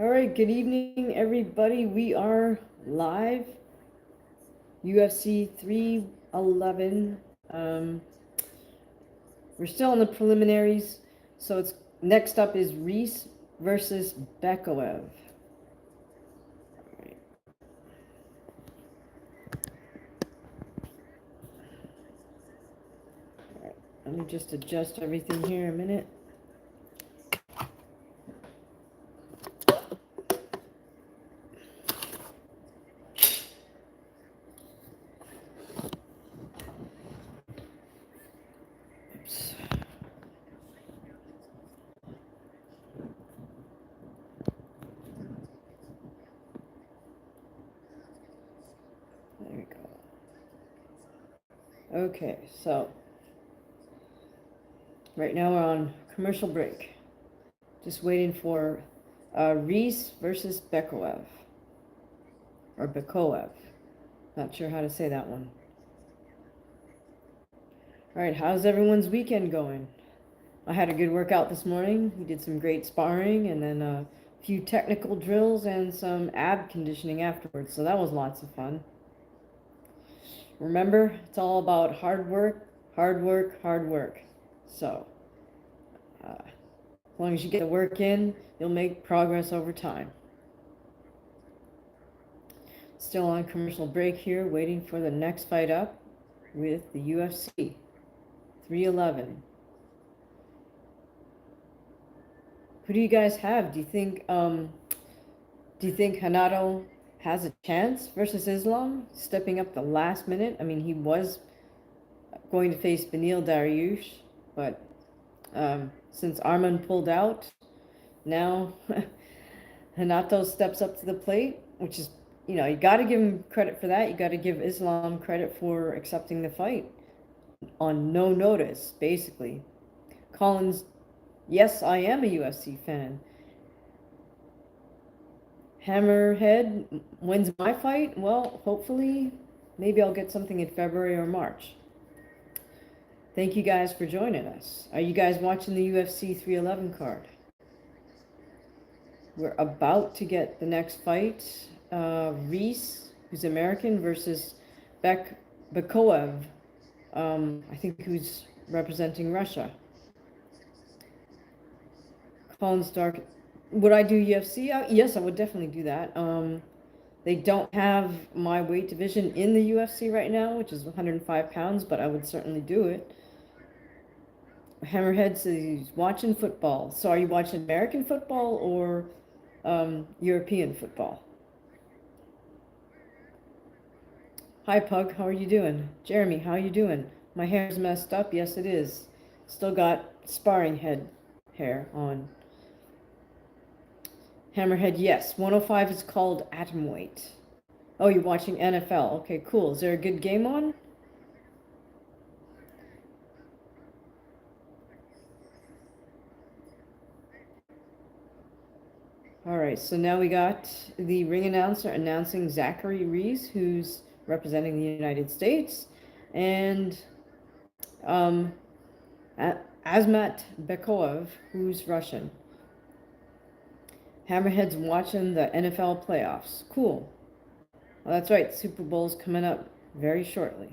All right, good evening, everybody. We are live. UFC 311. We're still in the preliminaries, so it's next up is Reese versus Bekaev. Right. Let me just adjust everything here a minute. There we go. Okay, so right now we're on commercial break. Just waiting for Reese versus Bekaev. Or Bekaev. Not sure how to say that one. All right, how's everyone's weekend going? I had a good workout this morning. We did some great sparring and then a few technical drills and some ab conditioning afterwards. So that was lots of fun. Remember, it's all about hard work, hard work, hard work. So as long as you get the work in, you'll make progress over time. Still on commercial break here, waiting for the next fight up with the UFC 311. Who do you guys have? Do you think Renato has a chance versus Islam, stepping up the last minute? I mean, he was going to face Beneil Dariush, but since Arman pulled out, now Renato steps up to the plate, which is, you know, you got to give him credit for that. You got to give Islam credit for accepting the fight on no notice, basically. Collins, yes, I am a UFC fan. Hammerhead wins my fight. Well, hopefully, maybe I'll get something in February or March. Thank you guys for joining us. Are you guys watching the UFC 311 card? We're about to get the next fight. Reese, who's American, versus Bekaev, I think who's representing Russia. Colin Stark. Would I do UFC? Yes, I would definitely do that. They don't have my weight division in the UFC right now, which is 105 pounds, but I would certainly do it. Hammerhead says he's watching football. So are you watching American football or European football? Hi, Pug. How are you doing? Jeremy, how are you doing? My hair's messed up. Yes, it is. Still got sparring head hair on. Hammerhead, yes. 105 is called atom weight. Oh, you're watching NFL. Okay, cool. Is there a good game on? All right, so now we got the ring announcer announcing Zachary Reese, who's representing the United States, and Azmat Bekaev, who's Russian. Hammerhead's watching the NFL playoffs. Cool. Well, that's right. Super Bowl's coming up very shortly.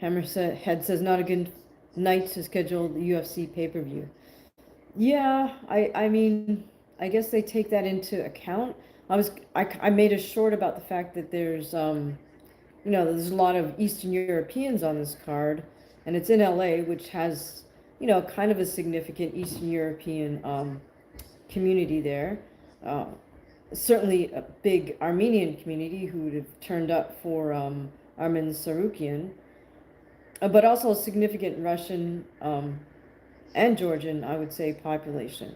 Hammerhead says not a good night to schedule the UFC pay-per-view. Yeah, I mean, I guess they take that into account. I made a short about the fact that there's you know, there's a lot of Eastern Europeans on this card, and it's in LA, which has, you know, kind of a significant Eastern European community there. Certainly a big Armenian community who would have turned up for Armen Sarukian, but also a significant Russian and Georgian, I would say, population.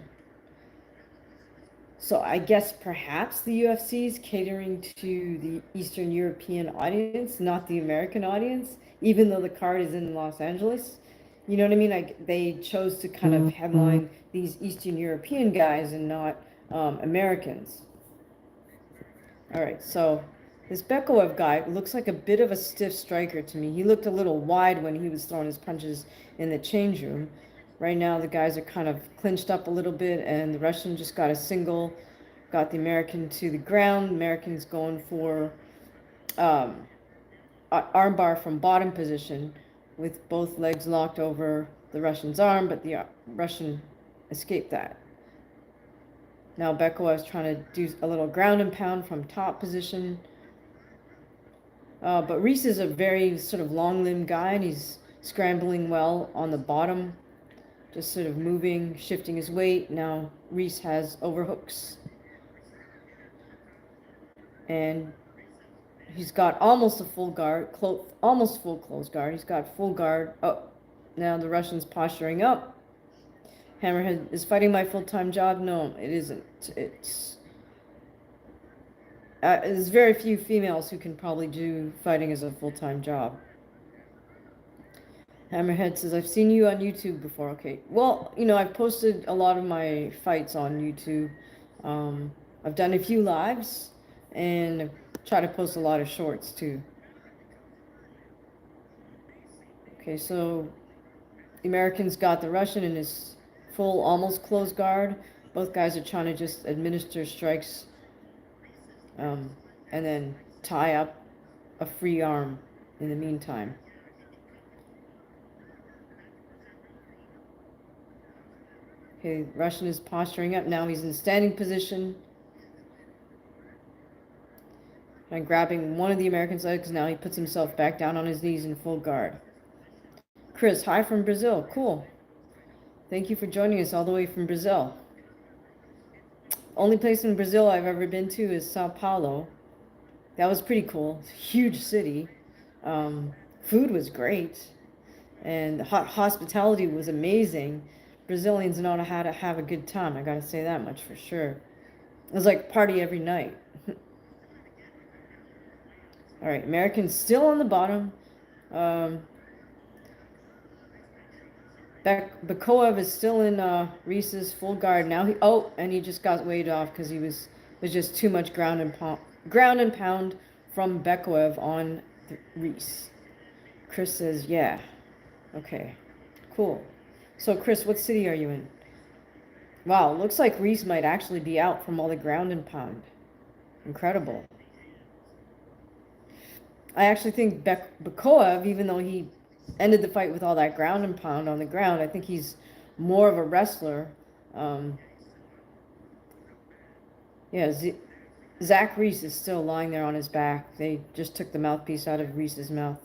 So I guess perhaps the UFC is catering to the Eastern European audience, not the American audience, even though the card is in Los Angeles. You know what I mean? Like they chose to kind of headline these Eastern European guys and not Americans. All right, so this Bekaev guy looks like a bit of a stiff striker to me. He looked a little wide when he was throwing his punches in the change room. Right now, the guys are kind of clinched up a little bit, and the Russian just got a single, got the American to the ground. American's going for armbar from bottom position with both legs locked over the Russian's arm, but the Russian escaped that. Now Beko is trying to do a little ground and pound from top position. But Reese is a very sort of long-limbed guy, and he's scrambling well on the bottom, just sort of moving, shifting his weight. Now Reese has overhooks. And he's got almost a full guard, almost full close guard. He's got full guard. Oh, now the Russian's posturing up. Hammerhead is fighting my full-time job. No, it isn't. There's very few females who can probably do fighting as a full-time job. Hammerhead says, I've seen you on YouTube before. Okay. Well, you know, I've posted a lot of my fights on YouTube. I've done a few lives and try to post a lot of shorts too. Okay, so the American's got the Russian in his full, almost closed guard. Both guys are trying to just administer strikes and then tie up a free arm in the meantime. Okay, Russian is posturing up. Now he's in standing position. And grabbing one of the American's legs. Now he puts himself back down on his knees in full guard. Chris, hi from Brazil. Cool. Thank you for joining us all the way from Brazil. Only place in Brazil I've ever been to is Sao Paulo. That was pretty cool. Huge city. Food was great. And the hospitality was amazing. Brazilians know how to have a good time. I gotta say that much for sure. It was like party every night. All right, American's still on the bottom. Bakoev is still in Reese's full guard now. And he just got weighed off because he was just too much ground and pound from Bakoev on Reese. Chris says, yeah. Okay, cool. So Chris, what city are you in? Wow, looks like Reese might actually be out from all the ground and pound. Incredible. I actually think Bakoev, even though he ended the fight with all that ground and pound on the ground, I think he's more of a wrestler. Yeah, Zach Reese is still lying there on his back. They just took the mouthpiece out of Reese's mouth.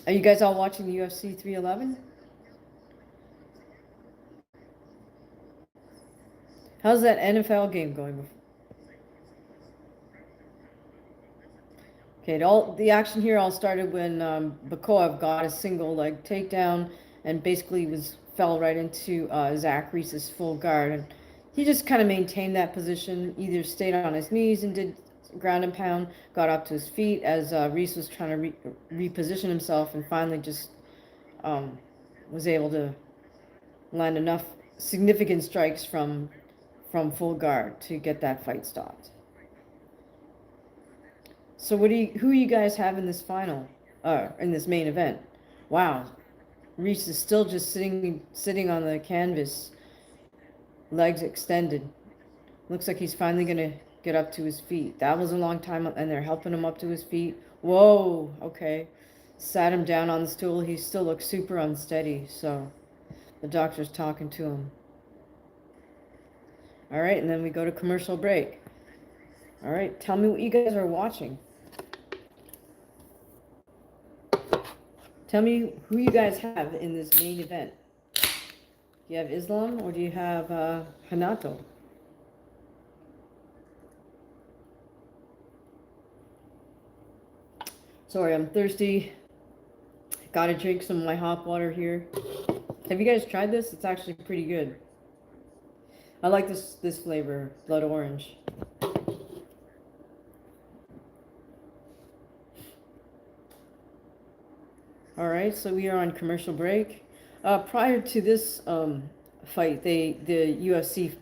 Are you guys all watching the UFC 311? How's that NFL game going? Okay, the action here all started when Bakoev got a single leg takedown and basically fell right into Zach Reese's full guard. And he just kind of maintained that position, either stayed on his knees and did ground and pound, got up to his feet as Reese was trying to reposition himself, and finally just was able to land enough significant strikes from full guard to get that fight stopped. So who you guys have in this final, in this main event? Wow, Reese is still just sitting on the canvas, legs extended. Looks like he's finally gonna get up to his feet. That was a long time, and they're helping him up to his feet. Whoa, okay. Sat him down on the stool. He still looks super unsteady, so the doctor's talking to him. All right, and then we go to commercial break. All right, tell me what you guys are watching. Tell me who you guys have in this main event. Do you have Islam or do you have Renato? Sorry, I'm thirsty. Gotta drink some of my hot water here. Have you guys tried this? It's actually pretty good. I like this flavor, blood orange. All right, so we are on commercial break. Prior to this fight, the UFC,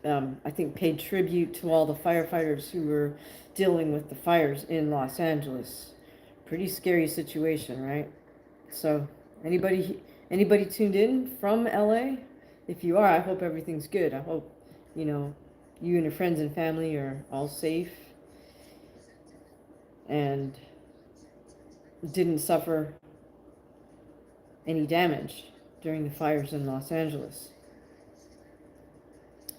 I think, paid tribute to all the firefighters who were dealing with the fires in Los Angeles. Pretty scary situation, right? So, anybody Anybody tuned in from LA? If you are, I hope everything's good. I hope, you know, you and your friends and family are all safe and didn't suffer any damage during the fires in Los Angeles.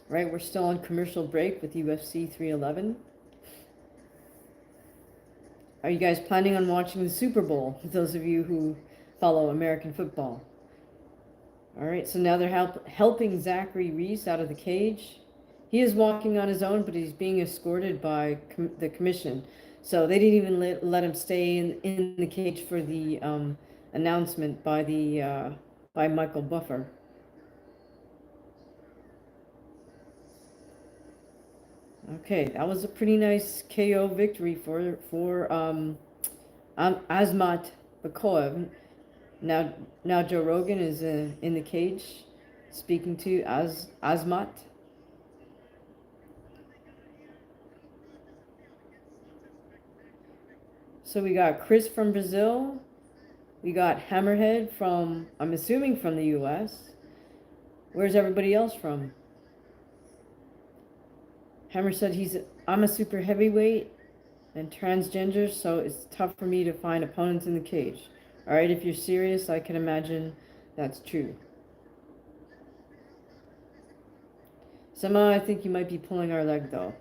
Right, we're still on commercial break with UFC 311. Are you guys planning on watching the Super Bowl? Those of you who follow American football. All right, so now they're helping Zachary Reese out of the cage. He is walking on his own, but he's being escorted by the commission. So they didn't even let him stay in the cage for the announcement by by Michael Buffer. Okay, that was a pretty nice KO victory for Asmat Bakoev. Now Joe Rogan is in the cage speaking to Asmat. So we got Chris from Brazil. We got Hammerhead from, I'm assuming from the US. Where's everybody else from? Hammer said I'm a super heavyweight and transgender, so it's tough for me to find opponents in the cage. All right, if you're serious, I can imagine that's true. Somehow I think you might be pulling our leg, though.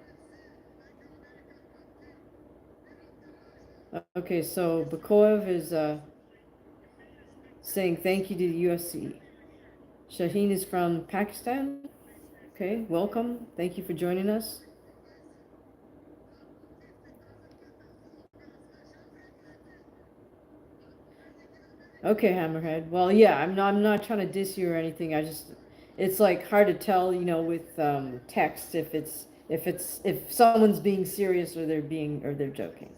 Okay, so Bakoev is saying thank you to the UFC. Shaheen is from Pakistan. Okay, welcome. Thank you for joining us. Okay, Hammerhead. Well, yeah, I'm not trying to diss you or anything. It's like hard to tell, you know, with text if someone's being serious or they're joking.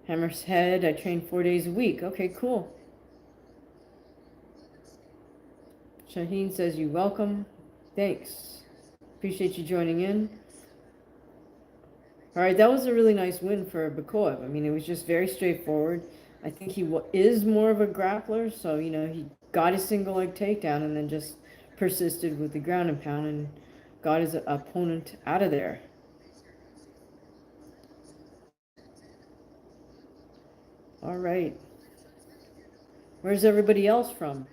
Hammer's Head, I train 4 days a week. Okay, cool. Shaheen says you're welcome. Thanks. Appreciate you joining in. All right, that was a really nice win for Bakoev. I mean, it was just very straightforward. I think he is more of a grappler, so, you know, he got his single leg takedown and then just persisted with the ground and pound and got his opponent out of there. All right. Where's everybody else from?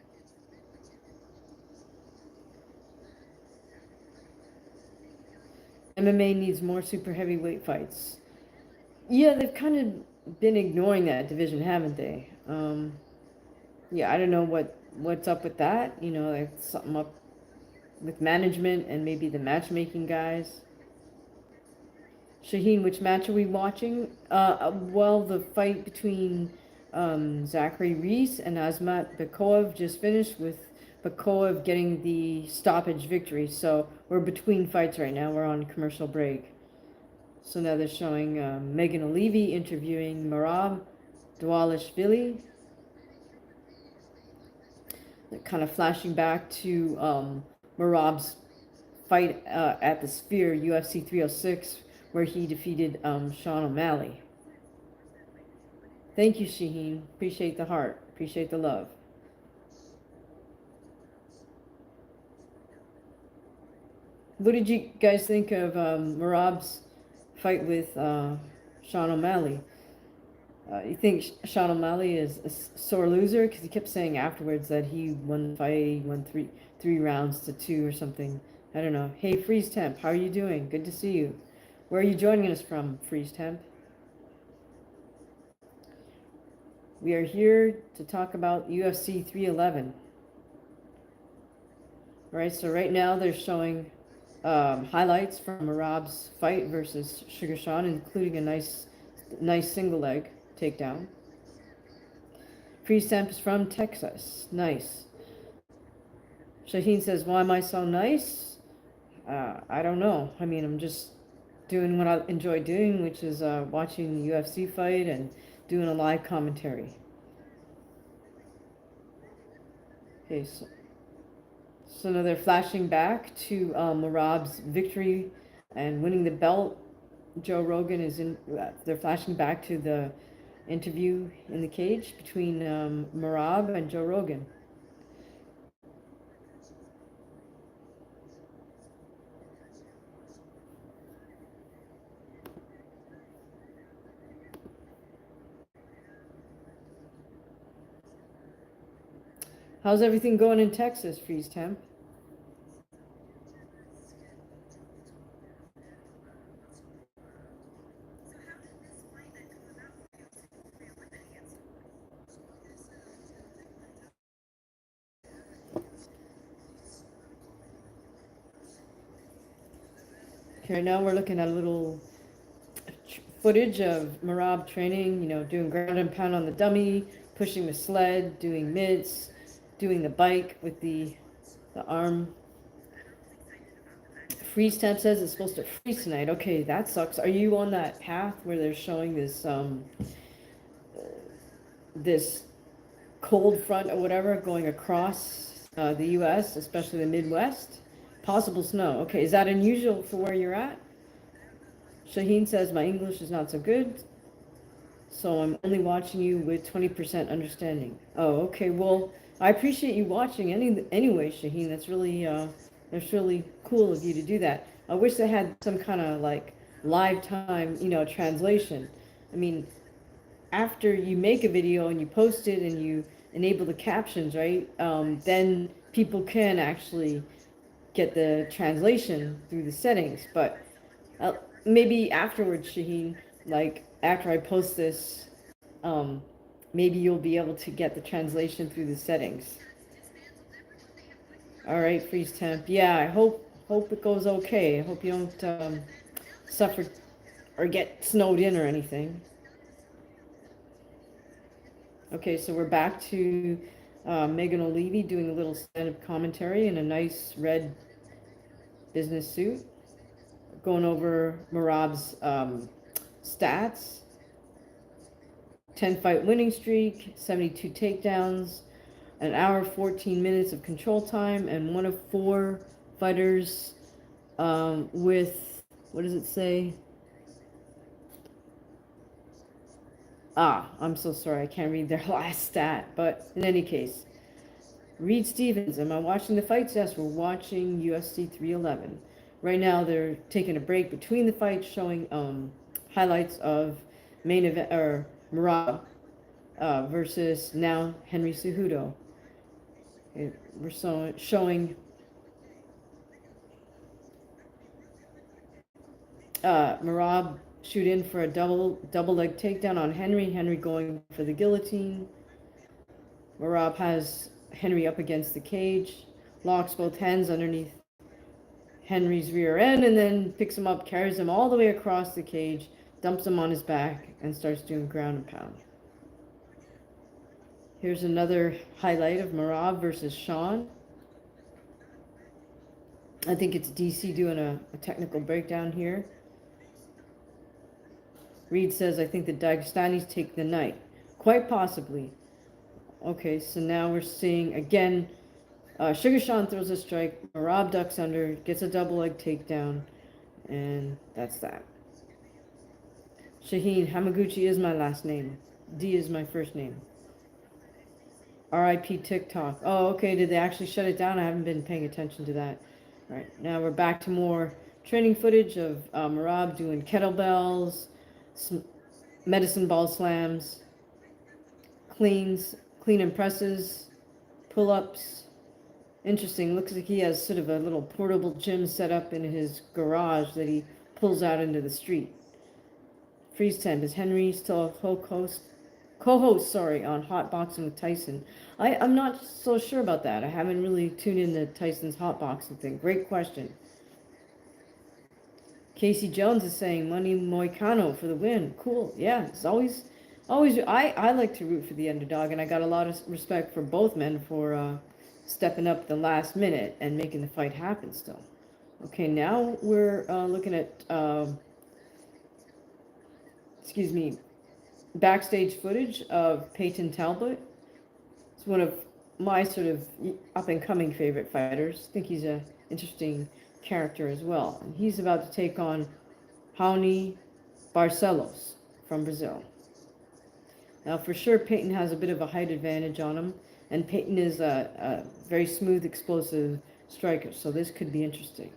MMA needs more super heavyweight fights. Yeah, they've kind of been ignoring that division, haven't they? Yeah, I don't know what's up with that. You know, like something up with management and maybe the matchmaking guys. Shaheen, which match are we watching? Well, the fight between Zachary Reese and Asmat Bakoev just finished with Bakoev getting the stoppage victory. So we're between fights right now. We're on commercial break. So now they're showing Megan O'Leary interviewing Merab DVALISHVILI. They're kind of flashing back to Merab's fight at the Sphere, UFC 306, where he defeated Sean O'Malley. Thank you, Shaheen. Appreciate the heart. Appreciate the love. What did you guys think of Merab's fight with Sean O'Malley? You think Sean O'Malley is a sore loser? Because he kept saying afterwards that he won the fight, he won three rounds to 2 or something. I don't know. Hey, Freeze Temp, how are you doing? Good to see you. Where are you joining us from, Freeze Temp? We are here to talk about UFC 311. All right, so right now they're showing highlights from Merab's fight versus Sugar Sean, including a nice single leg takedown. Freeze Temp is from Texas. Nice. Shaheen says, why am I so nice? I don't know. I mean, I'm just doing what I enjoy doing, which is watching the UFC fight and doing a live commentary. Okay, so now they're flashing back to Merab's victory and winning the belt. Joe Rogan is in. They're flashing back to the interview in the cage between Merab and Joe Rogan. How's everything going in Texas, Freeze Temp? Okay, now we're looking at a little footage of Merab training, you know, doing ground and pound on the dummy, pushing the sled, doing mitts, doing the bike with the arm. Freeze Temp says it's supposed to freeze tonight. Okay, that sucks. Are you on that path where they're showing this this cold front or whatever going across the U.S., especially the Midwest? Possible snow. Okay, is that unusual for where you're at? Shaheen says my English is not so good, so I'm only watching you with 20% understanding. Oh, okay. Well, I appreciate you watching anyway, Shaheen. That's really cool of you to do that. I wish they had some kind of like live time, you know, translation. I mean, after you make a video and you post it and you enable the captions, right? Then people can actually get the translation through the settings. But maybe afterwards, Shaheen, like after I post this, maybe you'll be able to get the translation through the settings. All right, Freeze Temp. Yeah, I hope it goes okay. I hope you don't suffer or get snowed in or anything. Okay, so we're back to Megan O'Leary doing a little stand-up commentary in a nice red business suit, going over Merab's stats. 10-fight winning streak, 72 takedowns, an hour 14 minutes of control time, and one of 4 fighters with, what does it say? I'm so sorry, I can't read their last stat, but in any case, Reed Stevens, am I watching the fights? Yes, we're watching UFC311. Right now, they're taking a break between the fights, showing highlights of main event, or Merab versus now Henry Cejudo. We're showing Merab shoot in for a double leg takedown on Henry. Henry going for the guillotine. Merab has Henry up against the cage, locks both hands underneath Henry's rear end, and then picks him up, carries him all the way across the cage, dumps him on his back, and starts doing ground and pound. Here's another highlight of Merab versus Sean. I think it's DC doing a technical breakdown here. Reed says, I think the Dagestanis take the night. Quite possibly. Okay, so now we're seeing, again, Sugar Sean throws a strike. Merab ducks under, gets a double leg takedown, and that's that. Shaheen, Hamaguchi is my last name. D is my first name. RIP TikTok. Oh, okay, did they actually shut it down? I haven't been paying attention to that. All right, now we're back to more training footage of Merab doing kettlebells, medicine ball slams, clean and presses, pull-ups. Interesting. Looks like he has sort of a little portable gym set up in his garage that he pulls out into the street. Freeze Temp. Is Henry still a co-host, on Hot Boxing with Tyson? I'm not so sure about that. I haven't really tuned into Tyson's Hot Boxing thing. Great question. Casey Jones is saying money Moicano for the win. Cool. Yeah, it's always I like to root for the underdog, and I got a lot of respect for both men for stepping up the last minute and making the fight happen still. Okay, now we're looking at backstage footage of Peyton Talbot. It's one of my sort of up-and-coming favorite fighters. I think he's an interesting character as well. And he's about to take on Raony Barcelos from Brazil. Now, for sure, Peyton has a bit of a height advantage on him, and Peyton is a very smooth, explosive striker, so this could be interesting.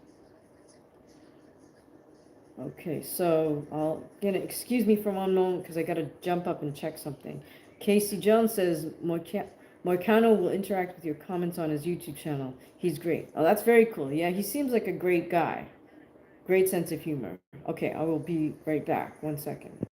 Okay, so excuse me for one moment because I got to jump up and check something. Casey Jones says Moicano will interact with your comments on his YouTube channel. He's great. Oh, that's very cool. Yeah, he seems like a great guy. Great sense of humor. Okay, I will be right back. 1 second.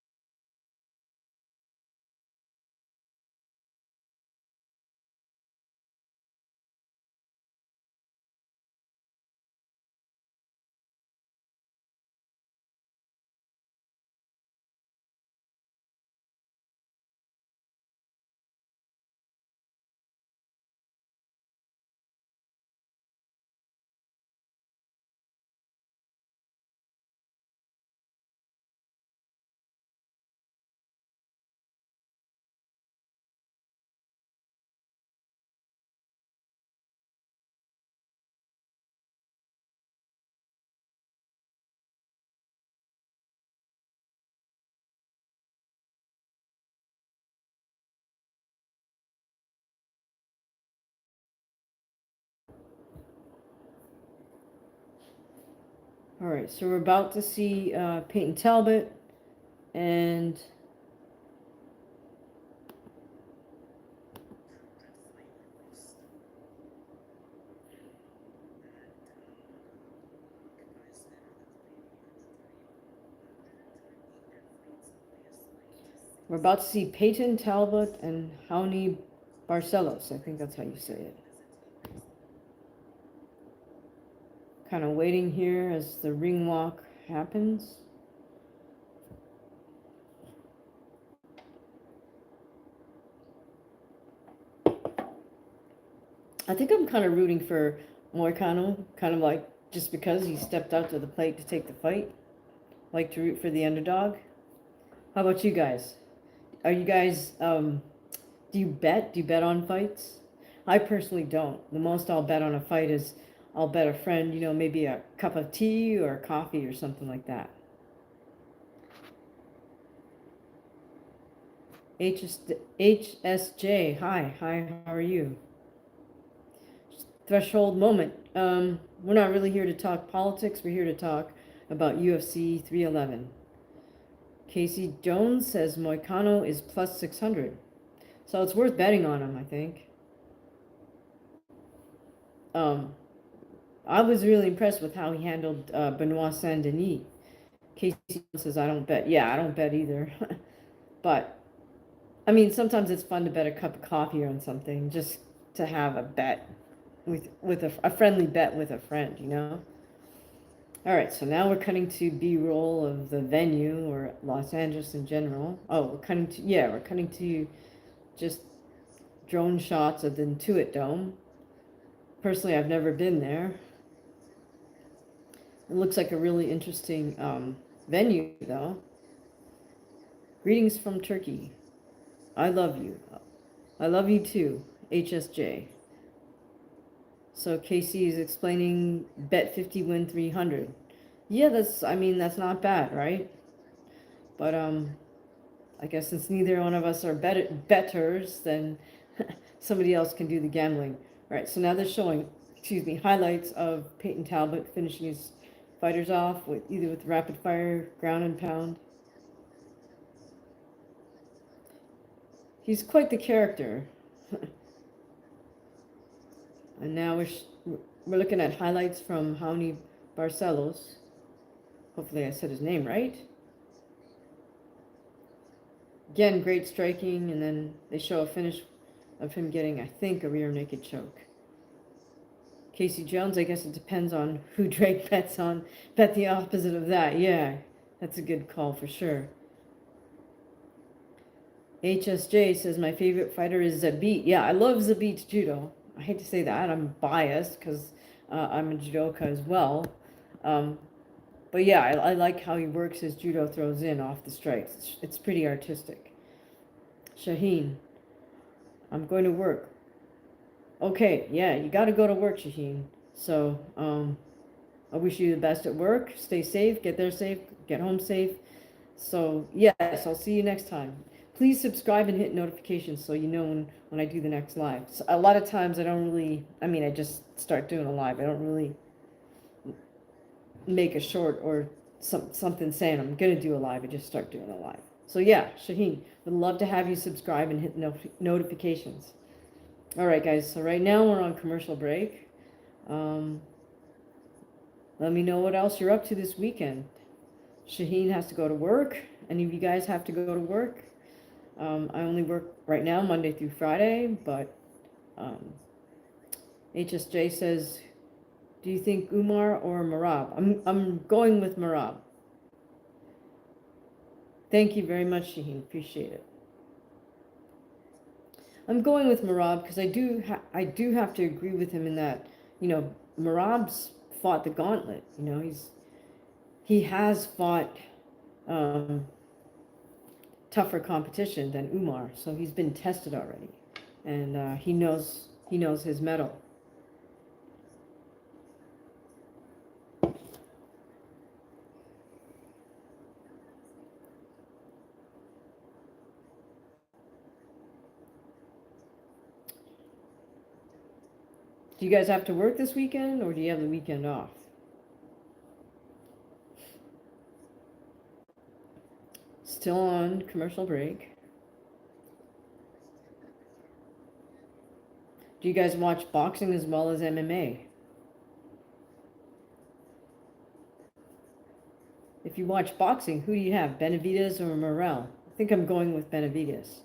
All right, so we're about to see Peyton Talbot, and we're about to see Peyton Talbot and Raony Barcelos. I think that's how you say it. Kind of waiting here as the ring walk happens. I think I'm kind of rooting for Moicano, kind of like just because he stepped out to the plate to take the fight. Like to root for the underdog. How about you guys? Are you guys, do you bet? Do you bet on fights? I personally don't. The most I'll bet on a fight is I'll bet a friend, maybe a cup of tea or coffee or something like that. HSJ, hi, how are you? Threshold moment. We're not really here to talk politics. We're here to talk about UFC 311. Casey Jones says Moicano is plus 600. So it's worth betting on him, I think. I was really impressed with how he handled Benoit Saint-Denis. Casey says, I don't bet. Yeah, I don't bet either. But, I mean, sometimes it's fun to bet a cup of coffee on something, just to have a bet with a friendly bet with a friend. All right, so now we're cutting to B-roll of the venue, or Los Angeles in general. Oh, we're cutting to just drone shots of the Intuit Dome. Personally, I've never been there. It looks like a really interesting venue, though. Greetings from Turkey. I love you. I love you too, HSJ. So Casey is explaining bet 50 win 300. Yeah, that's not bad, right? But I guess since neither one of us are betters, then somebody else can do the gambling. All right, so now they're showing, highlights of Peyton Talbot finishing his fighters off with either with rapid fire, ground and pound. He's quite the character. And now we're looking at highlights from Raony Barcelos. Hopefully I said his name right. Again, great striking, and then they show a finish of him getting, I think, a rear naked choke. Casey Jones, I guess it depends on who Drake bets on. Bet the opposite of that. Yeah, that's a good call for sure. HSJ says, my favorite fighter is Zabit. Yeah, I love Zabit's judo. I hate to say that. I'm biased because I'm a judoka as well. But yeah, I like how he works his judo throws in off the strikes. It's pretty artistic. Shaheen, I'm going to work. Okay, yeah, you got to go to work, Shaheen. So I wish you the best at work. Stay safe, get there safe, get home safe. So yes, I'll see you next time. please subscribe and hit notifications so you know when I do the next live. So a lot of times I don't really, I mean, I just start doing a live. I don't really make a short or something saying I'm going to do a live. I just start doing a live. So yeah, Shaheen, would love to have you subscribe and hit notifications. All right, guys. So right now we're on commercial break. Let me know what else you're up to this weekend. Shaheen has to go to work. Any of you guys have to go to work? I only work right now Monday through Friday, but HSJ says, do you think Umar or Merab? I'm going with Merab. Thank you very much, Shaheen. Appreciate it. I'm going with Merab because I do have to agree with him in that, you know, Merab's fought the gauntlet. You know, he has fought tougher competition than Umar, so he's been tested already, and he knows his mettle. Do you guys have to work this weekend, or do you have the weekend off? Still on commercial break. Do you guys watch boxing as well as MMA? If you watch boxing, who do you have, Benavidez or Morrell? I think I'm going with Benavidez.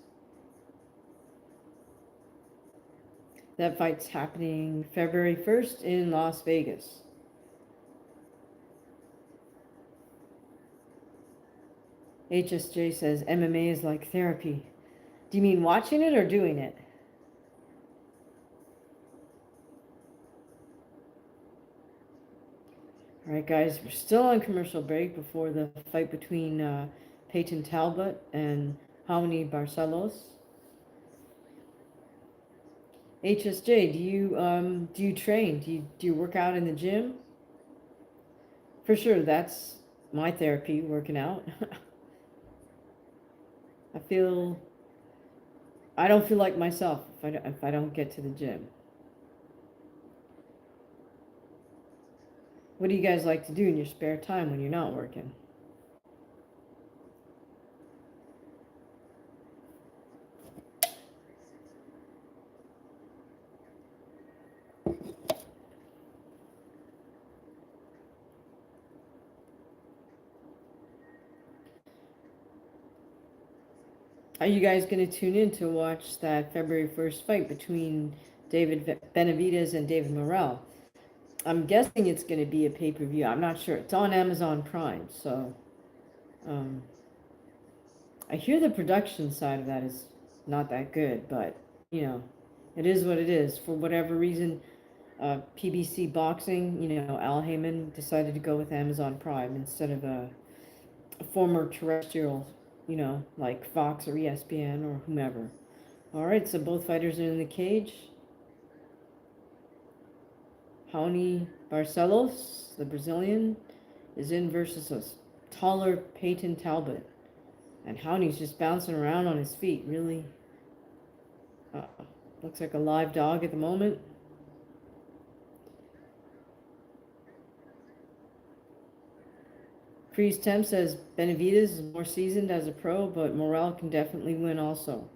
That fight's happening February 1st in Las Vegas. HSJ says MMA is like therapy. Do you mean watching it or doing it? All right, guys, we're still on commercial break before the fight between Peyton Talbot and Raony Barcelos. HSJ, do you train? Do you work out in the gym? For sure, that's my therapy, working out. I don't feel like myself if I don't get to the gym. What do you guys like to do in your spare time when you're not working? Are you guys going to tune in to watch that February 1st fight between David Benavidez and David Morrell? I'm guessing it's going to be a pay-per-view. I'm not sure. It's on Amazon Prime, so I hear the production side of that is not that good, but, you know, it is what it is. For whatever reason, PBC Boxing, you know, Al Heyman decided to go with Amazon Prime instead of a former terrestrial, you know, like Fox or ESPN or whomever. All right, so both fighters are in the cage. Raony Barcelos, the Brazilian, is in versus a taller Peyton Talbot. And Raony's just bouncing around on his feet, really. Looks like a live dog at the moment. Freeze Temp says Benavidez is more seasoned as a pro, but Morrell can definitely win also.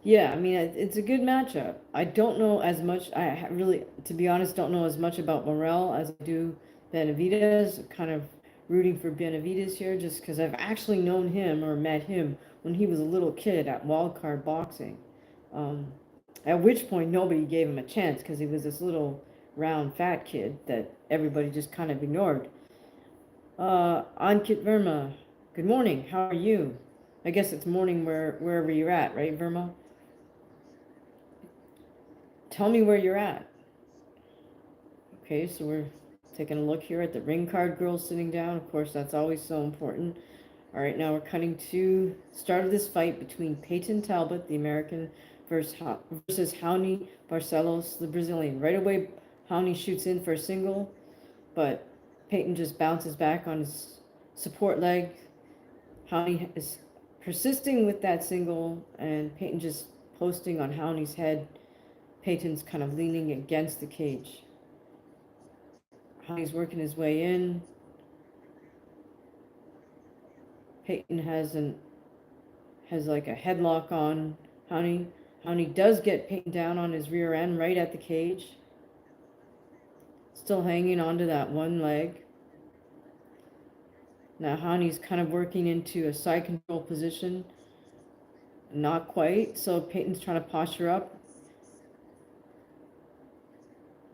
Yeah, I mean, it's a good matchup. I don't know as much. I really, to be honest, don't know as much about Morrell as I do Benavidez. Kind of rooting for Benavidez here just because I've actually known him or met him when he was a little kid at Wildcard Boxing. At which point nobody gave him a chance because he was this little round fat kid that everybody just kind of ignored. Ankit Verma, good morning. How are you? I guess it's morning wherever you're at, right, Verma? Tell me where you're at. Okay, so we're taking a look here at the ring card girls sitting down. Of course, that's always so important. All right, now we're cutting to start of this fight between Peyton Talbot, the American, versus Raony Barcelos, the Brazilian. Right away, Raony shoots in for a single, but Peyton just bounces back on his support leg. Raony is persisting with that single, and Peyton just posting on Raony's head. Peyton's kind of leaning against the cage. Raony's working his way in. Peyton has like a headlock on Raony. Raony does get Peyton down on his rear end right at the cage. Still hanging onto that one leg. Now Raony's kind of working into a side control position. Not quite, so Peyton's trying to posture up.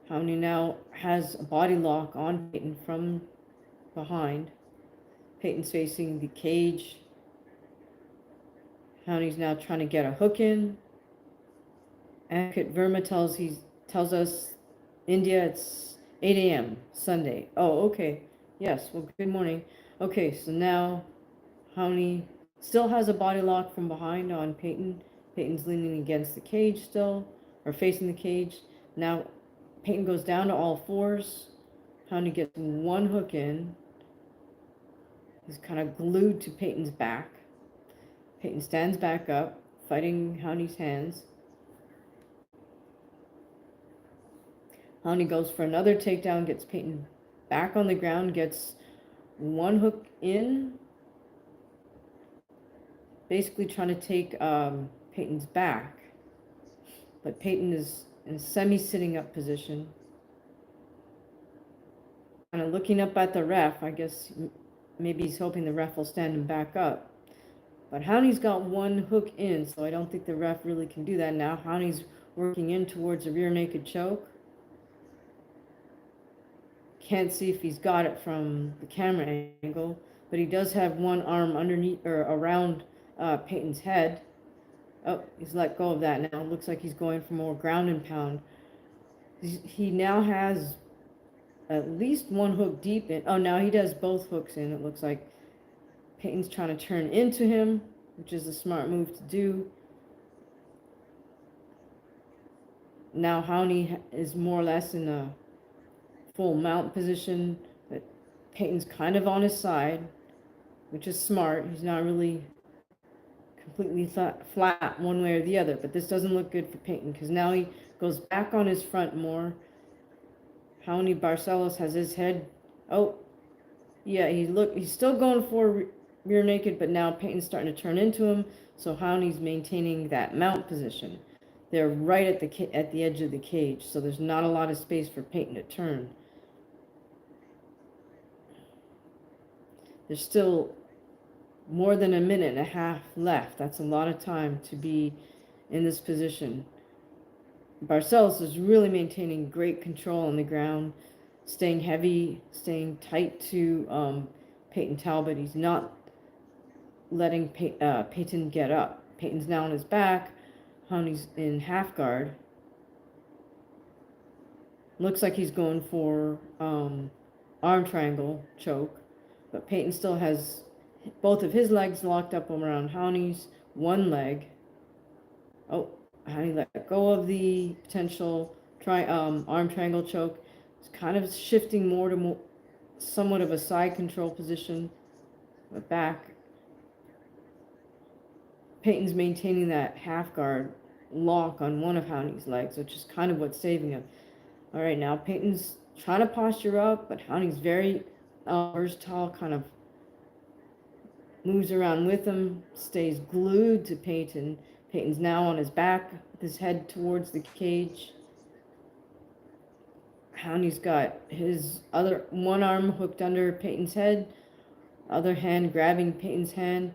Raony now has a body lock on Peyton from behind. Peyton's facing the cage. Raony's now trying to get a hook in. Advocate Verma tells us India it's 8 a.m. Sunday. Oh, okay. Yes, well, good morning. Okay, so now Raony still has a body lock from behind on Peyton. Peyton's leaning against the cage still, or facing the cage. Now Peyton goes down to all fours. Raony gets one hook in. He's kind of glued to Peyton's back. Peyton stands back up, fighting Raony's hands. Raony goes for another takedown, gets Peyton back on the ground, gets one hook in, basically trying to take Peyton's back. But Peyton is in a semi-sitting up position. Kind of looking up at the ref. I guess maybe he's hoping the ref will stand him back up. But Raony's got one hook in, so I don't think the ref really can do that now. Raony's working in towards a rear naked choke. Can't see if he's got it from the camera angle, but he does have one arm underneath or around Peyton's head. Oh, he's let go of that now. Looks like he's going for more ground and pound. He now has at least one hook deep in. Oh, now he does both hooks in. It looks like Peyton's trying to turn into him, which is a smart move to do. Now Raony is more or less in a full mount position, but Peyton's kind of on his side, which is smart. He's not really completely flat one way or the other, but this doesn't look good for Peyton because now he goes back on his front more. Raony Barcelos has his head. Oh, yeah, he's still going for rear naked, but now Peyton's starting to turn into him, so Raony's maintaining that mount position. They're right at the edge of the cage, so there's not a lot of space for Peyton to turn. There's still more than a minute and a half left. That's a lot of time to be in this position. Barcelos is really maintaining great control on the ground, staying heavy, staying tight to Peyton Talbot. He's not letting Peyton get up. Peyton's now on his back. Raony's in half guard. Looks like he's going for arm triangle choke, but Peyton still has both of his legs locked up around Raony's one leg. Oh, Raony let go of the potential arm triangle choke. It's kind of shifting more to somewhat of a side control position, but back. Peyton's maintaining that half guard lock on one of Raony's legs, which is kind of what's saving him. All right, now Peyton's trying to posture up, but Raony's very versatile, kind of moves around with him, stays glued to Peyton. Peyton's now on his back with his head towards the cage. Raony's got his one arm hooked under Peyton's head, other hand grabbing Peyton's hand.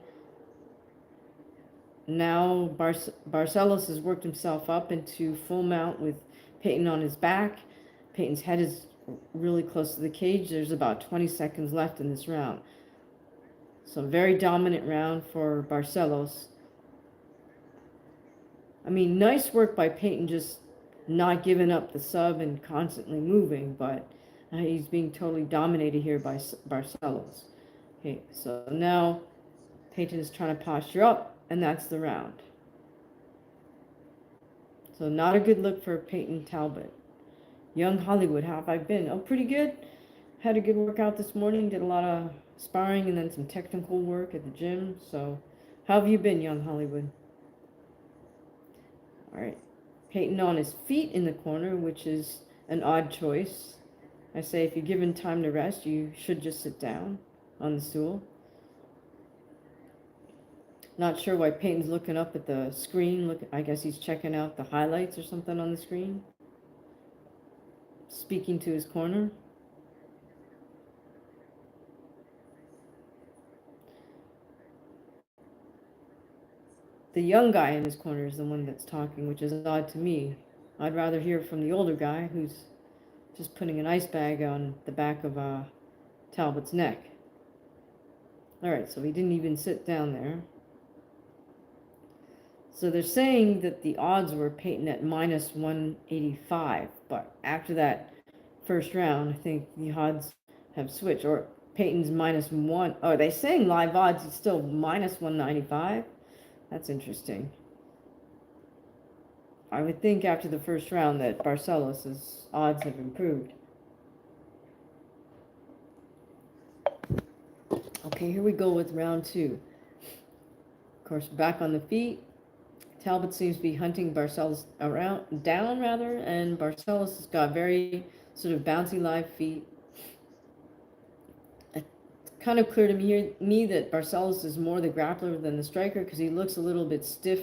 Now Barcelos has worked himself up into full mount with Peyton on his back. Peyton's head is really close to the cage. There's about 20 seconds left in this round. So a very dominant round for Barcelos. I mean, nice work by Peyton, just not giving up the sub and constantly moving, but he's being totally dominated here by Barcelos. Okay, so now Peyton is trying to posture up, and that's the round. So not a good look for Peyton Talbot. Young Hollywood, how have I been? Oh, pretty good. Had a good workout this morning. Did a lot of sparring and then some technical work at the gym. So How have you been, young Hollywood? All right. Peyton on his feet in the corner, which is an odd choice. I say if you're given time to rest, you should just sit down on the stool. Not sure why Peyton's looking up at the screen. I guess he's checking out the highlights or something on the screen. Speaking to his corner. The young guy in his corner is the one that's talking, which is odd to me. I'd rather hear from the older guy who's just putting an ice bag on the back of Talbot's neck. All right, so he didn't even sit down there. So they're saying that the odds were Peyton at minus 185, but after that first round, I think the odds have switched, or Peyton's minus 1. Oh, they're saying live odds is still minus 195? That's interesting. I would think after the first round that Barcelos' odds have improved. Okay, here we go with round 2. Of course, back on the feet. Talbot seems to be hunting Barcelos down, and Barcelos has got very sort of bouncy live feet. It's kind of clear to me that Barcelos is more the grappler than the striker because he looks a little bit stiff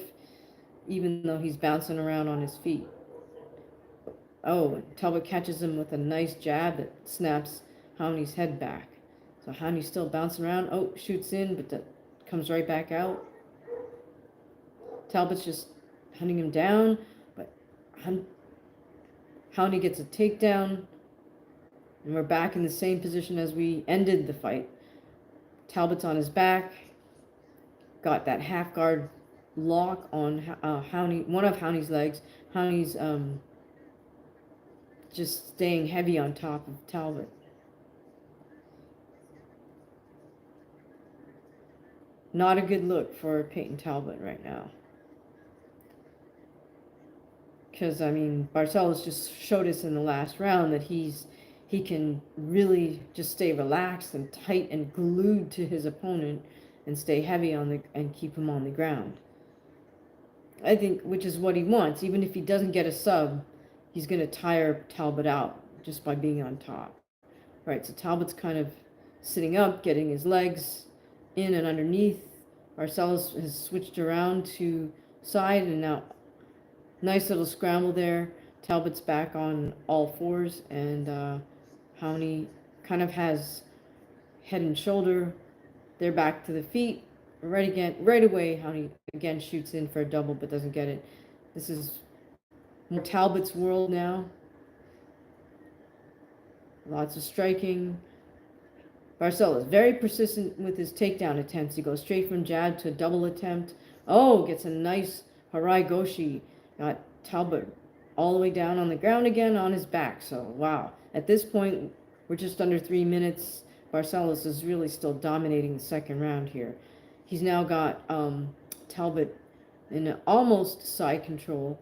even though he's bouncing around on his feet. Oh, Talbot catches him with a nice jab that snaps Raony's head back. So Raony's still bouncing around. Oh, shoots in, but that comes right back out. Talbot's just hunting him down, but Raony gets a takedown, and we're back in the same position as we ended the fight. Talbot's on his back, got that half guard lock on Raony, one of Raony's legs. Raony's just staying heavy on top of Talbot. Not a good look for Peyton Talbot right now. Because, I mean, Barcelos just showed us in the last round that he can really just stay relaxed and tight and glued to his opponent and stay heavy and keep him on the ground. I think, which is what he wants. Even if he doesn't get a sub, he's going to tire Talbot out just by being on top. Right, so Talbot's kind of sitting up, getting his legs in and underneath. Barcelos has switched around to side, and now nice little scramble there. Talbot's back on all fours, and Raony kind of has head and shoulder. They're back to the feet. Right away, Raony again shoots in for a double, but doesn't get it. This is more Talbot's world now. Lots of striking. Barcelos very persistent with his takedown attempts. He goes straight from jab to a double attempt. Oh, gets a nice Harai Goshi. Got Talbot all the way down on the ground again on his back. So, wow. At this point, we're just under 3 minutes. Barcelos is really still dominating the second round here. He's now got Talbot in an almost side control.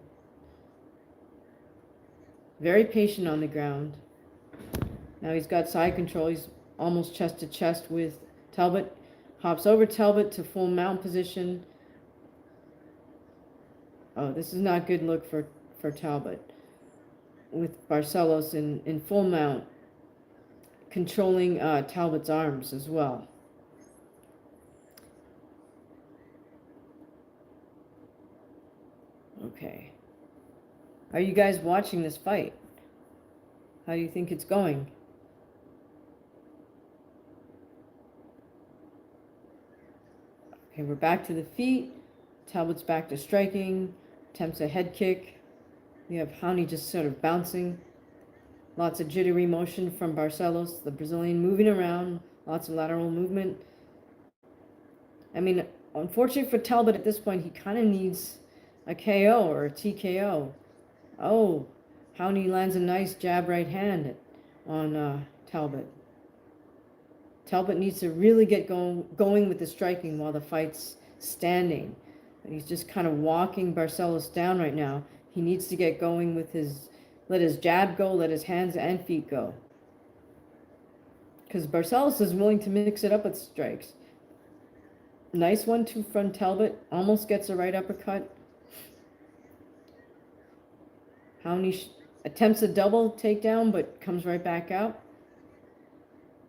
Very patient on the ground. Now he's got side control. He's almost chest to chest with Talbot. Hops over Talbot to full mount position. Oh, this is not a good look for Talbot. With Barcelos in full mount, controlling Talbot's arms as well. Okay. Are you guys watching this fight? How do you think it's going? Okay, we're back to the feet. Talbot's back to striking. Attempts a head kick. We have Raony just sort of bouncing. Lots of jittery motion from Barcelos, the Brazilian, moving around. Lots of lateral movement. I mean, unfortunately for Talbot at this point, he kind of needs a KO or a TKO. Oh, Raony lands a nice jab right hand on Talbot. Talbot needs to really get going with the striking while the fight's standing. And he's just kind of walking Barcelos down right now. He needs to get going with let his jab go, let his hands and feet go. Because Barcelos is willing to mix it up with strikes. Nice 1-2 from Talbot. Almost gets a right uppercut. Raony attempts a double takedown, but comes right back out.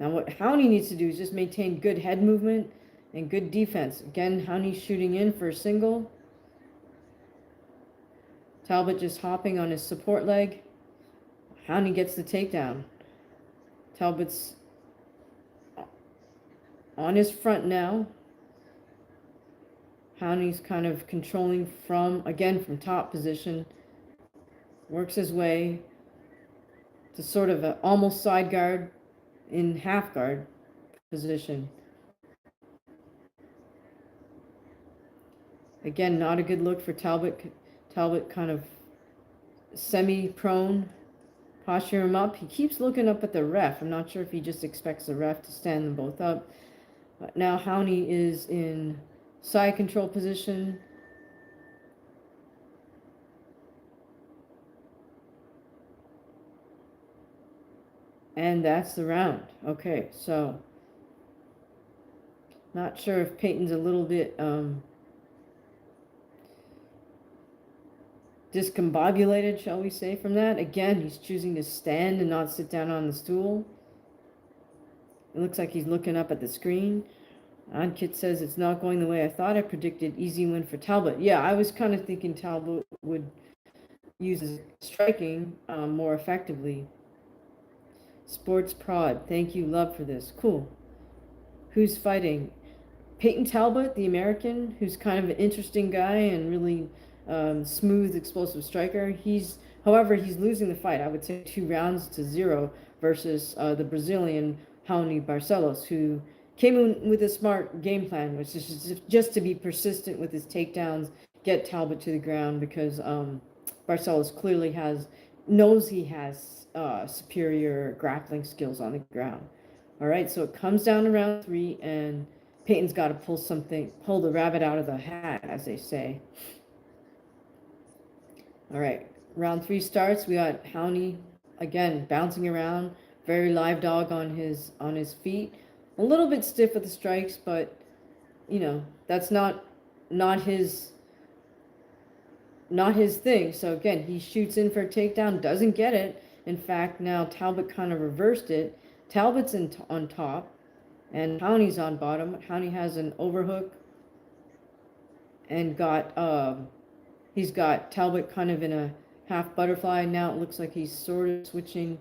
Now what Raony needs to do is just maintain good head movement and good defense. Again, Raony shooting in for a single. Talbot just hopping on his support leg. Raony gets the takedown. Talbot's on his front now. Raony's kind of controlling from top position. Works his way to sort of an almost side guard in half guard position. Again, not a good look for Talbot. Talbot kind of semi-prone, posture him up. He keeps looking up at the ref. I'm not sure if he just expects the ref to stand them both up. But now Raony is in side control position. And that's the round. Okay, so not sure if Peyton's a little bit discombobulated, shall we say, from that. Again, he's choosing to stand and not sit down on the stool. It looks like he's looking up at the screen. Ankit says it's not going the way I thought. I predicted easy win for Talbot. Yeah, I was kind of thinking Talbot would use his striking more effectively. Sports Prod, thank you, love, for this. Cool. Who's fighting? Peyton Talbot, the American, who's kind of an interesting guy and really smooth, explosive striker. However, he's losing the fight. I would say 2-0 versus the Brazilian Raony Barcelos, who came in with a smart game plan, which is just to be persistent with his takedowns, get Talbot to the ground, because Barcelos clearly knows he has superior grappling skills on the ground. All right, so it comes down to round 3, and Peyton's got to pull the rabbit out of the hat, as they say. All right, round 3 starts. We got Raony again bouncing around, very live dog on his feet, a little bit stiff with the strikes, but you know that's not his thing. So again, he shoots in for a takedown, doesn't get it. In fact, now Talbot kind of reversed it. Talbot's on top, and Raony's on bottom. Raony has an overhook, and he's got Talbot kind of in a half butterfly. Now it looks like he's sort of switching.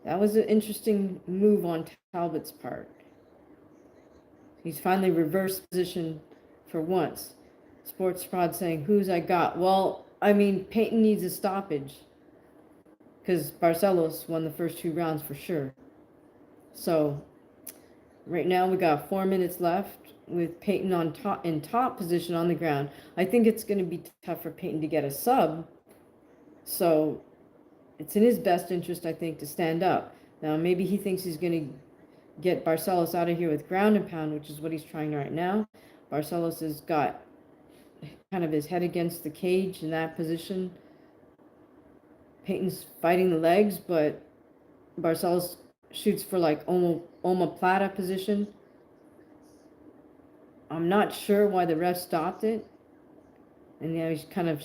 That was an interesting move on Talbot's part. He's finally reversed position for once. Sports Prod saying, who's I got? Well, I mean, Peyton needs a stoppage because Barcelos won the first 2 rounds for sure. So right now we got 4 minutes left with Peyton in top position on the ground. I think it's going to be tough for Peyton to get a sub. So it's in his best interest, I think, to stand up. Now, maybe he thinks he's going to get Barcelos out of here with ground and pound, which is what he's trying right now. Barcelos has got kind of his head against the cage in that position. Peyton's fighting the legs, but Barcelos shoots for like omoplata position. I'm not sure why the ref stopped it. And now he's kind of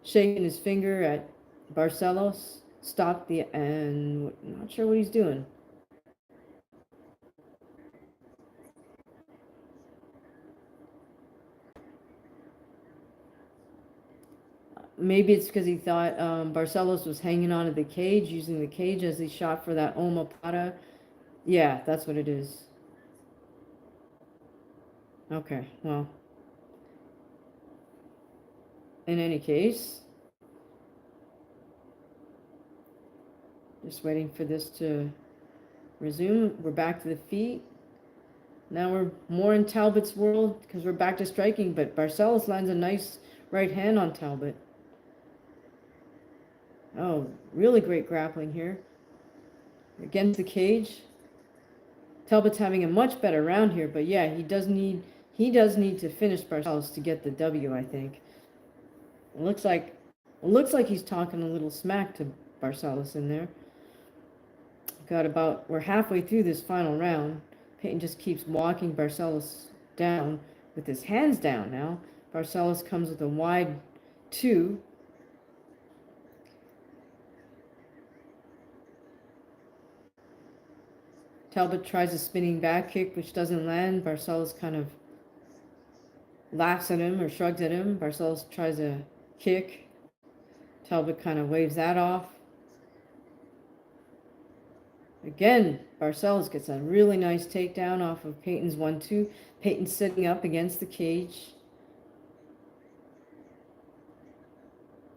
shaking his finger at Barcelos. Stopped and I'm not sure what he's doing. Maybe it's because he thought Barcelos was hanging onto the cage, using the cage as he shot for that omoplata. Yeah, that's what it is. Okay, well. In any case, just waiting for this to resume. We're back to the feet. Now we're more in Talbot's world because we're back to striking, but Barcelos lands a nice right hand on Talbot. Oh, really great grappling here. Against the cage. Talbot's having a much better round here, but yeah, he does need to finish Barcelos to get the W, I think. It looks like he's talking a little smack to Barcelos in there. We're halfway through this final round. Peyton just keeps walking Barcelos down with his hands down now. Barcelos comes with a wide 2. Talbot tries a spinning back kick, which doesn't land. Barcelos kind of laughs at him or shrugs at him. Barcelos tries a kick. Talbot kind of waves that off. Again, Barcelos gets a really nice takedown off of Peyton's 1-2. Peyton sitting up against the cage.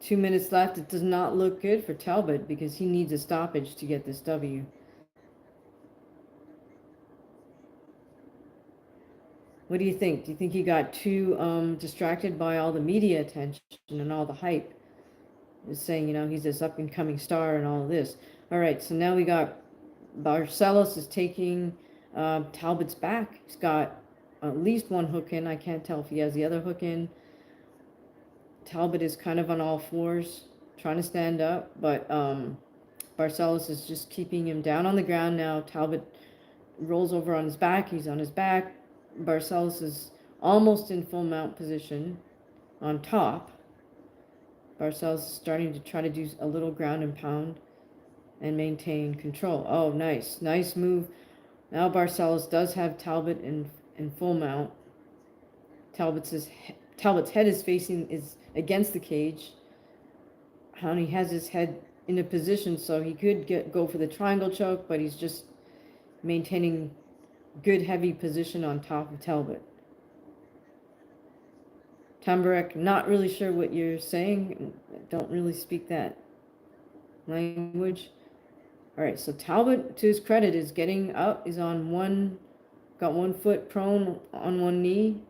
2 minutes left. It does not look good for Talbot because he needs a stoppage to get this W. What do you think? Do you think he got too distracted by all the media attention and all the hype? Just saying, you know, he's this up-and-coming star and all this. All right, so now we got Barcelos is taking Talbot's back. He's got at least one hook in. I can't tell if he has the other hook in. Talbot is kind of on all fours, trying to stand up, but Barcelos is just keeping him down on the ground now. Talbot rolls over on his back. He's on his back. Barcelos is almost in full mount position on top. Barcelos is starting to try to do a little ground and pound and maintain control. Oh, nice. Nice move. Now Barcelos does have Talbot in full mount. Talbot's head is against the cage. Raony has his head in a position so he could go for the triangle choke, but he's just maintaining good heavy position on top of Talbot. Tamburek, not really sure what you're saying. Don't really speak that language. All right, so Talbot, to his credit, is getting up. He's on got 1 foot prone on 1 knee.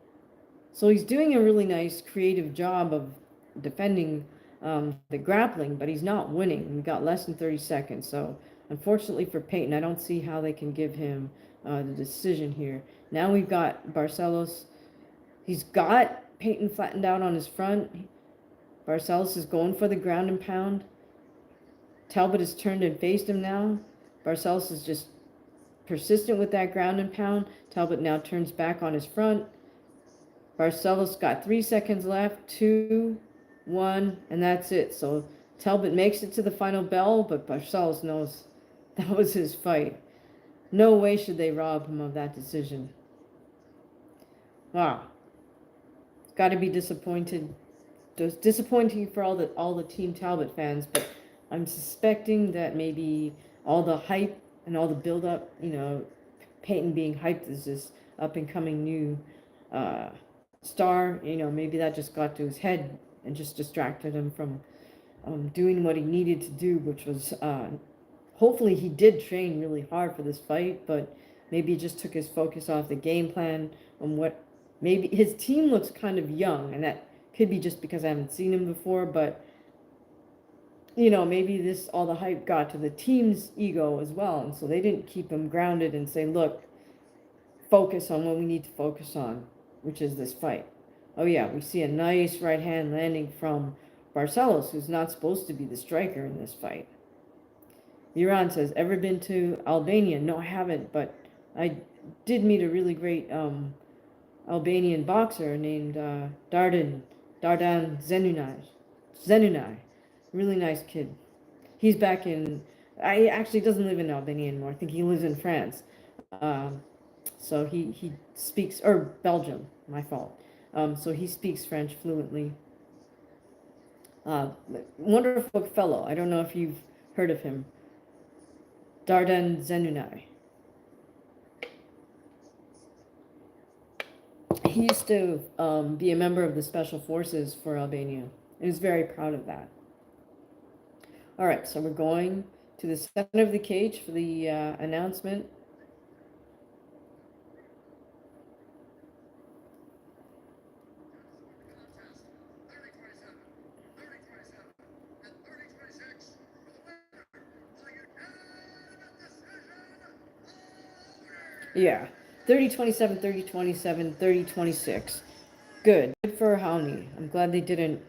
So he's doing a really nice creative job of defending the grappling, but he's not winning. We got less than 30 seconds. So unfortunately for Peyton, I don't see how they can give him the decision here. Now we've got Barcelos. He's got Peyton flattened out on his front. Barcelos is going for the ground and pound. Talbot has turned and faced him now. Barcelos is just persistent with that ground and pound. Talbot now turns back on his front. Barcelos got 3 seconds left. 2, 1, and that's it. So Talbot makes it to the final bell, but Barcelos knows that was his fight. No way should they rob him of that decision. Wow. Got to be disappointed. Disappointing for all the Team Talbot fans, but I'm suspecting that maybe all the hype and all the build-up, you know, Peyton being hyped as this up-and-coming new star, you know, maybe that just got to his head and just distracted him from doing what he needed to do, which was, hopefully he did train really hard for this fight, but maybe he just took his focus off the game plan on what, maybe his team looks kind of young, and that could be just because I haven't seen him before, but you know, maybe all the hype got to the team's ego as well, and so they didn't keep him grounded and say, look, focus on what we need to focus on, which is this fight. Oh yeah, we see a nice right hand landing from Barcelos, who's not supposed to be the striker in this fight. Iran says, ever been to Albania? No, I haven't, but I did meet a really great Albanian boxer named Dardan Zenunai. Really nice kid. He's back in, he actually doesn't live in Albania anymore. I think he lives in France. So he speaks, or Belgium, my fault. So he speaks French fluently. Wonderful fellow. I don't know if you've heard of him. Dardan Zenunai. He used to be a member of the Special Forces for Albania. He was very proud of that. All right, so we're going to the center of the cage for the announcement. Yeah, 30-27, 30-27, 30-26. Good for Raony. I'm glad they didn't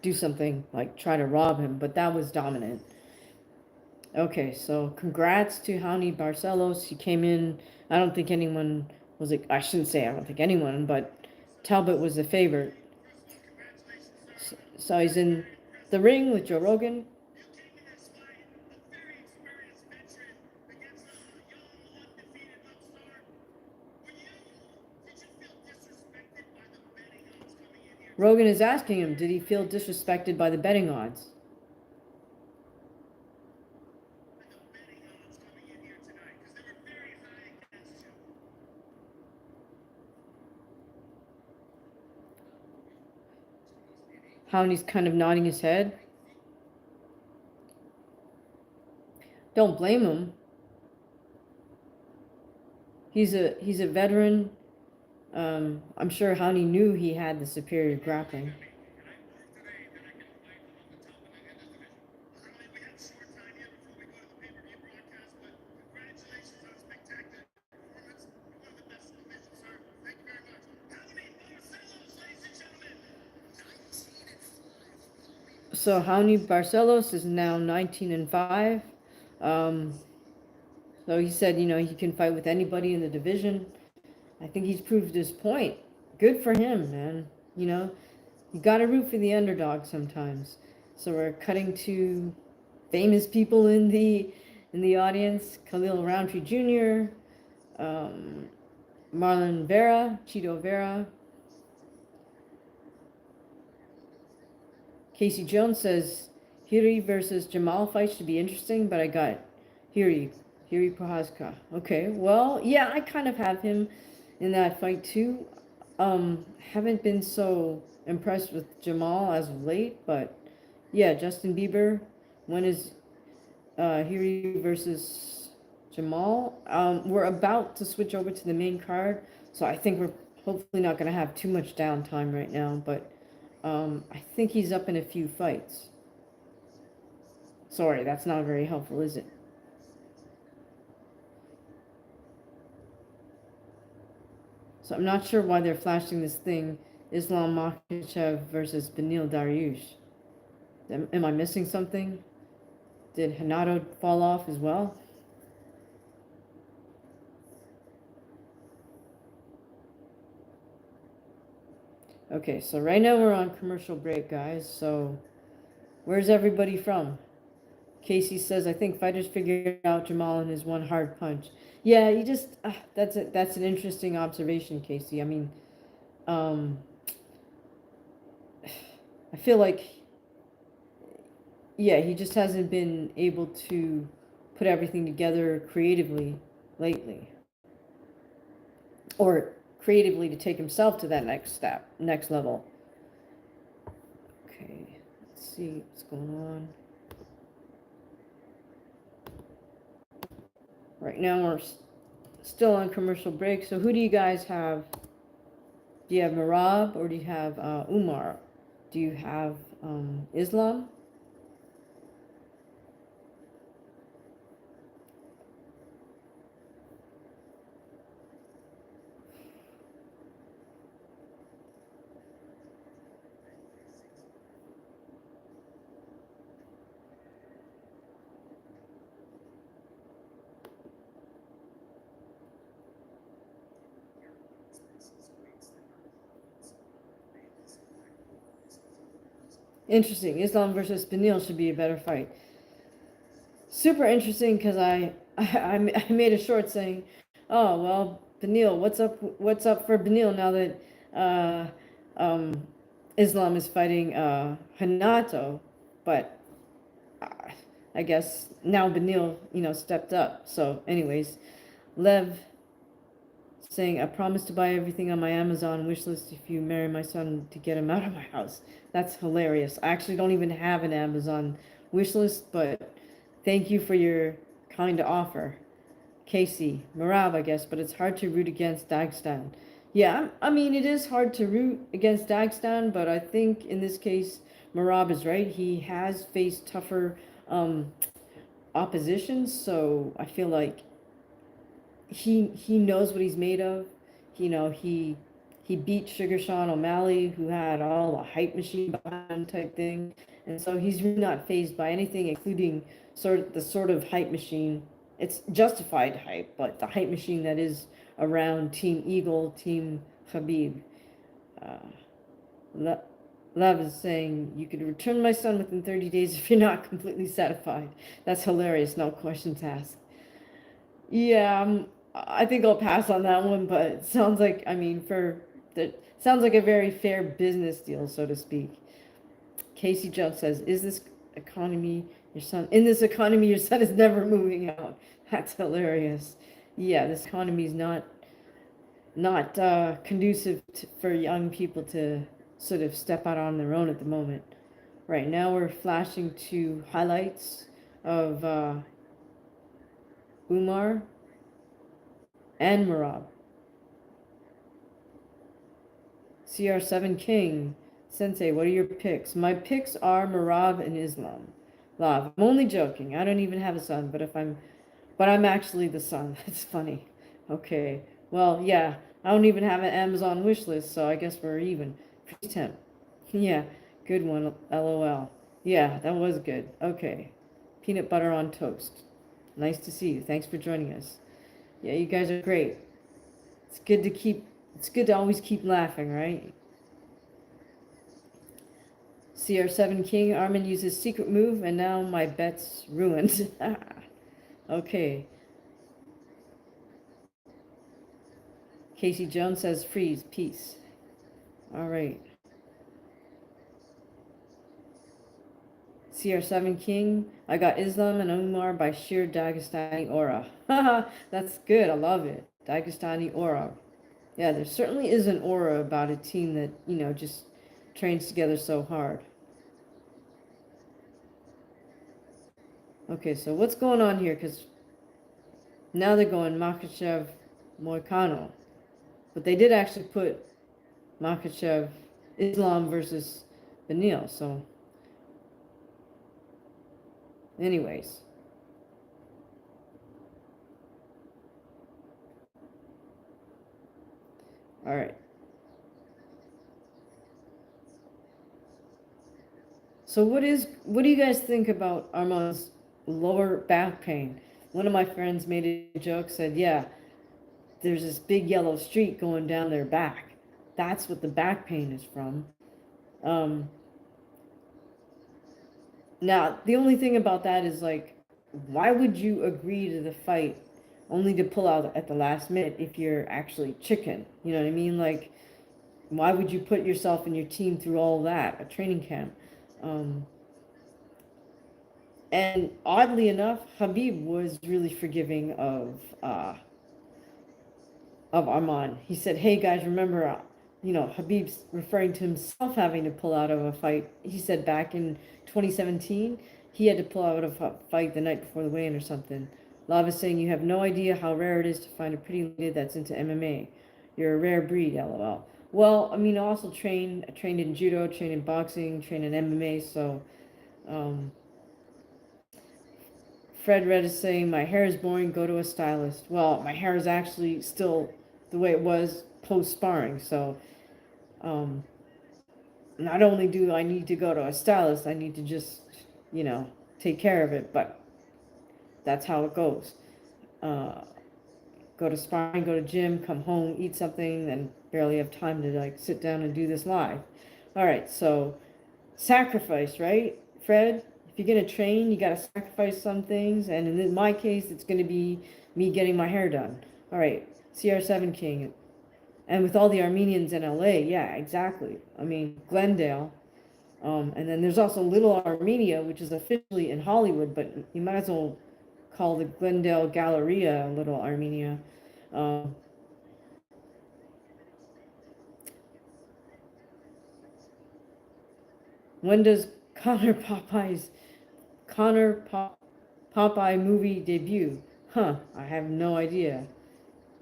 do something like try to rob him, but that was dominant. Okay, so congrats to Raony Barcelos. He came in. I don't think anyone was. I shouldn't say I don't think anyone, but Talbot was the favorite. So he's in the ring with Joe Rogan. Rogan is asking him, did he feel disrespected by the betting odds? Raony's kind of nodding his head. Don't blame him. He's a veteran. I'm sure Raony knew he had the superior grappling. So Raony Barcelos is now 19-5. So he said, he can fight with anybody in the division. I think he's proved his point. Good for him, man. You got to root for the underdog sometimes. So we're cutting to famous people in the audience: Khalil Roundtree Jr., Marlon Vera, Chito Vera. Casey Jones says Jiri versus Jamahal fight should be interesting, but I got Jiri Prochazka. Okay, well, yeah, I kind of have him in that fight too. Haven't been so impressed with Jamahal as of late, but yeah, Justin Bieber. When is Jiri versus Jamahal? We're about to switch over to the main card, so I think we're hopefully not going to have too much downtime right now, but I think he's up in a few fights. Sorry, that's not very helpful, is it? So I'm not sure why they're flashing this thing. Islam Makhachev versus Beneil Dariush. Am I missing something? Did Renato fall off as well? Okay, so right now we're on commercial break, guys. So where's everybody from? Casey says, I think fighters figured out Jamahal in his one hard punch. Yeah, you just, that's an interesting observation, Casey. I mean, I feel like, yeah, he just hasn't been able to put everything together creatively lately. Or creatively to take himself to that next level. Okay, let's see what's going on. Right now we're still on commercial break. So who do you guys have? Do you have Merab or do you have Umar? Do you have Islam? Interesting. Islam versus Beneil should be a better fight. Super interesting because I made a short saying, oh well, Beneil, what's up for Beneil now that Islam is fighting Renato, but I guess now Beneil stepped up. So anyways, Lev saying, I promise to buy everything on my Amazon wishlist if you marry my son to get him out of my house. That's hilarious. I actually don't even have an Amazon wishlist, but thank you for your kind offer. Casey, Merab, I guess, but it's hard to root against Dagestan. Yeah, I mean, it is hard to root against Dagestan, but I think in this case, Merab is right. He has faced tougher opposition, so I feel like he knows what he's made of. He he beat Sugar Sean O'Malley, who had all the hype machine behind him type thing. And so he's really not fazed by anything, including the sort of hype machine. It's justified hype, but the hype machine that is around Team Eagle, Team Khabib. Love is saying, you could return my son within 30 days if you're not completely satisfied. That's hilarious, no questions asked. Yeah, I think I'll pass on that one, but it sounds like, I mean, sounds like a very fair business deal, so to speak. Casey Jump says, in this economy, your son is never moving out. That's hilarious. Yeah, this economy is not conducive for young people to sort of step out on their own at the moment. Right now we're flashing to highlights of Umar and Merab. CR7 King, Sensei, what are your picks? My picks are Merab and Islam. Love, I'm only joking. I don't even have a son, but I'm actually the son. That's funny. Okay. Well, yeah, I don't even have an Amazon wish list, so I guess we're even. Temp. Yeah, good one. LOL. Yeah, that was good. Okay. Peanut butter on toast. Nice to see you. Thanks for joining us. Yeah, you guys are great. It's good to always keep laughing, right? CR7 King, Armin uses secret move, and now my bet's ruined. Okay. Casey Jones says freeze, peace. All right. CR7 King, I got Islam and Umar by sheer Dagestani aura. Haha, that's good. I love it. Dagestani aura. Yeah, there certainly is an aura about a team that, just trains together so hard. Okay, so what's going on here? Because now they're going Makhachev, Moicano. But they did actually put Makhachev, Islam versus Benil, so anyways. All right. So what do you guys think about Armand's lower back pain? One of my friends made a joke, said, yeah, there's this big yellow streak going down their back. That's what the back pain is from. Now, the only thing about that is, like, why would you agree to the fight only to pull out at the last minute if you're actually chicken? You know what I mean? Like, why would you put yourself and your team through all that, a training camp? And oddly enough, Khabib was really forgiving of Arman. He said, hey guys, remember, Khabib's referring to himself having to pull out of a fight. He said back in 2017, he had to pull out of a fight the night before the weigh-in or something. Lava's saying, you have no idea how rare it is to find a pretty lady that's into MMA. You're a rare breed, LOL. Well, I mean, I also trained in judo, trained in boxing, trained in MMA, so, Fred Red is saying, my hair is boring, go to a stylist. Well, my hair is actually still the way it was post-sparring, so not only do I need to go to a stylist, I need to just, take care of it, but that's how it goes. Go to sparring, go to gym, come home, eat something, then barely have time to, like, sit down and do this live. All right, so sacrifice, right, Fred? If you're going to train, you got to sacrifice some things. And in my case, it's going to be me getting my hair done. All right, CR7 King. And with all the Armenians in LA, yeah, exactly. I mean, Glendale. And then there's also Little Armenia, which is officially in Hollywood, but you might as well call the Glendale Galleria Little Armenia. When does Popeye movie debut? Huh, I have no idea.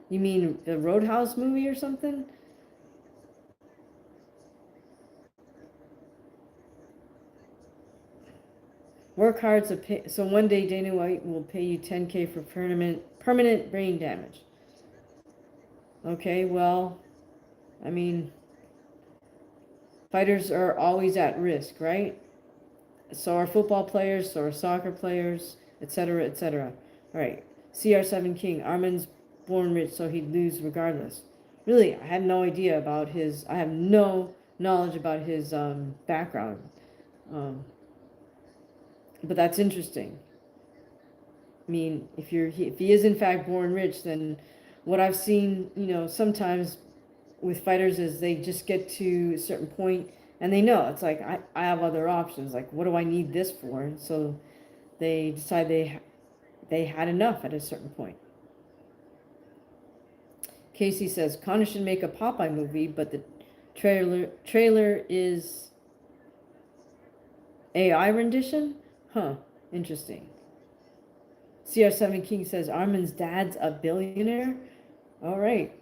You mean the Roadhouse movie or something? Work hard so one day Dana White will pay you 10K for permanent brain damage. Okay, well, I mean, fighters are always at risk, right? So are football players, so are soccer players, etc., etc. All right, CR7 King. Arman's born rich, so he'd lose regardless. Really, I had no idea about his. I have no knowledge about his background, um, but that's interesting. I mean, if he is in fact born rich, then what I've seen, sometimes with fighters is they just get to a certain point and they know it's like I have other options. Like, what do I need this for? And so they decide they had enough at a certain point. Casey says Connor should make a Popeye movie, but the trailer is AI rendition. Huh, interesting. CR7 King says Armin's dad's a billionaire. All right.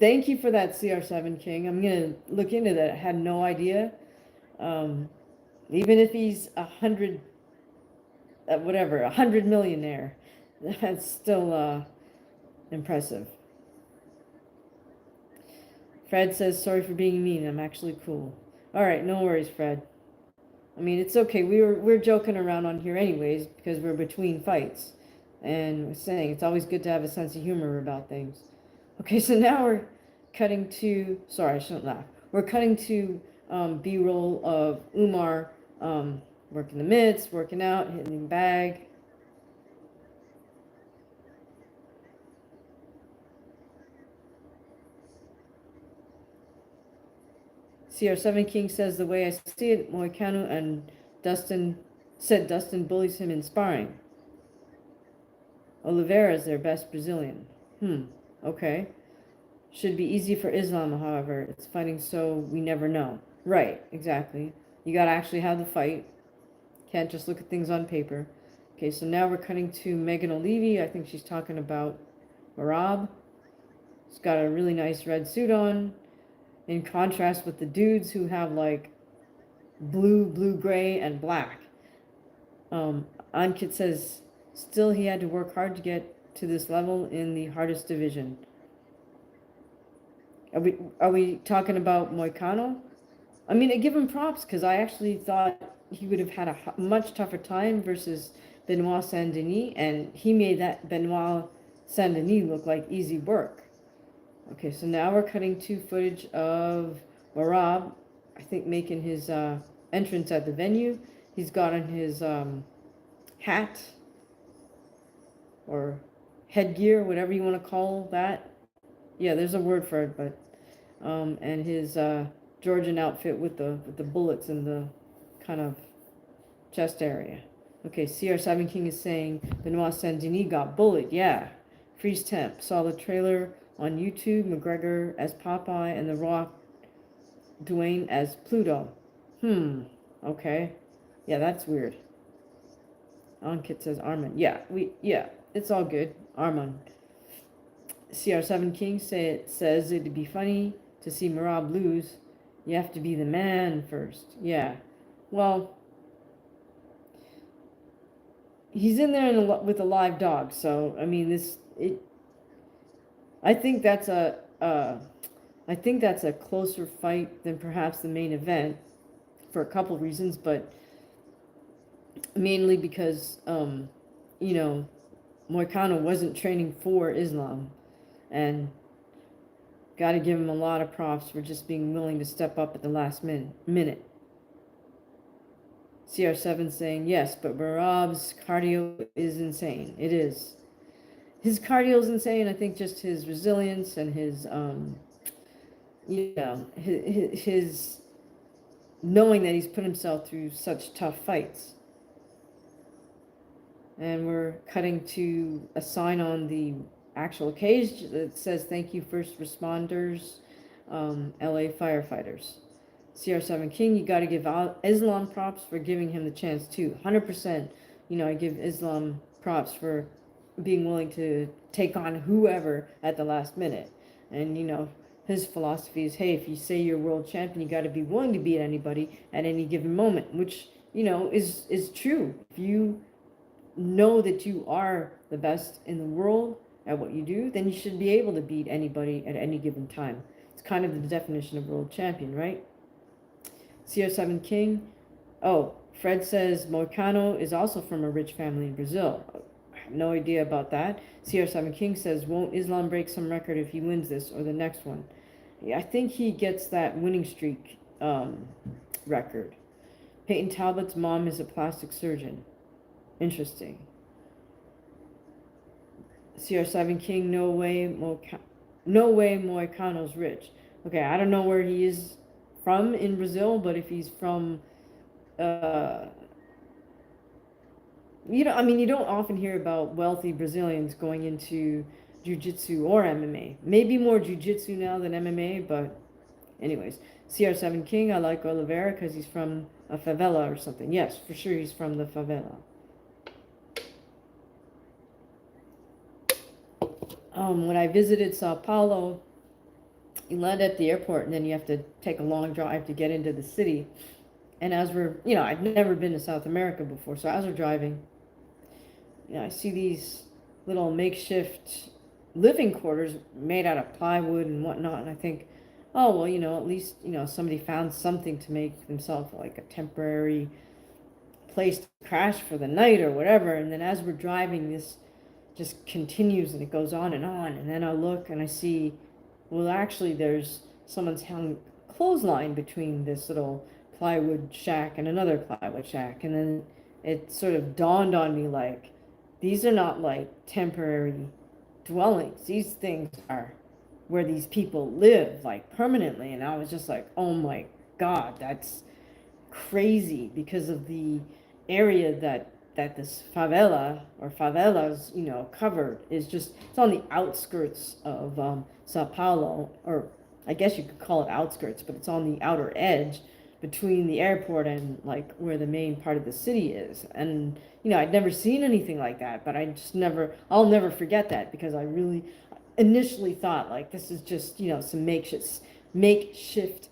Thank you for that, CR7 King. I'm going to look into that. I had no idea. Even if he's 100 millionaire, that's still impressive. Fred says, sorry for being mean. I'm actually cool. All right, no worries, Fred. I mean, it's okay. We're joking around on here anyways because we're between fights. And we're saying it's always good to have a sense of humor about things. Okay, so now we're cutting to, sorry, I shouldn't laugh. We're cutting to B-roll of Umar working the mitts, working out, hitting the bag. CR7 King says the way I see it, Moicano and Dustin bullies him in sparring. Oliveira is their best Brazilian. Okay. Should be easy for Islam, however. It's fighting, so we never know. Right, exactly. You gotta actually have the fight. Can't just look at things on paper. Okay, so now we're cutting to Megan O'Leary. I think she's talking about Merab. She's got a really nice red suit on, in contrast with the dudes who have like blue, gray, and black. Ankit says, still he had to work hard to get to this level in the hardest division. Are we talking about Moicano? I mean, I give him props because I actually thought he would have had a much tougher time versus Benoit Saint-Denis, and he made that Benoit Saint-Denis look like easy work. Okay, so now we're cutting to footage of Merab, I think, making his entrance at the venue. He's got on his hat or headgear, whatever you want to call that. Yeah, there's a word for it, but and his Georgian outfit with the bullets in the kind of chest area. Okay, CR7 King is saying Benoit Saint-Denis got bullied. Yeah, freeze temp. Saw the trailer on YouTube. McGregor as Popeye and The Rock Dwayne as Pluto. Okay. Yeah, that's weird. Ankit says Armand. Yeah, it's all good. Armand. CR7 King says it'd be funny to see Merab lose. You have to be the man first. Yeah. Well, he's in there with a live dog, so I mean I think that's a closer fight than perhaps the main event for a couple reasons, but mainly because Moicano wasn't training for Islam, and got to give him a lot of props for just being willing to step up at the last minute. CR7 saying, yes, but Merab's cardio is insane. It is. His cardio is insane. I think just his resilience and his his knowing that he's put himself through such tough fights. And we're cutting to a sign on the actual cage that says, thank you, first responders, LA firefighters. CR7 King, you got to give Islam props for giving him the chance too. 100%. I give Islam props for being willing to take on whoever at the last minute. And, his philosophy is, hey, if you say you're world champion, you got to be willing to beat anybody at any given moment, which, is true. If you know that you are the best in the world at what you do, then you should be able to beat anybody at any given time. It's It's kind of the definition of world champion, right? CR7 King. Oh, Fred says Moicano is also from a rich family in Brazil. I have no idea about that. CR7 King says, won't Islam break some record if he wins this or the next one? Yeah, I think he gets that winning streak record. Peyton Talbot's mom is a plastic surgeon. Interesting. CR7 King, no way Moicano's rich. Okay, I don't know where he is from in Brazil, but if he's from, you don't often hear about wealthy Brazilians going into jiu-jitsu or MMA. Maybe more jiu-jitsu now than MMA, but anyways. CR7 King, I like Oliveira because he's from a favela or something. Yes, for sure he's from the favela. When I visited Sao Paulo, you land at the airport and then you have to take a long drive to get into the city. And as we're, I'd never been to South America before, so as we're driving, I see these little makeshift living quarters made out of plywood and whatnot, and I think, oh, well, at least, somebody found something to make themselves like a temporary place to crash for the night or whatever. And then as we're driving, this just continues and it goes on, and then I look and I see, well, actually there's someone's hung clothesline between this little plywood shack and another plywood shack. And then it sort of dawned on me, like, these are not like temporary dwellings. These things are where these people live, like, permanently. And I was just like, oh my God, that's crazy, because of the area that this favela or favelas, covered, is just, it's on the outskirts of Sao Paulo, or I guess you could call it outskirts, but it's on the outer edge between the airport and like where the main part of the city is. And I'd never seen anything like that, but I'll never forget that, because I really initially thought, like, this is just some makeshift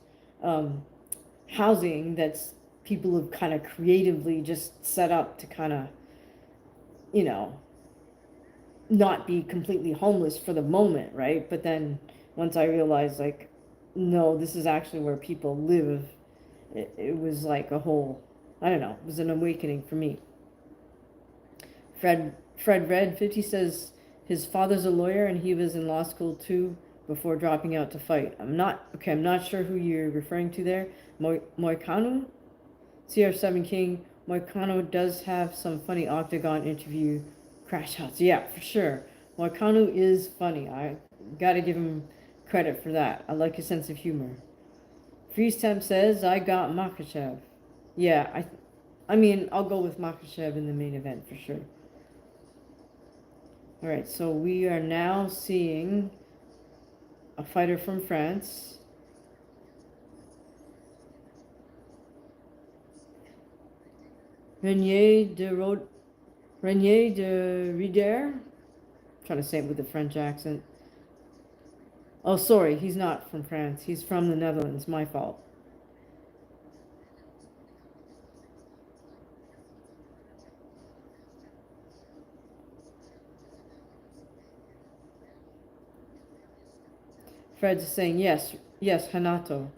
housing that's people have kind of creatively just set up to kind of not be completely homeless for the moment, right? But then once I realized, like, no, this is actually where people live, it was like a whole, I don't know, it was an awakening for me. Fred Red 50 says his father's a lawyer and he was in law school too before dropping out to fight. I'm not sure who you're referring to there. Moicano? CR7 King, Moicano does have some funny octagon interview crash shots. Yeah, for sure. Moicano is funny. I gotta give him credit for that. I like his sense of humor. Freeze Temp says, I got Makhachev. Yeah, I'll go with Makhachev in the main event for sure. All right, so we are now seeing a fighter from France. Reinier de Rider. Trying to say it with a French accent. Oh, sorry, he's not from France. He's from the Netherlands. My fault. Fred's saying, yes, Renato.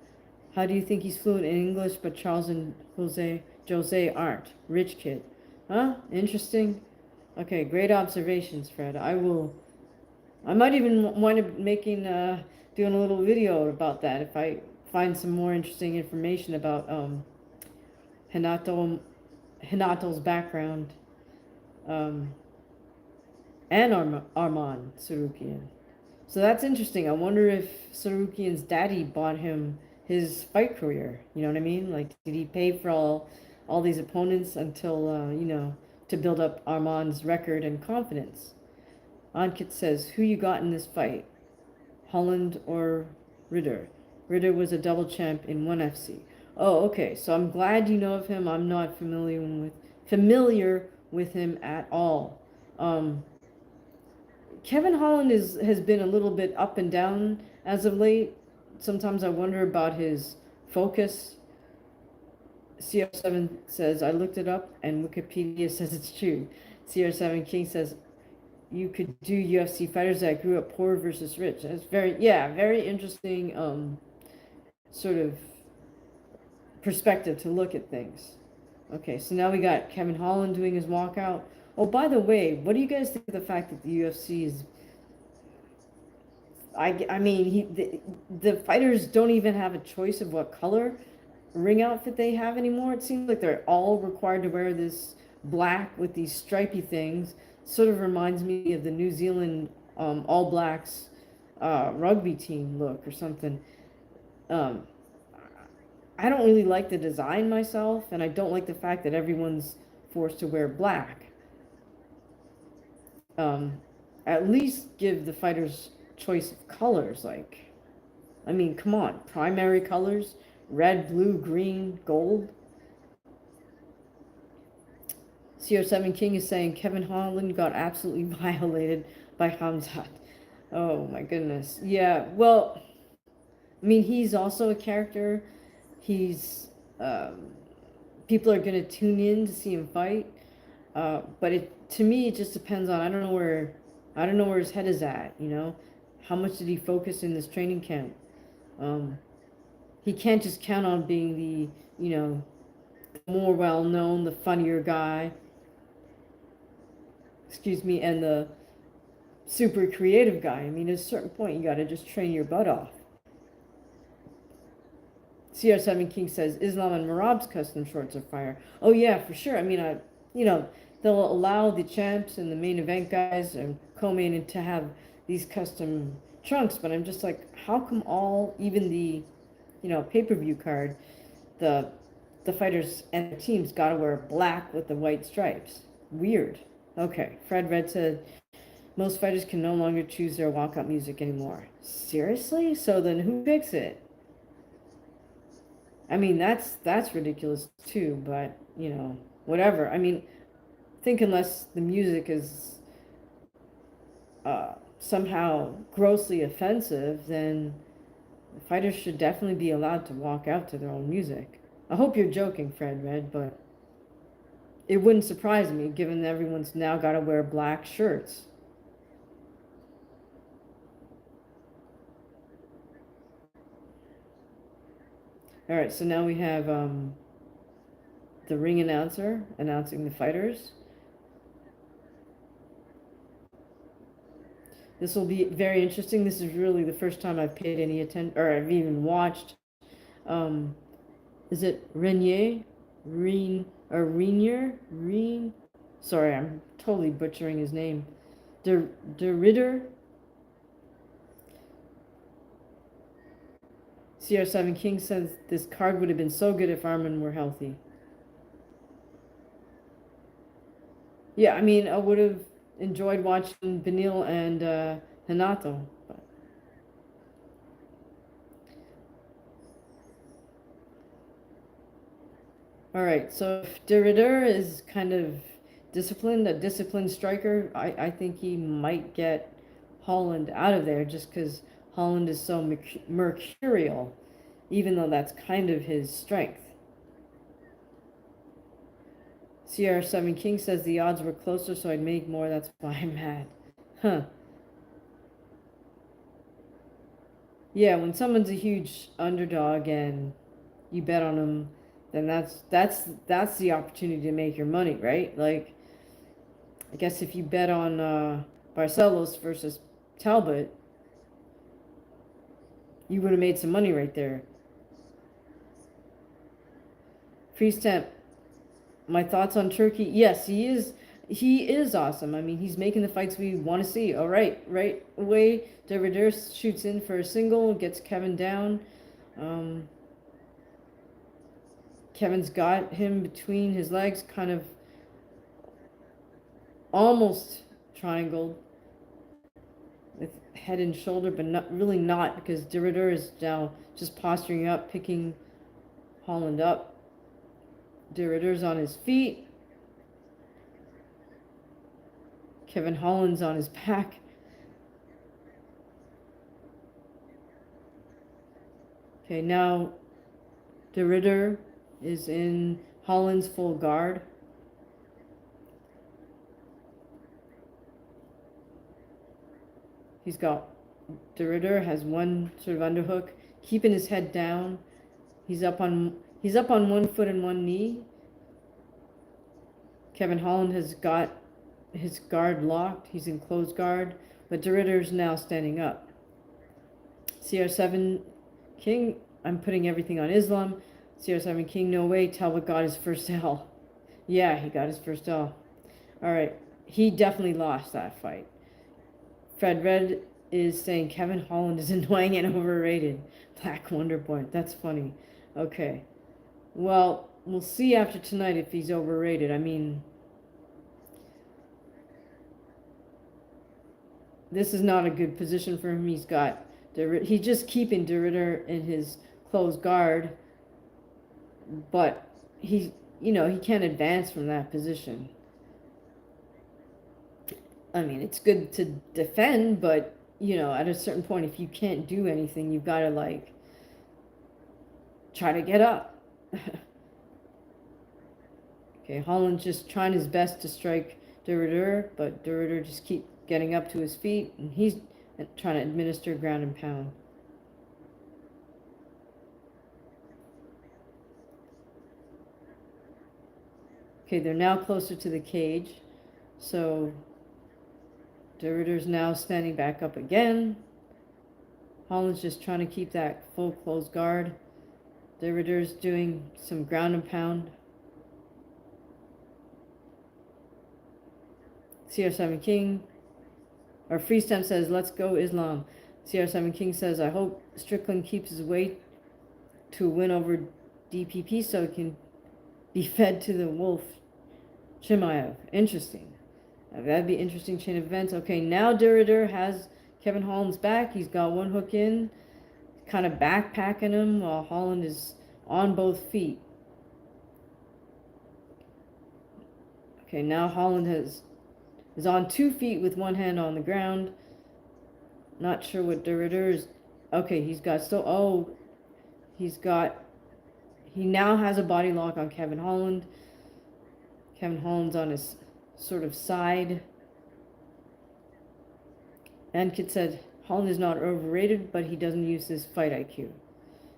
How do you think he's fluent in English, but Charles and Jose aren't? Rich kid. Huh? Interesting. Okay, great observations, Fred. I might even wind up doing a little video about that if I find some more interesting information about Renato's background, and Arman Sarukian. So that's interesting. I wonder if Sarukian's daddy bought him his fight career. You know what I mean? Like, did he pay for all these opponents until to build up Arman's record and confidence? Ankit says, who you got in this fight? Holland or Ritter? Ritter was a double champ in ONE FC. Oh, okay. So I'm glad you know of him. I'm not familiar with him at all. Kevin Holland has been a little bit up and down as of late. Sometimes I wonder about his focus. CR7 says, I looked it up and Wikipedia says it's true. CR7 King says, you could do UFC fighters that grew up poor versus rich. It's very interesting sort of perspective to look at things. Okay, so now we got Kevin Holland doing his walkout. Oh, by the way, what do you guys think of the fact that the UFC is? I mean, the fighters don't even have a choice of what color ring outfit they have anymore. It seems like they're all required to wear this black with these stripy things. Sort of reminds me of the New Zealand All Blacks rugby team look or something. Um, I don't really like the design myself, and I don't like the fact that everyone's forced to wear black. At least give the fighters choice of colors. Like, I mean, come on, primary colors: red, blue, green, gold. CR7 King is saying Kevin Holland got absolutely violated by Hamzat. Oh my goodness. Yeah, well, I mean, he's also a character. He's people are gonna tune in to see him fight. But to me it just depends on, I don't know where his head is at, you know? How much did he focus in this training camp? He can't just count on being the, you know, the more well known, the funnier guy. Excuse me, and the super creative guy. I mean, at a certain point you gotta just train your butt off. CR7 King says Islam and Merab's custom shorts are fire. Oh yeah, for sure. I mean, you know, they'll allow the champs and the main event guys and co-main to have these custom trunks, but I'm just like, how come even the, you know, pay-per-view card, the fighters and the teams gotta wear black with the white stripes? Weird. Okay, Fred Red said most fighters can no longer choose their walkout music anymore. Seriously? So then who picks it? I mean, that's ridiculous too, but, you know, whatever. I mean, I think unless the music is somehow grossly offensive, then the fighters should definitely be allowed to walk out to their own music. I hope you're joking, Fred Red, but it wouldn't surprise me given that everyone's now got to wear black shirts. All right, so now we have the ring announcer announcing the fighters. This will be very interesting. This is really the first time I've paid any attention, or I've even watched. Is it Reinier? Reinier? Sorry, I'm totally butchering his name. Durer? CR7 King says this card would have been so good if Armin were healthy. Yeah, I mean, I would have enjoyed watching Benil and Renato. But. All right, so if Durer is kind of disciplined, a disciplined striker, I think he might get Holland out of there just because Holland is so mercurial, even though that's kind of his strength. CR7 King says the odds were closer, so I'd make more. That's why I'm mad. Huh. Yeah, when someone's a huge underdog and you bet on them, then that's the opportunity to make your money, right? Like, I guess if you bet on Barcelos versus Talbot, you would have made some money right there. Free stamp. My thoughts on Turkey? Yes, he is. He is awesome. I mean, he's making the fights we want to see. All right, right away. Durer shoots in for a single, gets Kevin down. Kevin's got him between his legs, kind of almost triangled with head and shoulder, but not because Durer is now just posturing up, picking Holland up. Durer's on his feet. Kevin Holland's on his back. Okay, now Durer is in Holland's full guard. He's got Durer has one sort of underhook, keeping his head down. He's up on one foot and one knee. Kevin Holland has got his guard locked. He's in closed guard, but Durer is now standing up. CR7 King, I'm putting everything on Islam. CR7 King, no way. Talbot got his first L. Yeah, he got his first L. All right, he definitely lost that fight. Fred Red is saying Kevin Holland is annoying and overrated. Black Wonder Boy, that's funny. Okay, well, we'll see after tonight if he's overrated. I mean, this is not a good position for him. He's just keeping Durer in his closed guard, but he can't advance from that position. I mean, it's good to defend, but, at a certain point, if you can't do anything, you've got to, like, try to get up. Okay, Holland's just trying his best to strike Durer, but Durer just keep getting up to his feet, and he's trying to administer ground and pound. Okay, they're now closer to the cage, so Durer's now standing back up again. Holland's just trying to keep that full closed guard. Durer's doing some ground and pound. CR7 King, or Freestem says, let's go Islam. CR7 King says, I hope Strickland keeps his weight to a win over DPP so he can be fed to the wolf. Chimaev. Interesting. That'd be interesting chain of events. Okay, now Durer has Kevin Holland's back. He's got one hook in, kind of backpacking him while Holland is on both feet. Okay, now Holland is on 2 feet with one hand on the ground. Not sure what Durer is. Okay, he now has a body lock on Kevin Holland. Kevin Holland's on his sort of side. And Kid said, Holland is not overrated, but he doesn't use his fight IQ.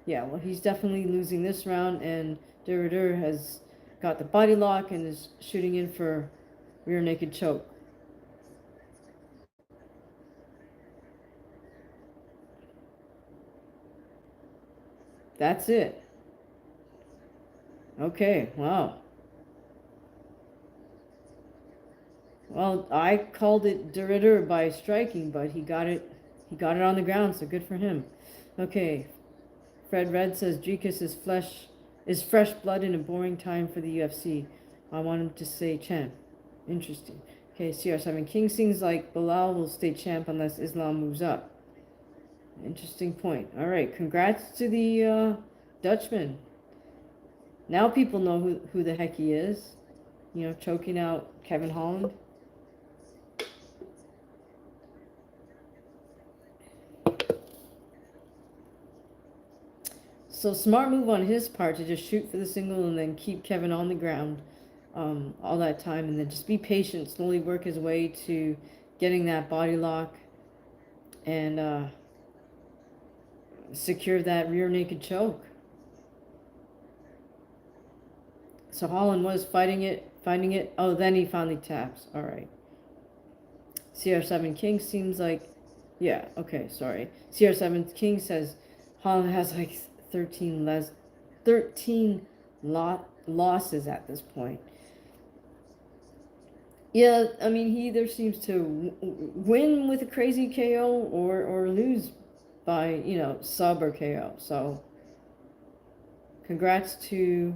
Yeah, well, he's definitely losing this round, and Durer has got the body lock and is shooting in for rear naked choke. That's it. Okay, wow. Well, I called it Durer by striking, but he got it on the ground, so good for him. Okay. Fred Red says Dricus is fresh blood in a boring time for the UFC. I want him to stay champ. Interesting. Okay, CR7 King seems like Bilal will stay champ unless Islam moves up. Interesting point. All right, congrats to the Dutchman. Now people know who the heck he is. Choking out Kevin Holland. So smart move on his part to just shoot for the single and then keep Kevin on the ground all that time, and then just be patient, slowly work his way to getting that body lock and secure that rear naked choke. So Holland was finding it. Oh, then he finally taps. All right. CR7 King seems like, yeah, okay, sorry. CR7 King says Holland has like 13 losses at this point. Yeah, I mean, he either seems to win with a crazy KO or lose by, sub or KO. So congrats to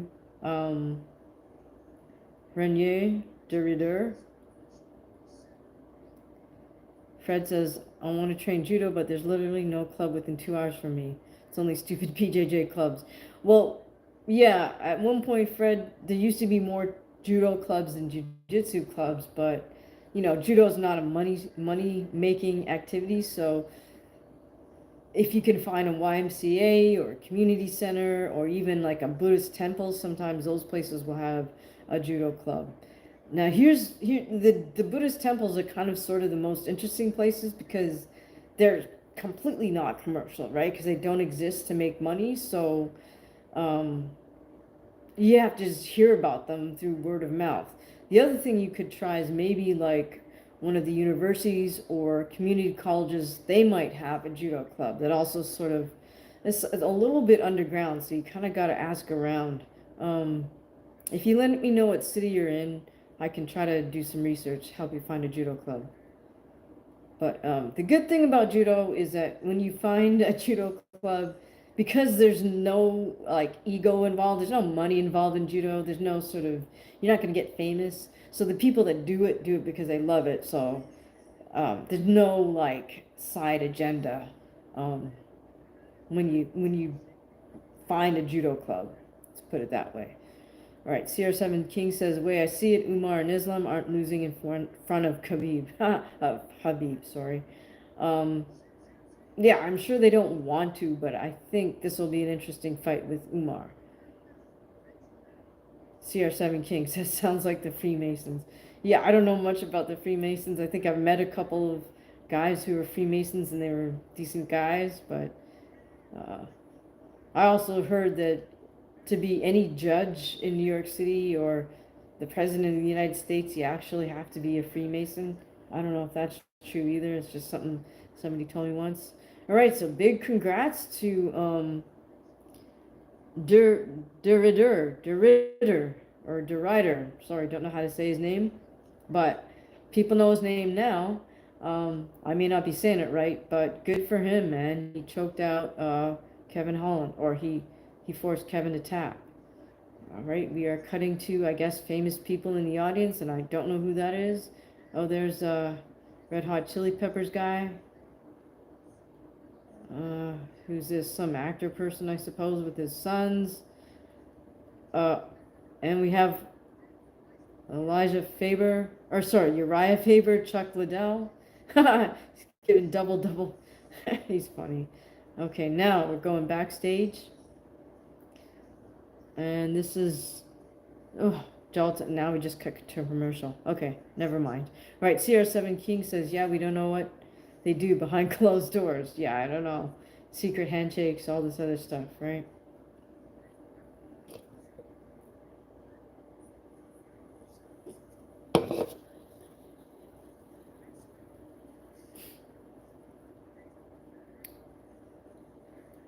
Reinier, Durer. Fred says, I want to train judo, but there's literally no club within 2 hours from me. It's only stupid PJJ clubs. Well, yeah, at one point, Fred, there used to be more judo clubs than jiu-jitsu clubs, but, judo is not a money-making activity, so if you can find a YMCA or a community center or even like a Buddhist temple, sometimes those places will have a judo club. Now, the Buddhist temples are kind of sort of the most interesting places because they're completely not commercial, right? Because they don't exist to make money. So you have to just hear about them through word of mouth. The other thing you could try is maybe like one of the universities or community colleges, they might have a judo club that also sort of is a little bit underground, so you kind of got to ask around. If you let me know what city you're in, I can try to do some research, help you find a judo club. But the good thing about judo is that when you find a judo club, because there's no like ego involved, there's no money involved in judo, there's no sort of, you're not going to get famous. So the people that do it because they love it. So there's no like side agenda when you find a judo club. Let's put it that way. All right, CR7 King says, the way I see it, Umar and Islam aren't losing in front of Habib, sorry. Yeah, I'm sure they don't want to, but I think this will be an interesting fight with Umar. CR7 King says, sounds like the Freemasons. Yeah, I don't know much about the Freemasons. I think I've met a couple of guys who were Freemasons and they were decent guys, but I also heard that to be any judge in New York City or the president of the United States, you actually have to be a Freemason. I don't know if that's true either. It's just something somebody told me once. All right, so big congrats to Derider, or Derider. Sorry, don't know how to say his name, but people know his name now. I may not be saying it right, but good for him, man. He choked out Kevin Holland, or he forced Kevin to tap. All right, we are cutting to, I guess, famous people in the audience, and I don't know who that is. Oh, there's Red Hot Chili Peppers guy. Who's this? Some actor person, I suppose, with his sons. And we have Uriah Faber, Chuck Liddell. Giving double. He's funny. Okay, now we're going backstage. And this is, Jalton. Now we just cut to a commercial. Okay, never mind. Right, CR7 King says, yeah, we don't know what they do behind closed doors. Yeah, I don't know. Secret handshakes, all this other stuff, right?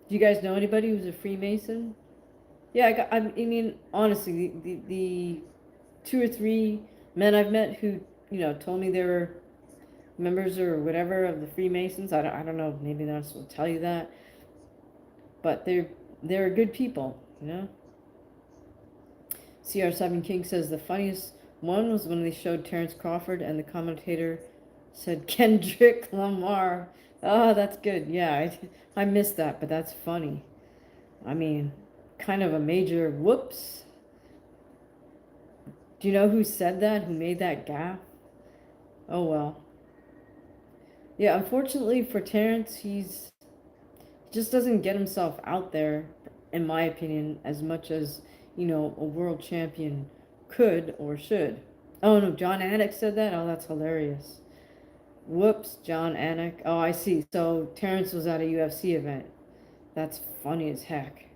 Do you guys know anybody who's a Freemason? Yeah, I mean, honestly, the 2 or 3 men I've met who, told me they were members or whatever of the Freemasons. I don't know, maybe they're not supposed to tell you that, but they're good people, CR7 King says the funniest one was when they showed Terrence Crawford and the commentator said Kendrick Lamar. Oh, that's good. Yeah, I missed that, but that's funny. I mean, kind of a major whoops. Do you know who said that? Who made that gaffe? Oh well. Yeah, unfortunately for Terrence, he just doesn't get himself out there, in my opinion, as much as, a world champion could or should. Oh no, John Anik said that? Oh, that's hilarious. Whoops, John Anik. Oh, I see. So Terrence was at a UFC event. That's funny as heck.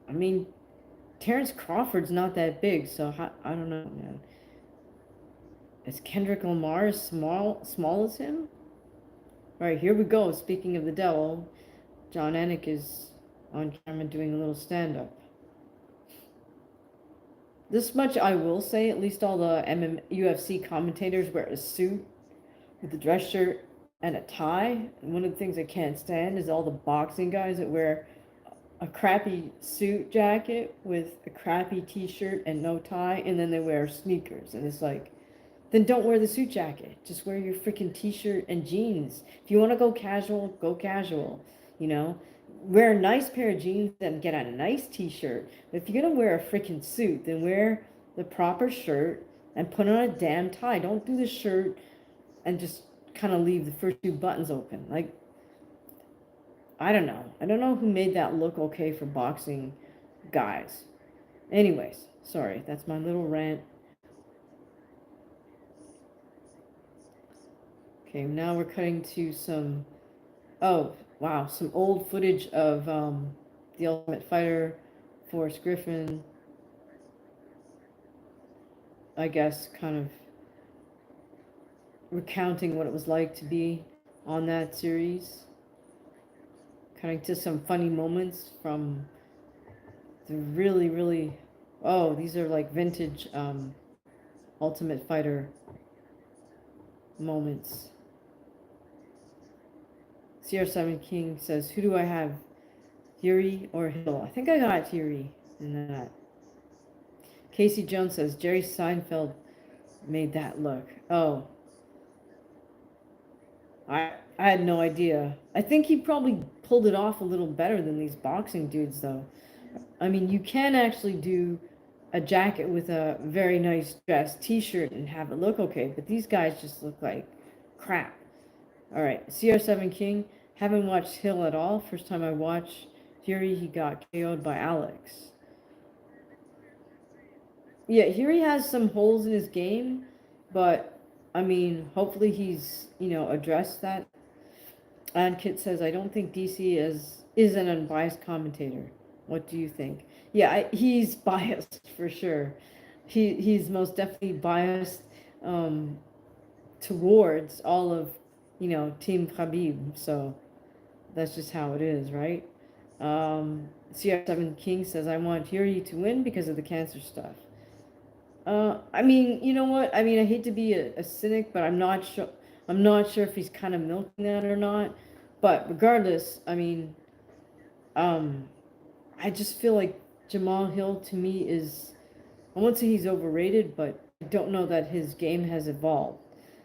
I mean, Terrence Crawford's not that big, so I don't know, man. Is Kendrick Lamar as small as him? All right, here we go. Speaking of the devil, John Anik is on camera doing a little stand-up. This much I will say, at least all the UFC commentators wear a suit with a dress shirt and a tie. And one of the things I can't stand is all the boxing guys that wear a crappy suit jacket with a crappy t-shirt and no tie, and then they wear sneakers. And it's like, then don't wear the suit jacket. Just wear your freaking t-shirt and jeans. If you want to go casual, go casual. Wear a nice pair of jeans and get a nice t-shirt. But if you're going to wear a freaking suit, then wear the proper shirt and put on a damn tie. Don't do the shirt and just kind of leave the first 2 buttons open. Like, I don't know. I don't know who made that look okay for boxing guys. Anyways, sorry. That's my little rant. Okay, now we're cutting to some, oh, wow, some old footage of The Ultimate Fighter, Forrest Griffin, I guess, kind of recounting what it was like to be on that series. Cutting to some funny moments from the really, really, oh, these are like vintage Ultimate Fighter moments. CR7 King says, who do I have, Jiri or Hill? I think I got Jiri in that. Casey Jones says, Jerry Seinfeld made that look. Oh. I had no idea. I think he probably pulled it off a little better than these boxing dudes, though. I mean, you can actually do a jacket with a very nice dress t-shirt and have it look okay, but these guys just look like crap. All right, CR7 King. Haven't watched Hill at all. First time I watched Jiri, he got KO'd by Alex. Yeah, Jiri has some holes in his game, but I mean, hopefully he's, addressed that. And Kit says, I don't think DC is an unbiased commentator. What do you think? Yeah, he's biased for sure. He's most definitely biased towards all of, Team Khabib. So that's just how it is, right? CR7 King says, I want Yuri to win because of the cancer stuff. I mean, you know what? I mean, I hate to be a cynic, but I'm not sure. I'm not sure if he's kind of milking that or not. But regardless, I mean, I just feel like Jamahal Hill to me is, I won't say he's overrated, but I don't know that his game has evolved.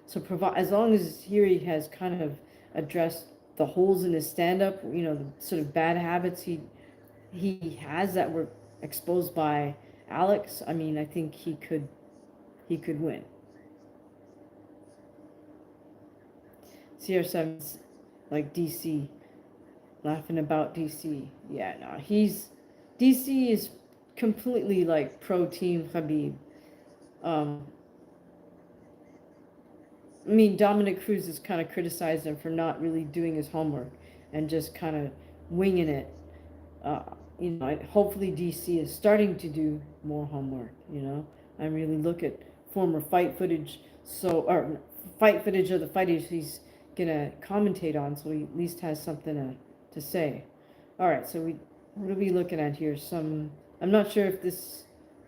So as long as Jiri has kind of addressed the holes in his stand-up, the sort of bad habits he has that were exposed by Alex, I mean, I think he could win. CR7's like DC, laughing about DC. Yeah, no, DC is completely like pro team Khabib. I mean, Dominic Cruz has kind of criticized him for not really doing his homework and just kind of winging it. Hopefully DC is starting to do more homework, I really look at former fight footage, or fight footage of the fighters he's gonna commentate on, so he at least has something to say. All right, so what are we looking at here? I'm not sure if this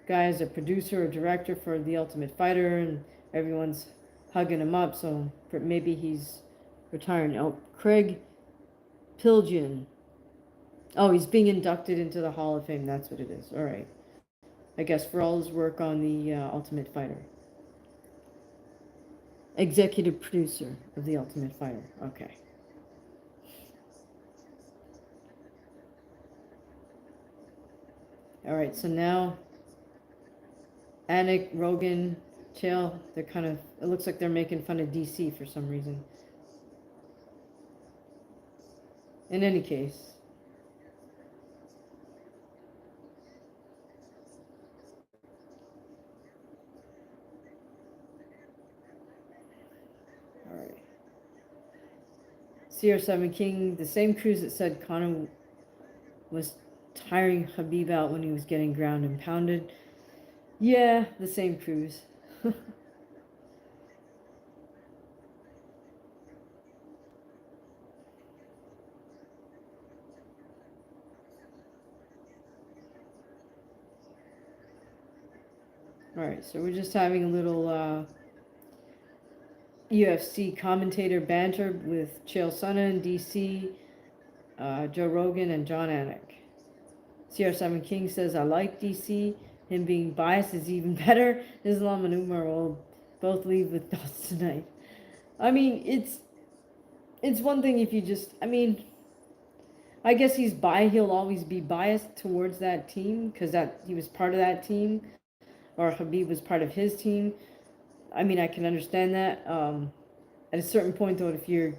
guy is a producer or director for The Ultimate Fighter, and everyone's hugging him up, so maybe he's retiring. Oh, Craig Pilgin. Oh, he's being inducted into the Hall of Fame. That's what it is. All right. I guess for all his work on the Ultimate Fighter. Executive producer of the Ultimate Fighter. Okay. All right. So now, Anik, Rogan, Chael, they're kind of, it looks like they're making fun of DC for some reason. In any case. All right. CR7 King, the same crews that said Conor was tiring Khabib out when he was getting ground and pounded. Yeah, the same crews. Alright, so we're just having a little UFC commentator banter with Chael Sonnen, DC, Joe Rogan, and John Anik. CR7 King says, I like DC. Him being biased is even better. Islam and Umar will both leave with belts tonight. I mean, it's one thing if you just, I mean, I guess he'll always be biased towards that team because he was part of that team, or Khabib was part of his team. I mean, I can understand that. At a certain point, though, if you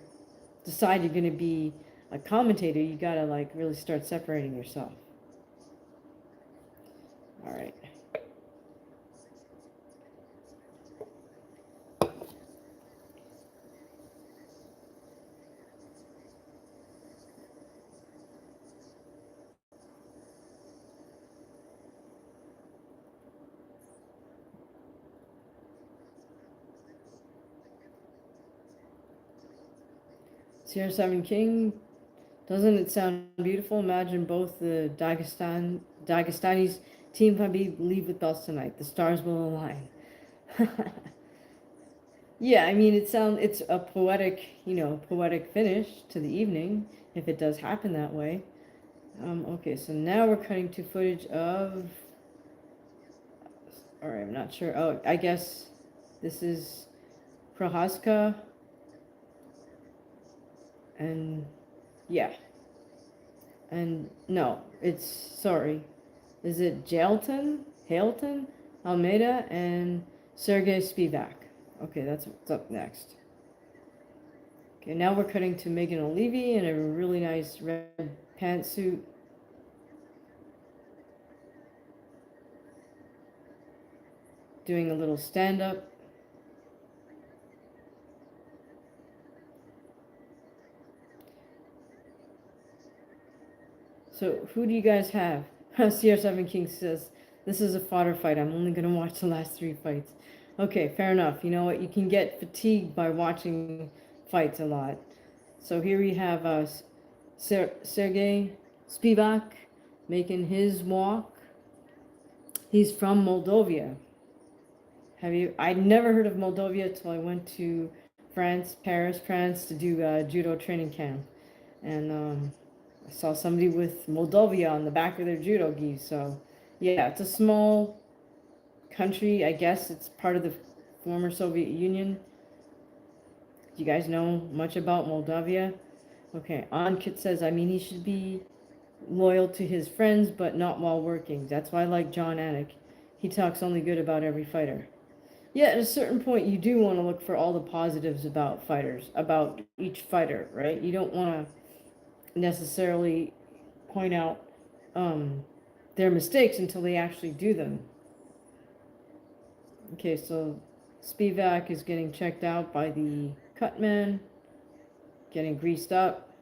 decide you're going to be a commentator, you got to, like, really start separating yourself. All right. CR7 King, doesn't it sound beautiful? Imagine both the Dagestani's team Habib leave with belts tonight. The stars will align. Yeah, I mean, it's a poetic, poetic finish to the evening, if it does happen that way. Okay, so now we're cutting to footage of, all right, I'm not sure. Oh, I guess this is Prochazka, and yeah, and no, sorry, is it Halton, Almeida, and Sergey Spivak? Okay, that's what's up next. Okay, now we're cutting to Megan O'Leary in a really nice red pantsuit. Doing a little stand-up. So, who do you guys have? CR7 King says, this is a fodder fight. I'm only going to watch the last 3 fights. Okay, fair enough. You know what? You can get fatigued by watching fights a lot. So here we have Sergey Spivak making his walk. He's from Moldova. I'd never heard of Moldova until I went to Paris, France, to do judo training camp. And I saw somebody with Moldova on the back of their judo gi. So, yeah, it's a small country. I guess it's part of the former Soviet Union. Do you guys know much about Moldova? Okay, Ankit says, I mean, he should be loyal to his friends, but not while working. That's why I like John Anik. He talks only good about every fighter. Yeah, at a certain point, you do want to look for all the positives about fighters, about each fighter, right? You don't want to necessarily point out their mistakes until they actually do them. Okay, so Spivak is getting checked out by the cutman, getting greased up.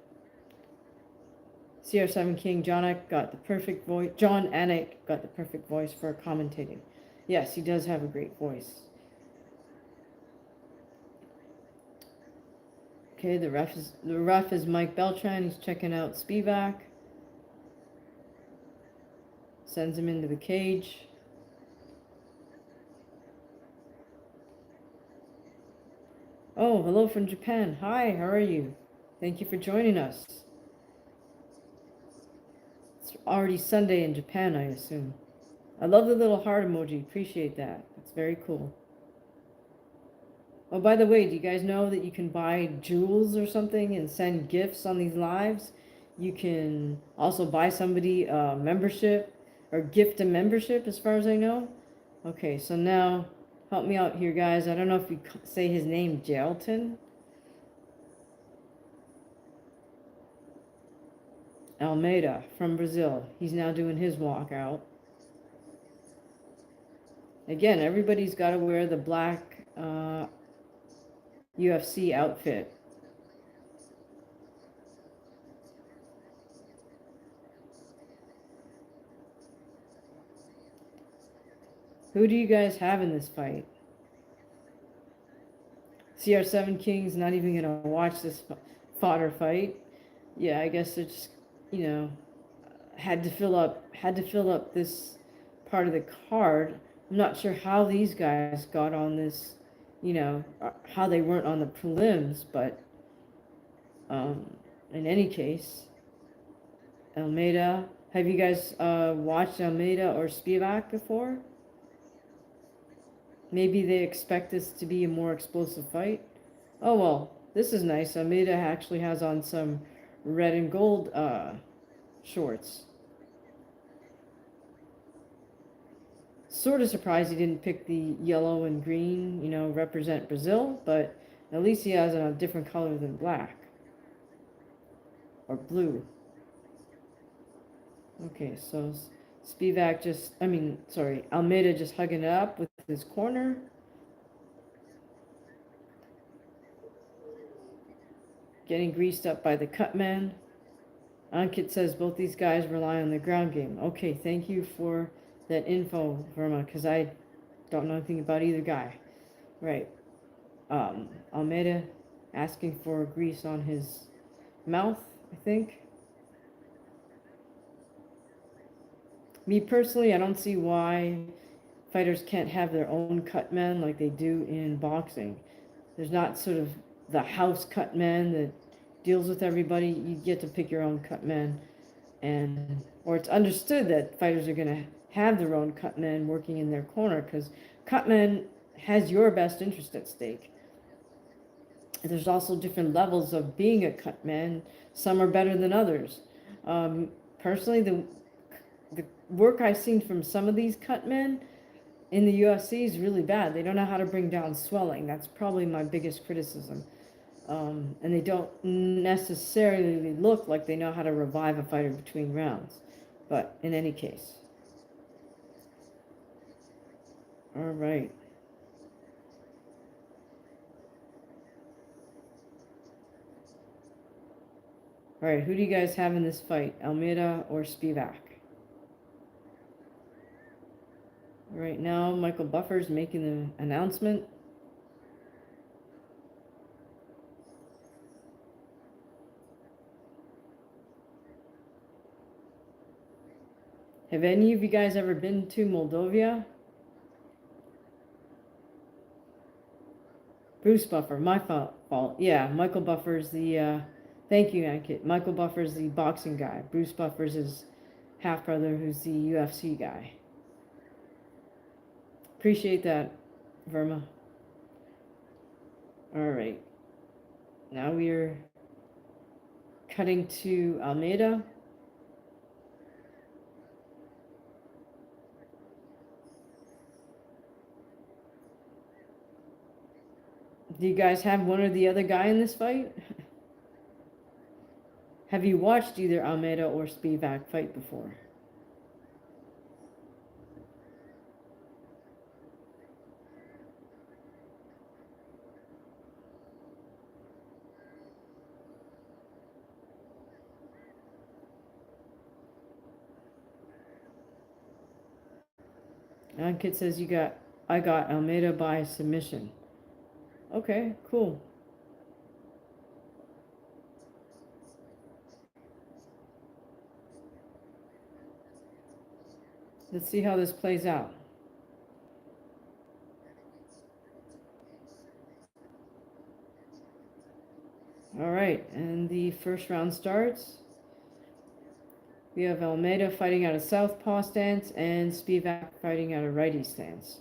CR7 King John Anik got the perfect voice. John Anik got the perfect voice for commentating. Yes, he does have a great voice. Okay, the ref is Mike Beltran. He's checking out Spivak. Sends him into the cage. Oh, hello from Japan. Hi, how are you? Thank you for joining us. It's already Sunday in Japan, I assume. I love the little heart emoji. Appreciate that. It's very cool. Oh, by the way, do you guys know that you can buy jewels or something and send gifts on these lives? You can also buy somebody a membership or gift a membership, as far as I know. Okay, so now help me out here, guys. I don't know if you say his name, Jalton. Almeida from Brazil. He's now doing his walkout. Again, everybody's got to wear the black UFC outfit. Who do you guys have in this fight? CR7 King's not even going to watch this fodder fight. Yeah, I guess they're just, had to fill up this part of the card. I'm not sure how these guys got on this, how they weren't on the prelims, but in any case, Almeida. Have you guys watched Almeida or Spivak before? Maybe they expect this to be a more explosive fight. Oh well, this is nice. Almeida actually has on some red and gold shorts. Sort of surprised he didn't pick the yellow and green, represent Brazil, but at least he has a different color than black. Or blue. Okay, so Almeida just hugging it up with his corner. Getting greased up by the cutman. Ankit says both these guys rely on the ground game. Okay, thank you for that info, Verma, because I don't know anything about either guy. Right. Almeida asking for grease on his mouth, I think. Me personally, I don't see why fighters can't have their own cut men like they do in boxing. There's not sort of the house cut man that deals with everybody. You get to pick your own cut man, and or it's understood that fighters are going to have their own cut man working in their corner because cut man has your best interest at stake. There's also different levels of being a cut man. Some are better than others. Personally, the work I've seen from some of these cut men in the UFC is really bad. They don't know how to bring down swelling. That's probably my biggest criticism. And they don't necessarily look like they know how to revive a fighter between rounds. But in any case. All right. All right, who do you guys have in this fight, Almeida or Spivak? Right now, Michael Buffer's making the announcement. Have any of you guys ever been to Moldova? Bruce Buffer, my fault. Yeah, Michael Buffer's the, thank you, Ankit. Michael Buffer's the boxing guy. Bruce Buffer's his half-brother who's the UFC guy. Appreciate that, Verma. All right. Now we are cutting to Almeida. Do you guys have one or the other guy in this fight? Have you watched either Almeida or Spivak fight before? Ankit says I got Almeida by submission. Okay, cool. Let's see how this plays out. All right, and the first round starts. We have Almeida fighting out of southpaw stance and Spivak fighting out of righty stance.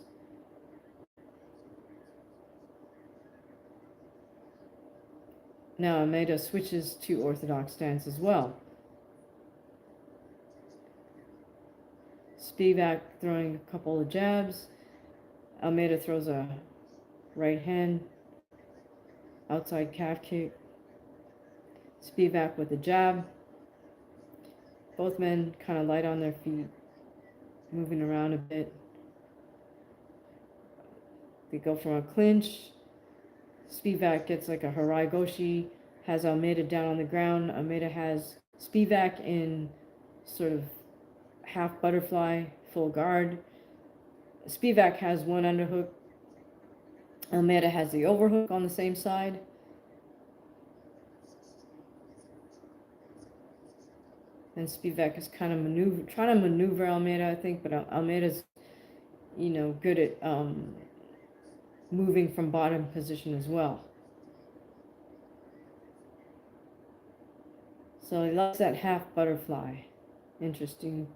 Now Almeida switches to orthodox stance as well. Spivak throwing a couple of jabs. Almeida throws a right hand, outside calf kick. Spivak with a jab. Both men kind of light on their feet, moving around a bit. They go from a clinch. Spivak gets like a Harai Goshi, has Almeida down on the ground. Almeida has Spivak in sort of half butterfly, full guard. Spivak has one underhook. Almeida has the overhook on the same side. And Spivak is kind of trying to maneuver Almeida, I think, but Almeida's, good at moving from bottom position as well. So he loves that half butterfly. Interesting.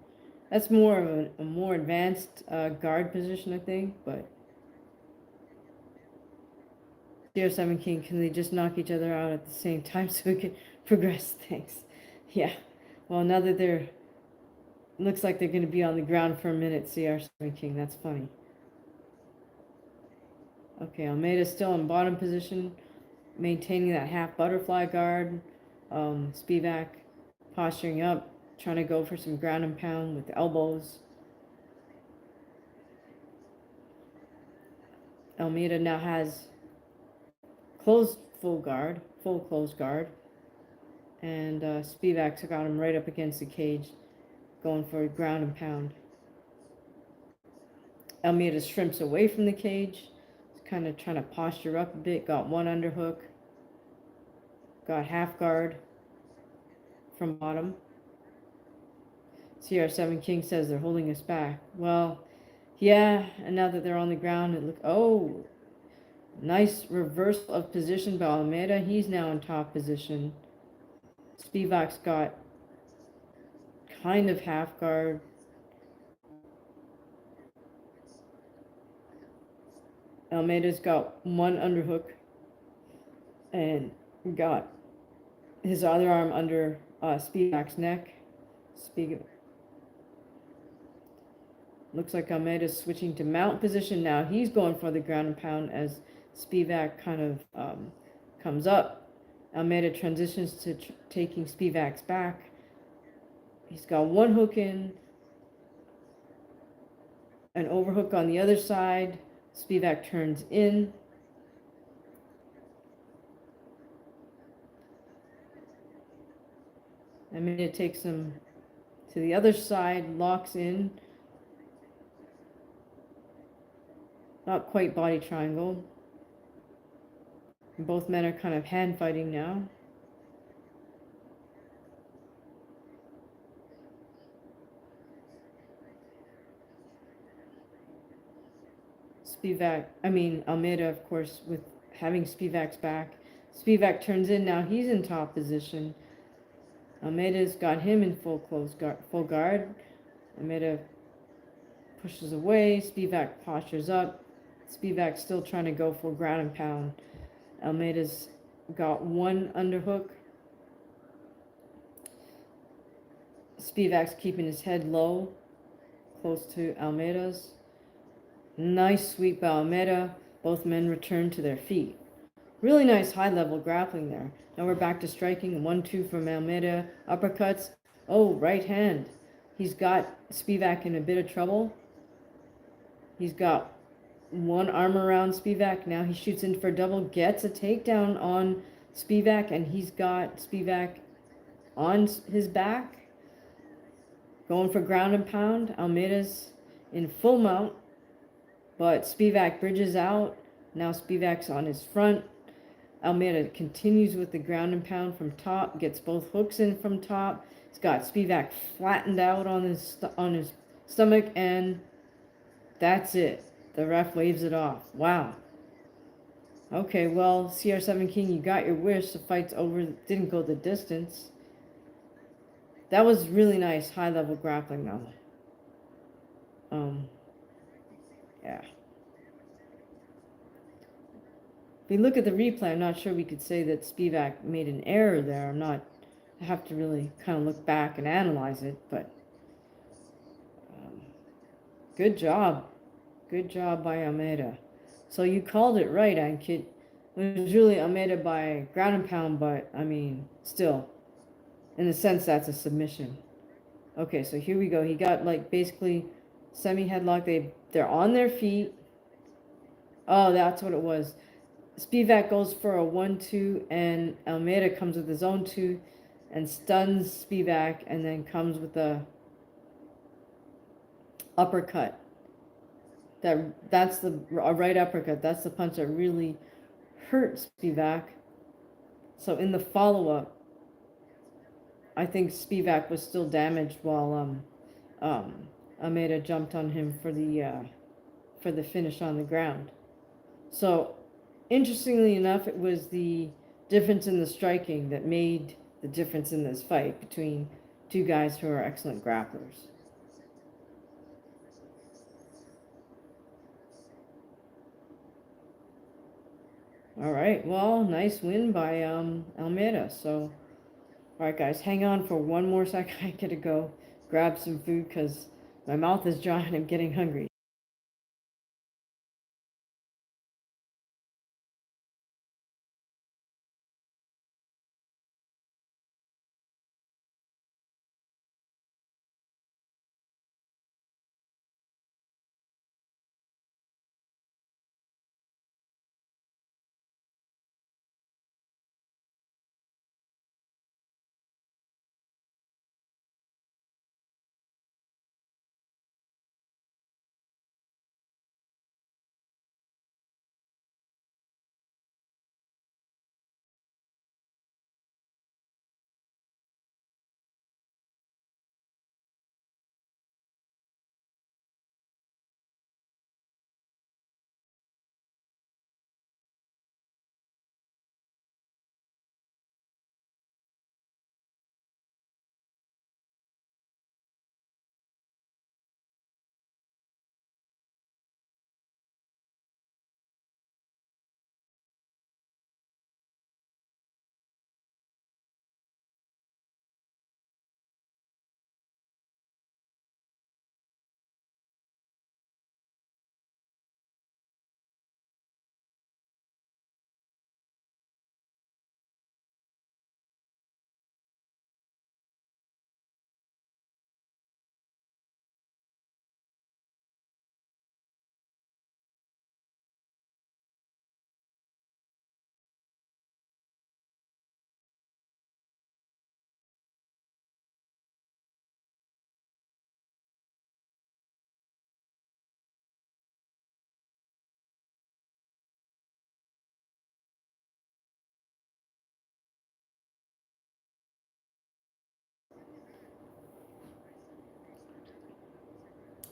That's more of a more advanced guard position, I think, but CR7 King, can they just knock each other out at the same time so we can progress things? Yeah. Well, now that looks like they're going to be on the ground for a minute, CR7 King. That's funny. Okay, Almeida's still in bottom position, maintaining that half butterfly guard. Spivak posturing up, trying to go for some ground and pound with the elbows. Almeida now has full closed guard. And Spivak got him right up against the cage, going for a ground and pound. Almeida shrimps away from the cage, kind of trying to posture up a bit, got one underhook, got half guard. from bottom. CR7 King says they're holding us back. Well, yeah, and now that they're on the ground, it look, oh, nice reversal of position by Almeida. He's now in top position. Spivak's got kind of half guard. Almeida's got one underhook and got his other arm under Spivak's neck. Looks like Almeida's switching to mount position now. He's going for the ground and pound as Spivak kind of comes up. Almeida transitions to taking Spivak's back. He's got one hook in, an overhook on the other side. Spivak turns in. Almeida takes him to the other side, locks in. Not quite body triangle. Both men are kind of hand fighting now. Almeida, of course, with having Spivak's back. Spivak turns in now. He's in top position. Almeida's got him in full guard. Almeida pushes away. Spivak postures up. Spivak's still trying to go for ground and pound. Almeida's got one underhook. Spivak's keeping his head low, close to Almeida's. Nice sweep by Almeida. Both men return to their feet. Really nice high-level grappling there. Now we're back to striking. 1-2 from Almeida. Uppercuts. Oh, right hand. He's got Spivak in a bit of trouble. He's got one arm around Spivak. Now he shoots in for a double. Gets a takedown on Spivak, and he's got Spivak on his back. Going for ground and pound. Almeida's in full mount, but Spivak bridges out. Now Spivak's on his front. Almeida continues with the ground and pound from top, gets both hooks in from top. He's got Spivak flattened out on his stomach, and that's it. The ref waves it off. Wow. Okay, well, CR7 King, you got your wish. The fight's over. Didn't go the distance. That was really nice high-level grappling, though. Yeah. If we look at the replay, I'm not sure we could say that Spivak made an error there. I have to really kind of look back and analyze it, but good job. Good job by Almeida. So you called it right, Ankit. It was really Almeida by ground and pound, but, I mean, still, in a sense, that's a submission. Okay, so here we go. He got, like, basically semi-headlock. They're on their feet. Oh, that's what it was. Spivak goes for a 1-2, and Almeida comes with his own 2 and stuns Spivak, and then comes with a uppercut. That's a right uppercut. That's the punch that really hurt Spivak. So in the follow-up, I think Spivak was still damaged while Almeida jumped on him for the finish on the ground. So interestingly enough, it was the difference in the striking that made the difference in this fight between two guys who are excellent grapplers. All right, well, nice win by Almeida. So, all right, guys, hang on for one more second. I gotta go grab some food because my mouth is dry and I'm getting hungry.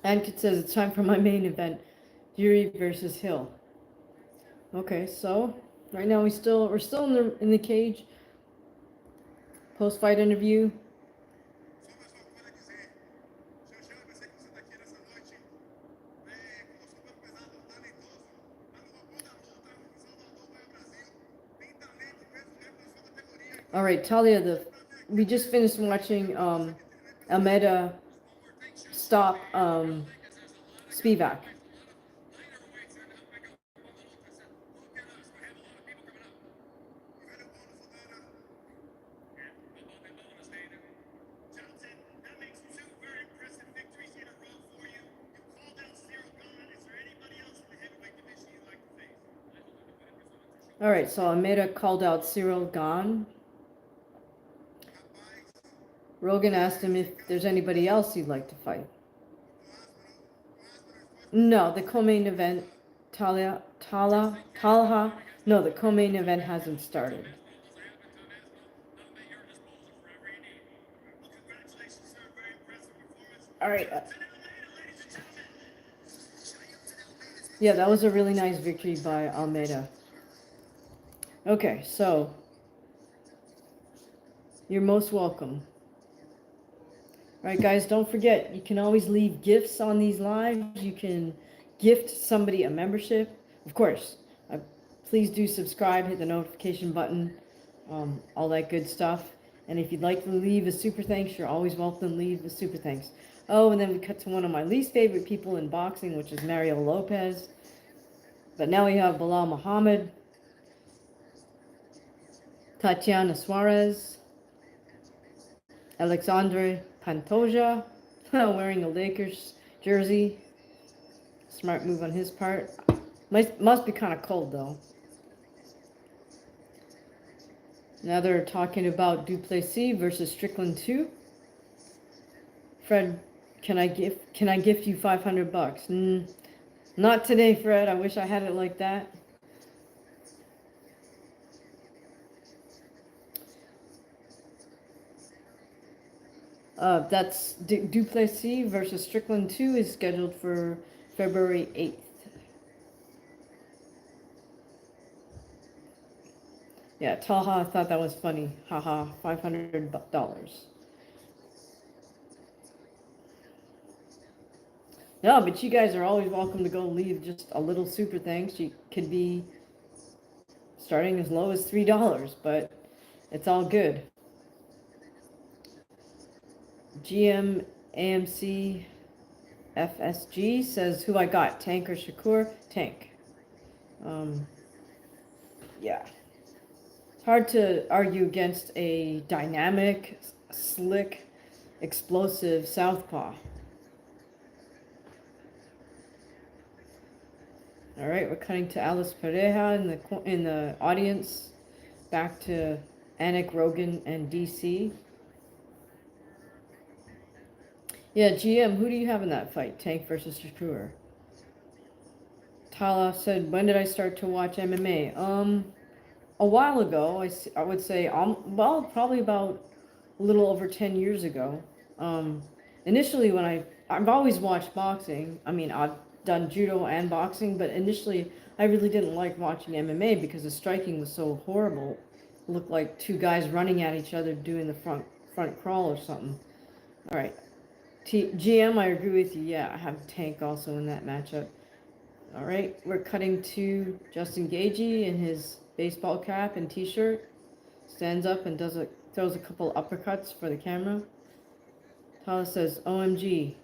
Ankit says it's time for my main event, Jiri versus Hill. Okay, so right now we're still in the cage. Post fight interview. All right, Talia, we just finished watching Almeida stop Spivak. All right, so Almeida called out Cyril Gane. Rogan asked him if there's anybody else he'd like to fight. No, the co-main event, Talha. No, the co-main event hasn't started. All right. Yeah, that was a really nice victory by Almeida. Okay, so you're most welcome. All right, guys, don't forget, you can always leave gifts on these lives. You can gift somebody a membership. Of course, please do subscribe, hit the notification button, all that good stuff. And if you'd like to leave a super thanks, you're always welcome to leave a super thanks. Oh, and then we cut to one of my least favorite people in boxing, which is Mario Lopez. But now we have Bilal Muhammad, Tatiana Suarez, Alexandre Pantoja, wearing a Lakers jersey. Smart move on his part. Must be kind of cold, though. Now they're talking about Duplessis versus Strickland 2. Fred, can I gift you $500? Not today, Fred. I wish I had it like that. That's Duplessis versus Strickland 2 is scheduled for February 8th. Yeah, Talha thought that was funny. Haha, $500. No, but you guys are always welcome to go leave just a little super thanks. You could be starting as low as $3, but it's all good. GM AMC FSG says, who I got, Tank or Shakur? Tank. Yeah. It's hard to argue against a dynamic, slick, explosive southpaw. All right, we're cutting to Alice Pereira in the audience. Back to Anik, Rogan, and DC. Yeah, GM, who do you have in that fight? Tank versus Shakur. Tala said, when did I start to watch MMA? A while ago. I would say, well, probably about a little over 10 years ago. Initially, when I've always watched boxing. I mean, I've done judo and boxing, but initially, I really didn't like watching MMA because the striking was so horrible. It looked like two guys running at each other doing the front crawl or something. All right. GM, I agree with you. Yeah, I have Tank also in that matchup. All right, we're cutting to Justin Gagey in his baseball cap and t-shirt. Stands up and throws a couple uppercuts for the camera. Tyler says, OMG,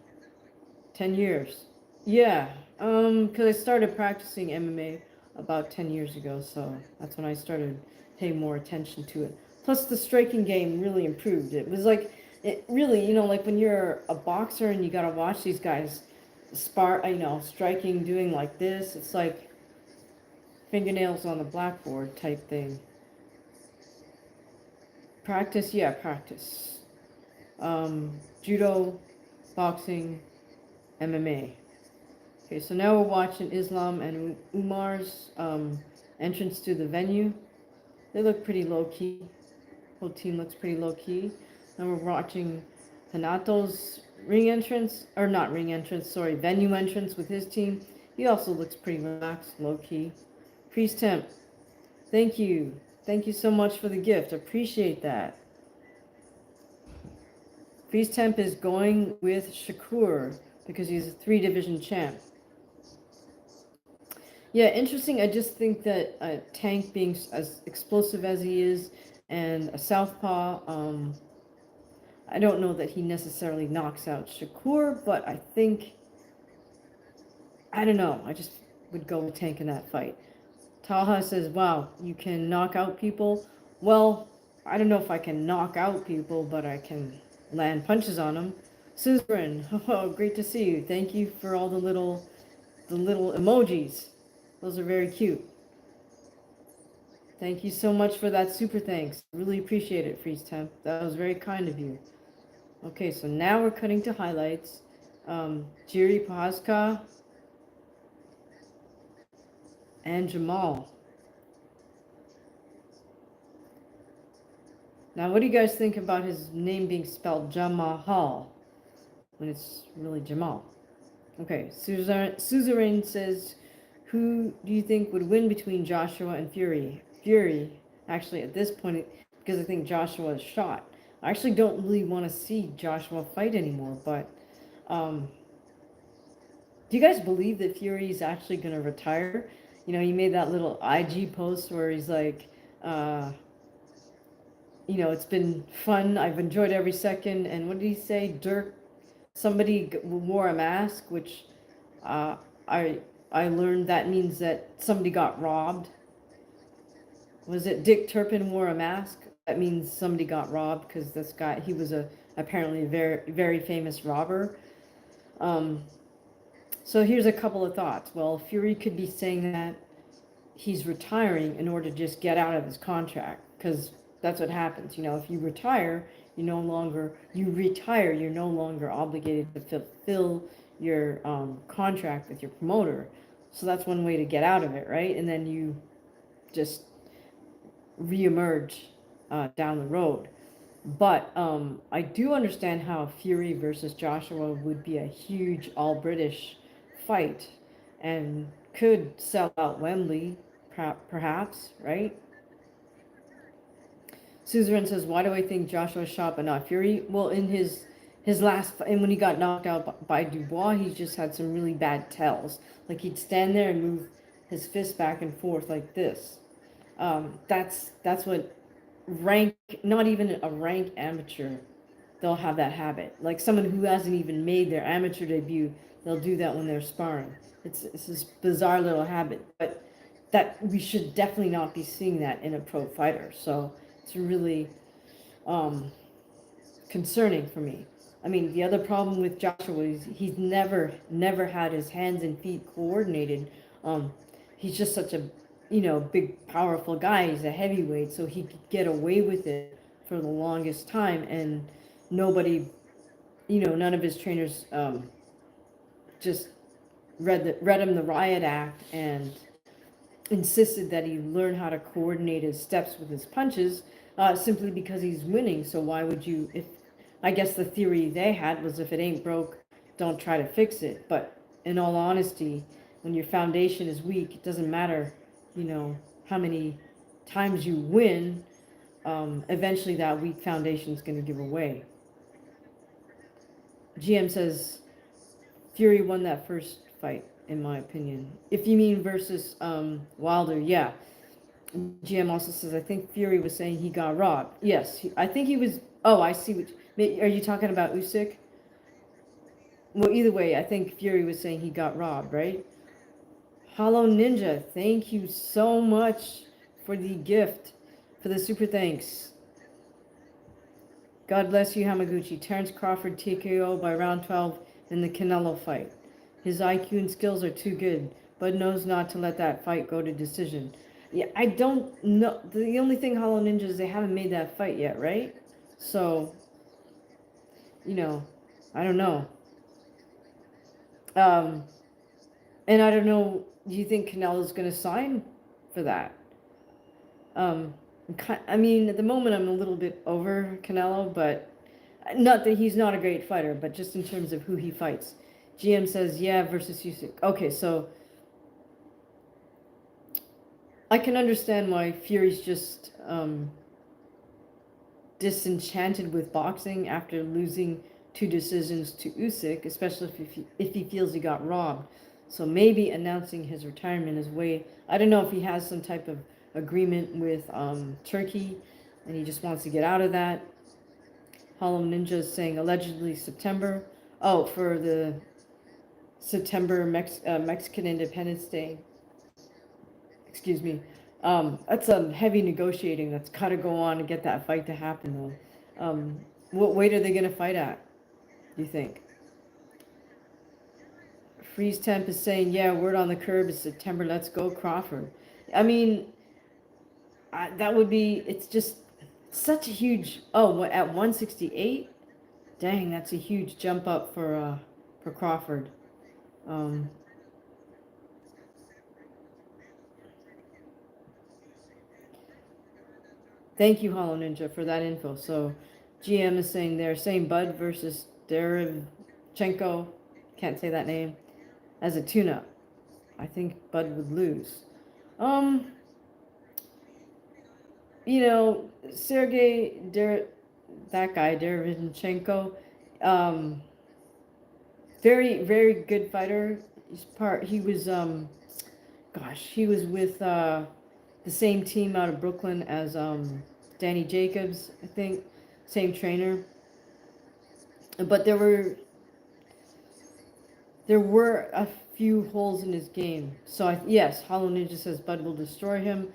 10 years. Yeah, because I started practicing MMA about 10 years ago, so that's when I started paying more attention to it. Plus, the striking game really improved. It was like, it really, like when you're a boxer and you gotta watch these guys striking, doing like this, it's like fingernails on the blackboard type thing. Practice, yeah, practice. Judo, boxing, MMA. Okay, so now we're watching Islam and Umar's entrance to the venue. They look pretty low-key. Whole team looks pretty low-key. Now we're watching Renato's ring entrance, or not ring entrance, sorry, venue entrance with his team. He also looks pretty relaxed, low-key. Priest Temp, thank you. Thank you so much for the gift. Appreciate that. Priest Temp is going with Shakur because he's a 3-division champ. Yeah, interesting. I just think that Tank being as explosive as he is and a southpaw, I don't know that he necessarily knocks out Shakur, but I think, I don't know. I just would go with Tank in that fight. Talha says, wow, you can knock out people. Well, I don't know if I can knock out people, but I can land punches on them. Suzerain, oh, great to see you. Thank you for all the little emojis. Those are very cute. Thank you so much for that super thanks. Really appreciate it, Freeze Temp. That was very kind of you. Okay, so now we're cutting to highlights. Jiri, Prochazka, and Jamahal. Now, what do you guys think about his name being spelled Jamahal when it's really Jamal? Okay, Suzerain says, who do you think would win between Joshua and Fury? Fury, actually, at this point, because I think Joshua is shot. I actually don't really want to see Joshua fight anymore, but do you guys believe that Fury is actually going to retire? You know, he made that little IG post where he's like, you know, it's been fun. I've enjoyed every second. And what did he say? Dirk, somebody wore a mask, which I learned that means that somebody got robbed. Was it Dick Turpin wore a mask? That means somebody got robbed because this guy, he was apparently a very, very famous robber. So here's a couple of thoughts. Well, Fury could be saying that he's retiring in order to just get out of his contract, because that's what happens. You know, if you retire, you're no longer obligated to fulfill your contract with your promoter. So that's one way to get out of it, right? And then you just reemerge down the road. But I do understand how Fury versus Joshua would be a huge all-British fight and could sell out Wembley, perhaps, right? Suzerain says, why do I think Joshua shot but not Fury? Well, in his last, and when he got knocked out by Dubois, he just had some really bad tells. Like, he'd stand there and move his fist back and forth like this. That's what not even a rank amateur, they'll have that habit. Like someone who hasn't even made their amateur debut, they'll do that when they're sparring. It's this bizarre little habit, but that we should definitely not be seeing that in a pro fighter. So it's really concerning for me. I mean, the other problem with Joshua is he's never had his hands and feet coordinated. He's just such a, you know, big, powerful guy. He's a heavyweight, so he could get away with it for the longest time, and nobody, you know, none of his trainers just read him the Riot Act and insisted that he learn how to coordinate his steps with his punches, simply because he's winning. So why would you, if, I guess the theory they had was if it ain't broke, don't try to fix it. But in all honesty, when your foundation is weak, it doesn't matter, you know, how many times you win, eventually that weak foundation is going to give away. GM says Fury won that first fight, in my opinion. If you mean versus Wilder, yeah. GM also says, I think Fury was saying he got robbed. Yes, I think he was. Oh, I see. Are you talking about Usyk? Well, either way, I think Fury was saying he got robbed, right? Hollow Ninja, thank you so much for the gift, for the super thanks. God bless you, Hamaguchi. Terrence Crawford TKO by round 12 in the Canelo fight. His IQ and skills are too good, but knows not to let that fight go to decision. Yeah, I don't know. The only thing, Hollow Ninja, is they haven't made that fight yet, right? So, you know, I don't know. And I don't know, do you think Canelo's going to sign for that? I mean, at the moment, I'm a little bit over Canelo, but Not that he's not a great fighter, but just in terms of who he fights. GM says, yeah, versus Usyk. Okay, so I can understand why Fury's just disenchanted with boxing after losing 2 decisions to Usyk, especially if he feels he got robbed. So maybe announcing his retirement is way. I don't know if he has some type of agreement with Turkey, and he just wants to get out of that. Hollow Ninja is saying allegedly September. Oh, for the September Mexican Independence Day. Excuse me. That's a heavy negotiating that's got to go on to get that fight to happen, though. What weight are they going to fight at, do you think? Freeze Temp is saying, yeah, word on the curb is September. Let's go, Crawford. I mean, that would be, it's just such a huge, oh, at 168? Dang, that's a huge jump up for Crawford. Thank you, Hollow Ninja, for that info. So GM is saying they're saying Bud versus Derevchenko, can't say that name, as a tune-up. I think Bud would lose. You know, that guy, Derevchenko, very, very good fighter. He was with the same team out of Brooklyn as Danny Jacobs, I think, same trainer. But there were a few holes in his game. So yes, Hollow Ninja says Bud will destroy him.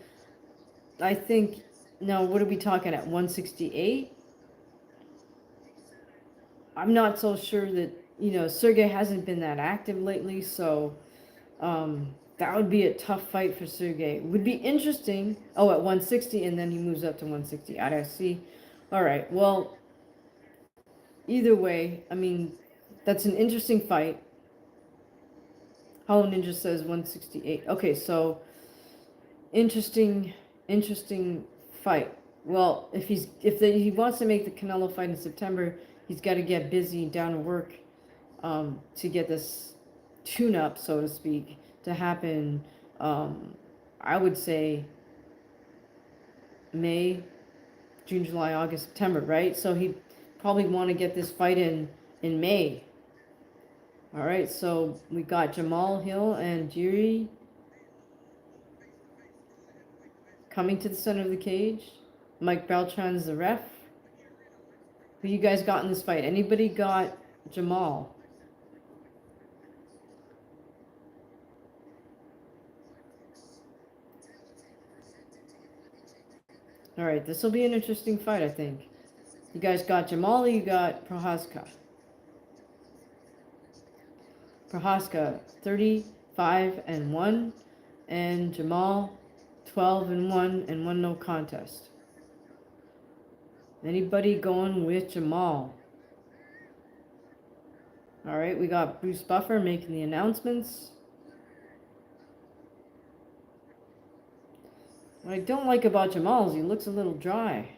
I think, now what are we talking at, 168? I'm not so sure that, Sergey hasn't been that active lately, so that would be a tough fight for Sergey. Would be interesting. Oh, at 160, and then he moves up to 160. I see. All right, well, either way, I mean, that's an interesting fight. Hollow Ninja says 168. Okay, so interesting fight. Well, if he wants to make the Canelo fight in September, he's got to get busy and down to work to get this tune-up, so to speak, to happen. I would say May, June, July, August, September, right? So he'd probably want to get this fight in May. All right, so we got Jamahal Hill and Jiri coming to the center of the cage. Mike Beltran's the ref. Who you guys got in this fight? Anybody got Jamahal? All right, this will be an interesting fight, I think. You guys got Jamahal, you got Prochazka. Prochazka 35-1, and Jamahal 12-1 and 1 no contest. Anybody going with Jamahal? All right, we got Bruce Buffer making the announcements. What I don't like about Jamahal is he looks a little dry.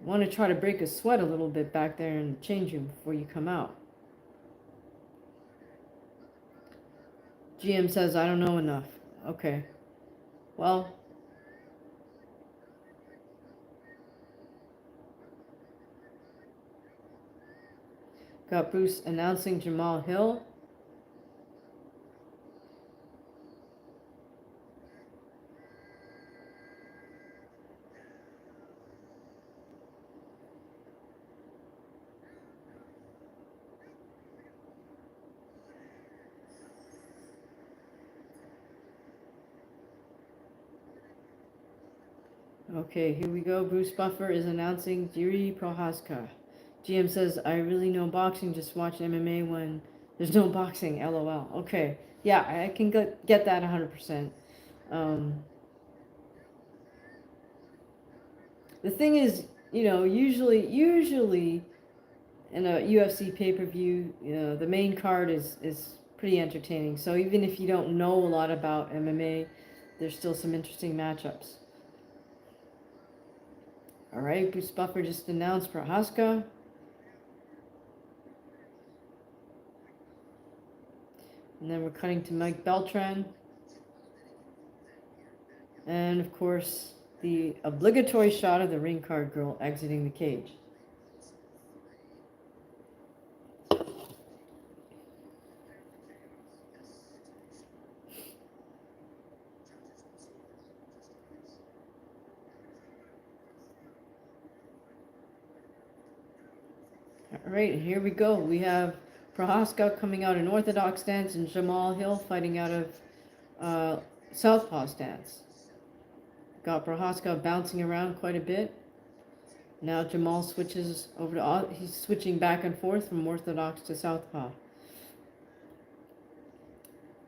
Want to try to break a sweat a little bit back there and change him before you come out. GM says, I don't know enough. Okay. Well, got Bruce announcing Jamahal Hill. Okay, here we go. Bruce Buffer is announcing Jiri Prochazka. GM says, I really know boxing, just watch MMA when there's no boxing, LOL. Okay, yeah, I can get that 100%. The thing is, usually in a UFC pay-per-view, the main card is pretty entertaining. So even if you don't know a lot about MMA, there's still some interesting matchups. All right, Bruce Buffer just announced Prochazka. And then we're cutting to Mike Beltran. And of course, the obligatory shot of the ring card girl exiting the cage. All right, here we go. We have Prochazka coming out in orthodox stance and Jamahal Hill fighting out of southpaw stance. Got Prochazka bouncing around quite a bit. Now Jamahal switches over to, he's switching back and forth from orthodox to southpaw.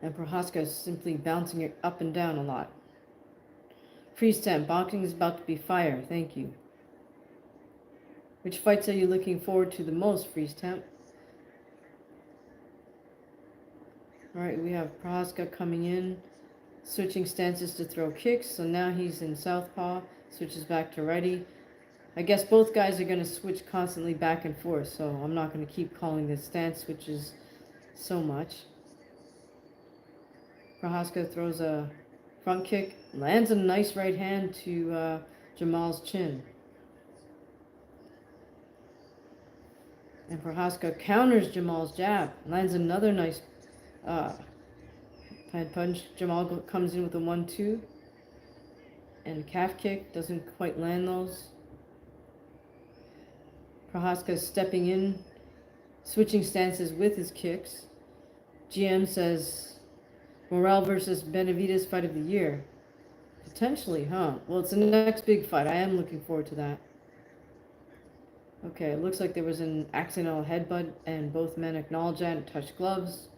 And Prochazka is simply bouncing it up and down a lot. Freeze temp, boxing is about to be fire, thank you. Which fights are you looking forward to the most, Freeze temp? Alright, we have Prochazka coming in, switching stances to throw kicks, so now he's in southpaw, switches back to righty. I guess both guys are going to switch constantly back and forth, so I'm not going to keep calling the stance switches so much. Prochazka throws a front kick, lands a nice right hand to Jamahal's chin. And Prochazka counters Jamahal's jab, lands another nice pad punch. Jamahal comes in with a 1-2. And calf kick, doesn't quite land those. Prochazka stepping in, switching stances with his kicks. GM says, Merab versus Benavidez fight of the year. Potentially, huh? Well, it's the next big fight. I am looking forward to that. Okay, it looks like there was an accidental headbutt, and both men acknowledge that and touch gloves.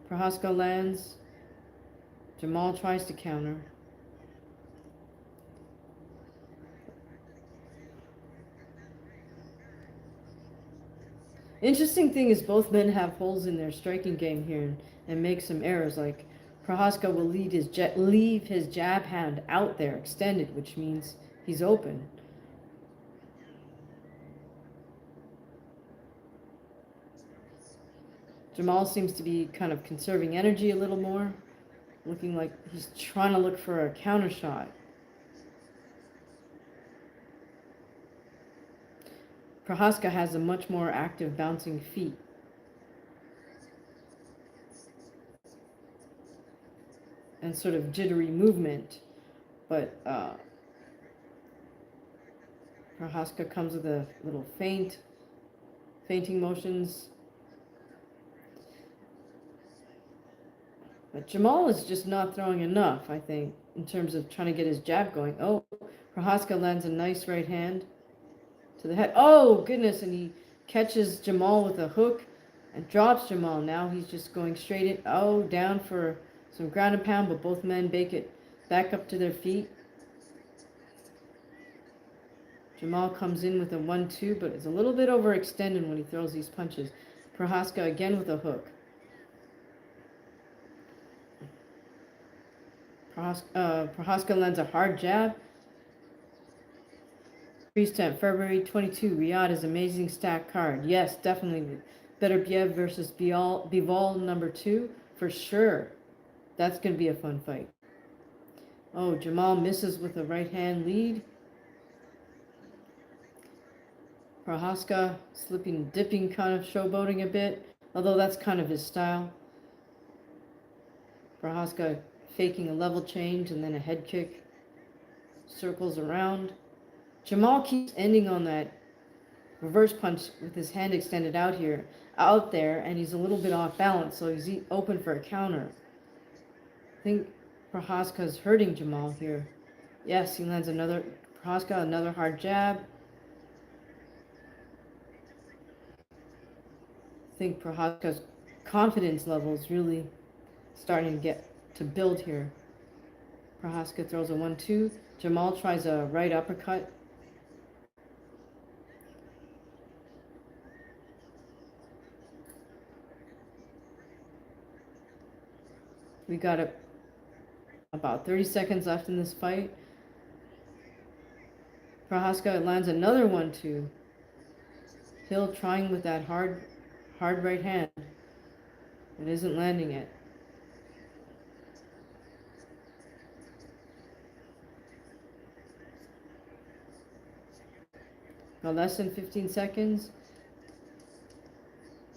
Prochazka lands. Jamahal tries to counter. Interesting thing is both men have holes in their striking game here and make some errors. Like Prochazka will leave his jab hand out there extended, which means he's open. Jamahal seems to be kind of conserving energy a little more, looking like he's trying to look for a counter shot. Prochazka has a much more active bouncing feet. And sort of jittery movement, but Prochazka comes with a little fainting motions. But Jamahal is just not throwing enough, I think, in terms of trying to get his jab going. Oh, Prochazka lands a nice right hand to the head. Oh, goodness, and he catches Jamahal with a hook and drops Jamahal. Now he's just going straight in. Oh, down for some ground and pound, but both men make it back up to their feet. Jamahal comes in with a 1-2, but it's a little bit overextended when he throws these punches. Prochazka again with a hook. Prochazka lands a hard jab. Freeze temp, February 22, Riyadh is amazing stack card. Yes, definitely. Beterbiev versus Bivol number 2, for sure. That's going to be a fun fight. Oh, Jamahal misses with a right hand lead. Prochazka slipping, dipping, kind of showboating a bit, although that's kind of his style. Prochazka faking a level change and then a head kick. Circles around. Jamahal keeps ending on that reverse punch with his hand extended out there, and he's a little bit off balance, so he's open for a counter. I think Prochazka's hurting Jamahal here. Yes, he lands Prochazka another hard jab. I think Prochazka's confidence level is really starting to build here. Prochazka throws a 1-2. Jamahal tries a right uppercut. We got a about 30 seconds left in this fight. Prochazka lands another 1-2. Hill trying with that hard right hand. It isn't landing it. Now less than 15 seconds.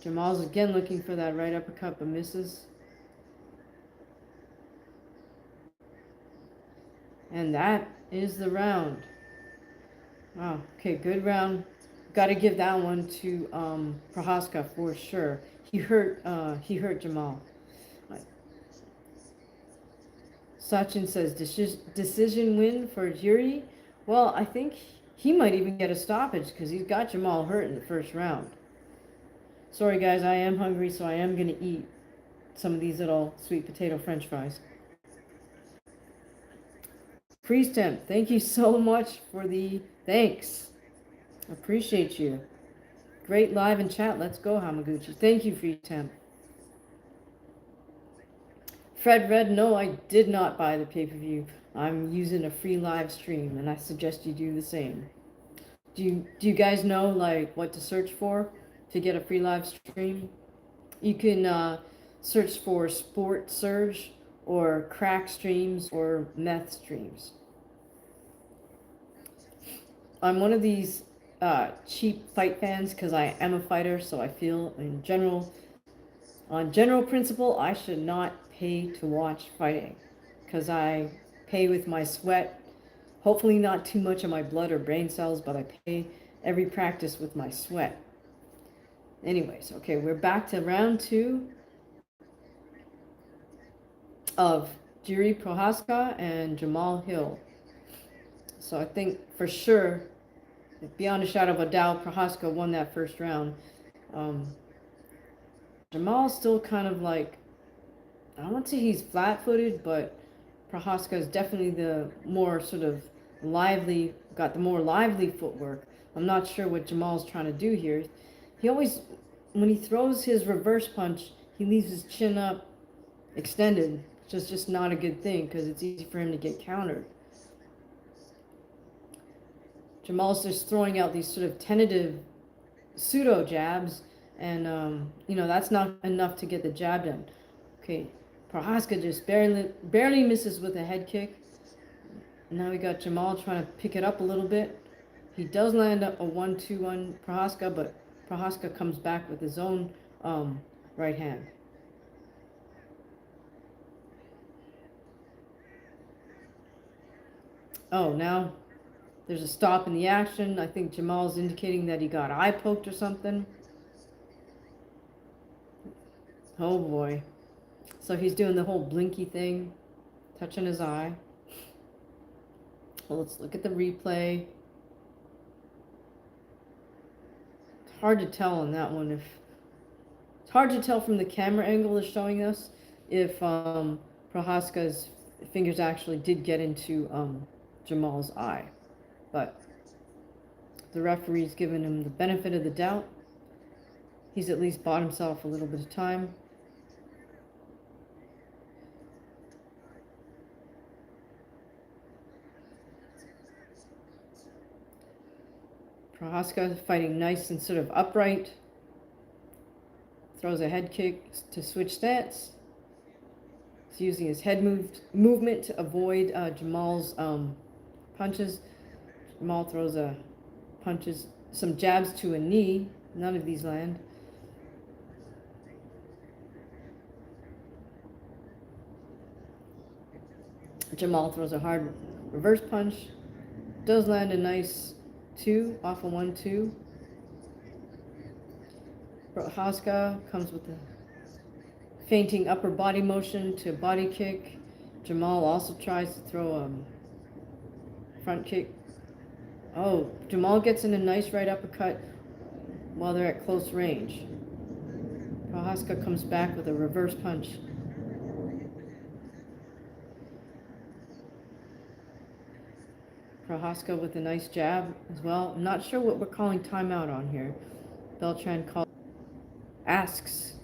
Jamal's again looking for that right uppercut but misses. And that is the round. Wow, okay, good round. Got to give that one to Prochazka for sure. He hurt Jamahal. Sachin says decision win for Jiri. Well, I think he might even get a stoppage because he's got Jamahal hurt in the first round. Sorry guys, I am hungry, so I am gonna eat some of these little sweet potato French fries. Priest Temp, thank you so much for the thanks. Appreciate you. Great live and chat. Let's go, Hamaguchi. Thank you, Free Temp. Fred Red, no, I did not buy the pay-per-view. I'm using a free live stream, and I suggest you do the same. Do you guys know like what to search for to get a free live stream? You can search for Sport Surge or Crack Streams or Meth Streams. I'm one of these cheap fight fans because I am a fighter, so I feel on general principle, I should not pay to watch fighting because I pay with my sweat. Hopefully not too much of my blood or brain cells, but I pay every practice with my sweat. Anyways, okay, we're back to round 2 of Jiri Prochazka and Jamahal Hill. So I think for sure, beyond a shadow of a doubt, Prochazka won that first round. Jamal's still kind of like, I don't want to say he's flat-footed, but Prochazka is definitely the more sort of lively, got the more lively footwork. I'm not sure what Jamal's trying to do here. He always, when he throws his reverse punch, he leaves his chin up extended, which is just not a good thing because it's easy for him to get countered. Jamal's just throwing out these sort of tentative pseudo jabs, and you know, that's not enough to get the jab done. Okay, Prochazka just barely misses with a head kick. Now we got Jamal trying to pick it up a little bit. He does land up a 1-2 on Prochazka, but Prochazka comes back with his own right hand. Oh, now there's a stop in the action. I think Jamal's indicating that he got eye poked or something. Oh boy. So he's doing the whole blinky thing, touching his eye. Well, let's look at the replay. It's hard to tell on that one. It's hard to tell from the camera angle is showing us if Prochazka's fingers actually did get into Jamal's eye. But the referee's given him the benefit of the doubt. He's at least bought himself a little bit of time. Prochazka fighting nice and sort of upright. Throws a head kick to switch stance. He's using his head movement to avoid Jamal's punches. Jamal throws some jabs to a knee. None of these land. Jamal throws a hard reverse punch. Does land a nice 2 off a 1-2. Prochazka comes with a feinting upper body motion to a body kick. Jamal also tries to throw a front kick. Oh, Jamal gets in a nice right uppercut while they're at close range. Prochazka comes back with a reverse punch. Prochazka with a nice jab as well. I'm not sure what we're calling timeout on here. Beltran asks.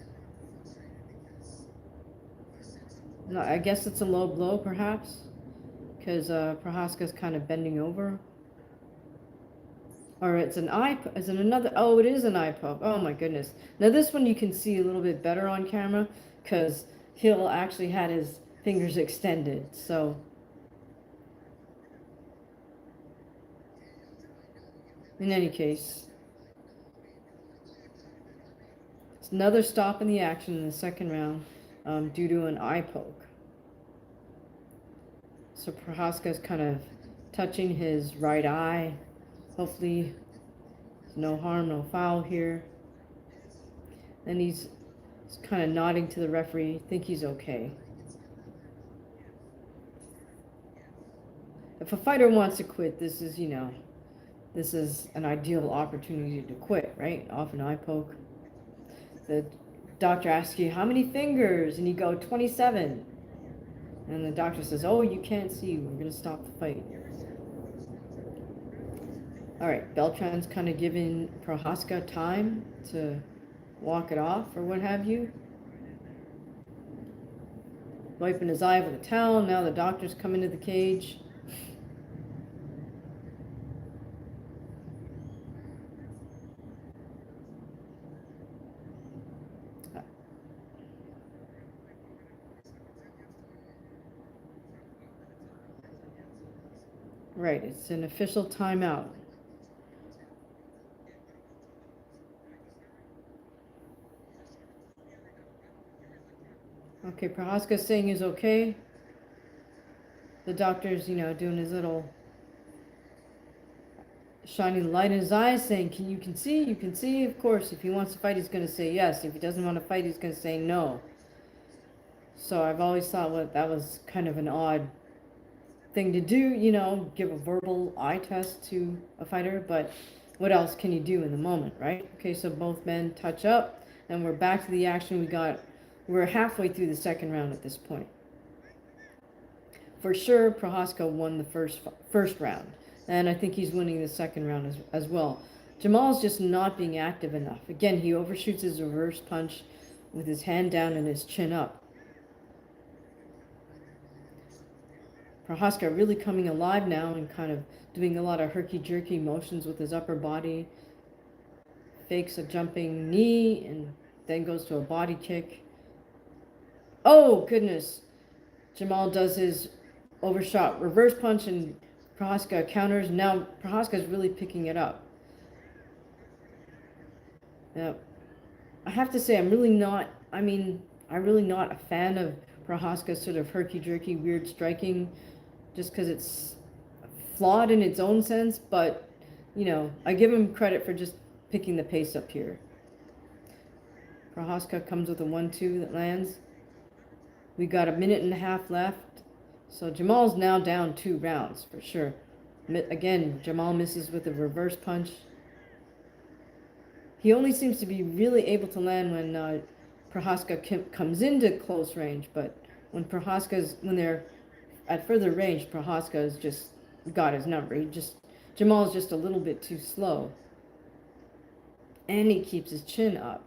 No, I guess it's a low blow, perhaps, because Prochazka's kind of bending over. Or it's an eye, is it another? Oh, it is an eye poke. Oh my goodness. Now this one you can see a little bit better on camera because Hill actually had his fingers extended. So in any case, it's another stop in the action in the second round due to an eye poke. So Prochazka's kind of touching his right eye. Hopefully no harm, no foul here. And he's kind of nodding to the referee. Think he's okay. If a fighter wants to quit, this is, you know, this is an ideal opportunity to quit, right? Off an eye poke. The doctor asks you, how many fingers? And you go, 27. And the doctor says, oh, you can't see. We're going to stop the fight. All right, Beltran's kind of giving Prochazka time to walk it off or what have you. Wiping his eye with a towel. Now the doctor's come into the cage. Right, it's an official timeout. Okay, Prochazka's saying he's okay. The doctor's, you know, doing his little shining light in his eyes, saying, you can see, you can see. Of course, if he wants to fight, he's going to say yes. If he doesn't want to fight, he's going to say no. So I've always thought that was kind of an odd thing to do, you know, give a verbal eye test to a fighter, but what else can you do in the moment, right? Okay, so both men touch up, and we're back to the action. We're halfway through the second round at this point. For sure, Prochazka won the first round, and I think he's winning the second round as well. Jamal's just not being active enough. Again, he overshoots his reverse punch with his hand down and his chin up. Prochazka really coming alive now and kind of doing a lot of herky-jerky motions with his upper body. Fakes a jumping knee and then goes to a body kick. Oh, goodness. Jamahal does his overshot reverse punch and Prochazka counters. Now Prochazka's really picking it up. Now, I have to say, I'm really not a fan of Prochazka's sort of herky-jerky, weird striking, just because it's flawed in its own sense, but, you know, I give him credit for just picking the pace up here. Prochazka comes with a 1-2 that lands. We got a minute and a half left. So Jamal's now down 2 rounds for sure. Again, Jamahal misses with a reverse punch. He only seems to be really able to land when Prochazka comes into close range, but when they're at further range, Prochazka's just got his number. Jamal's just a little bit too slow. And he keeps his chin up.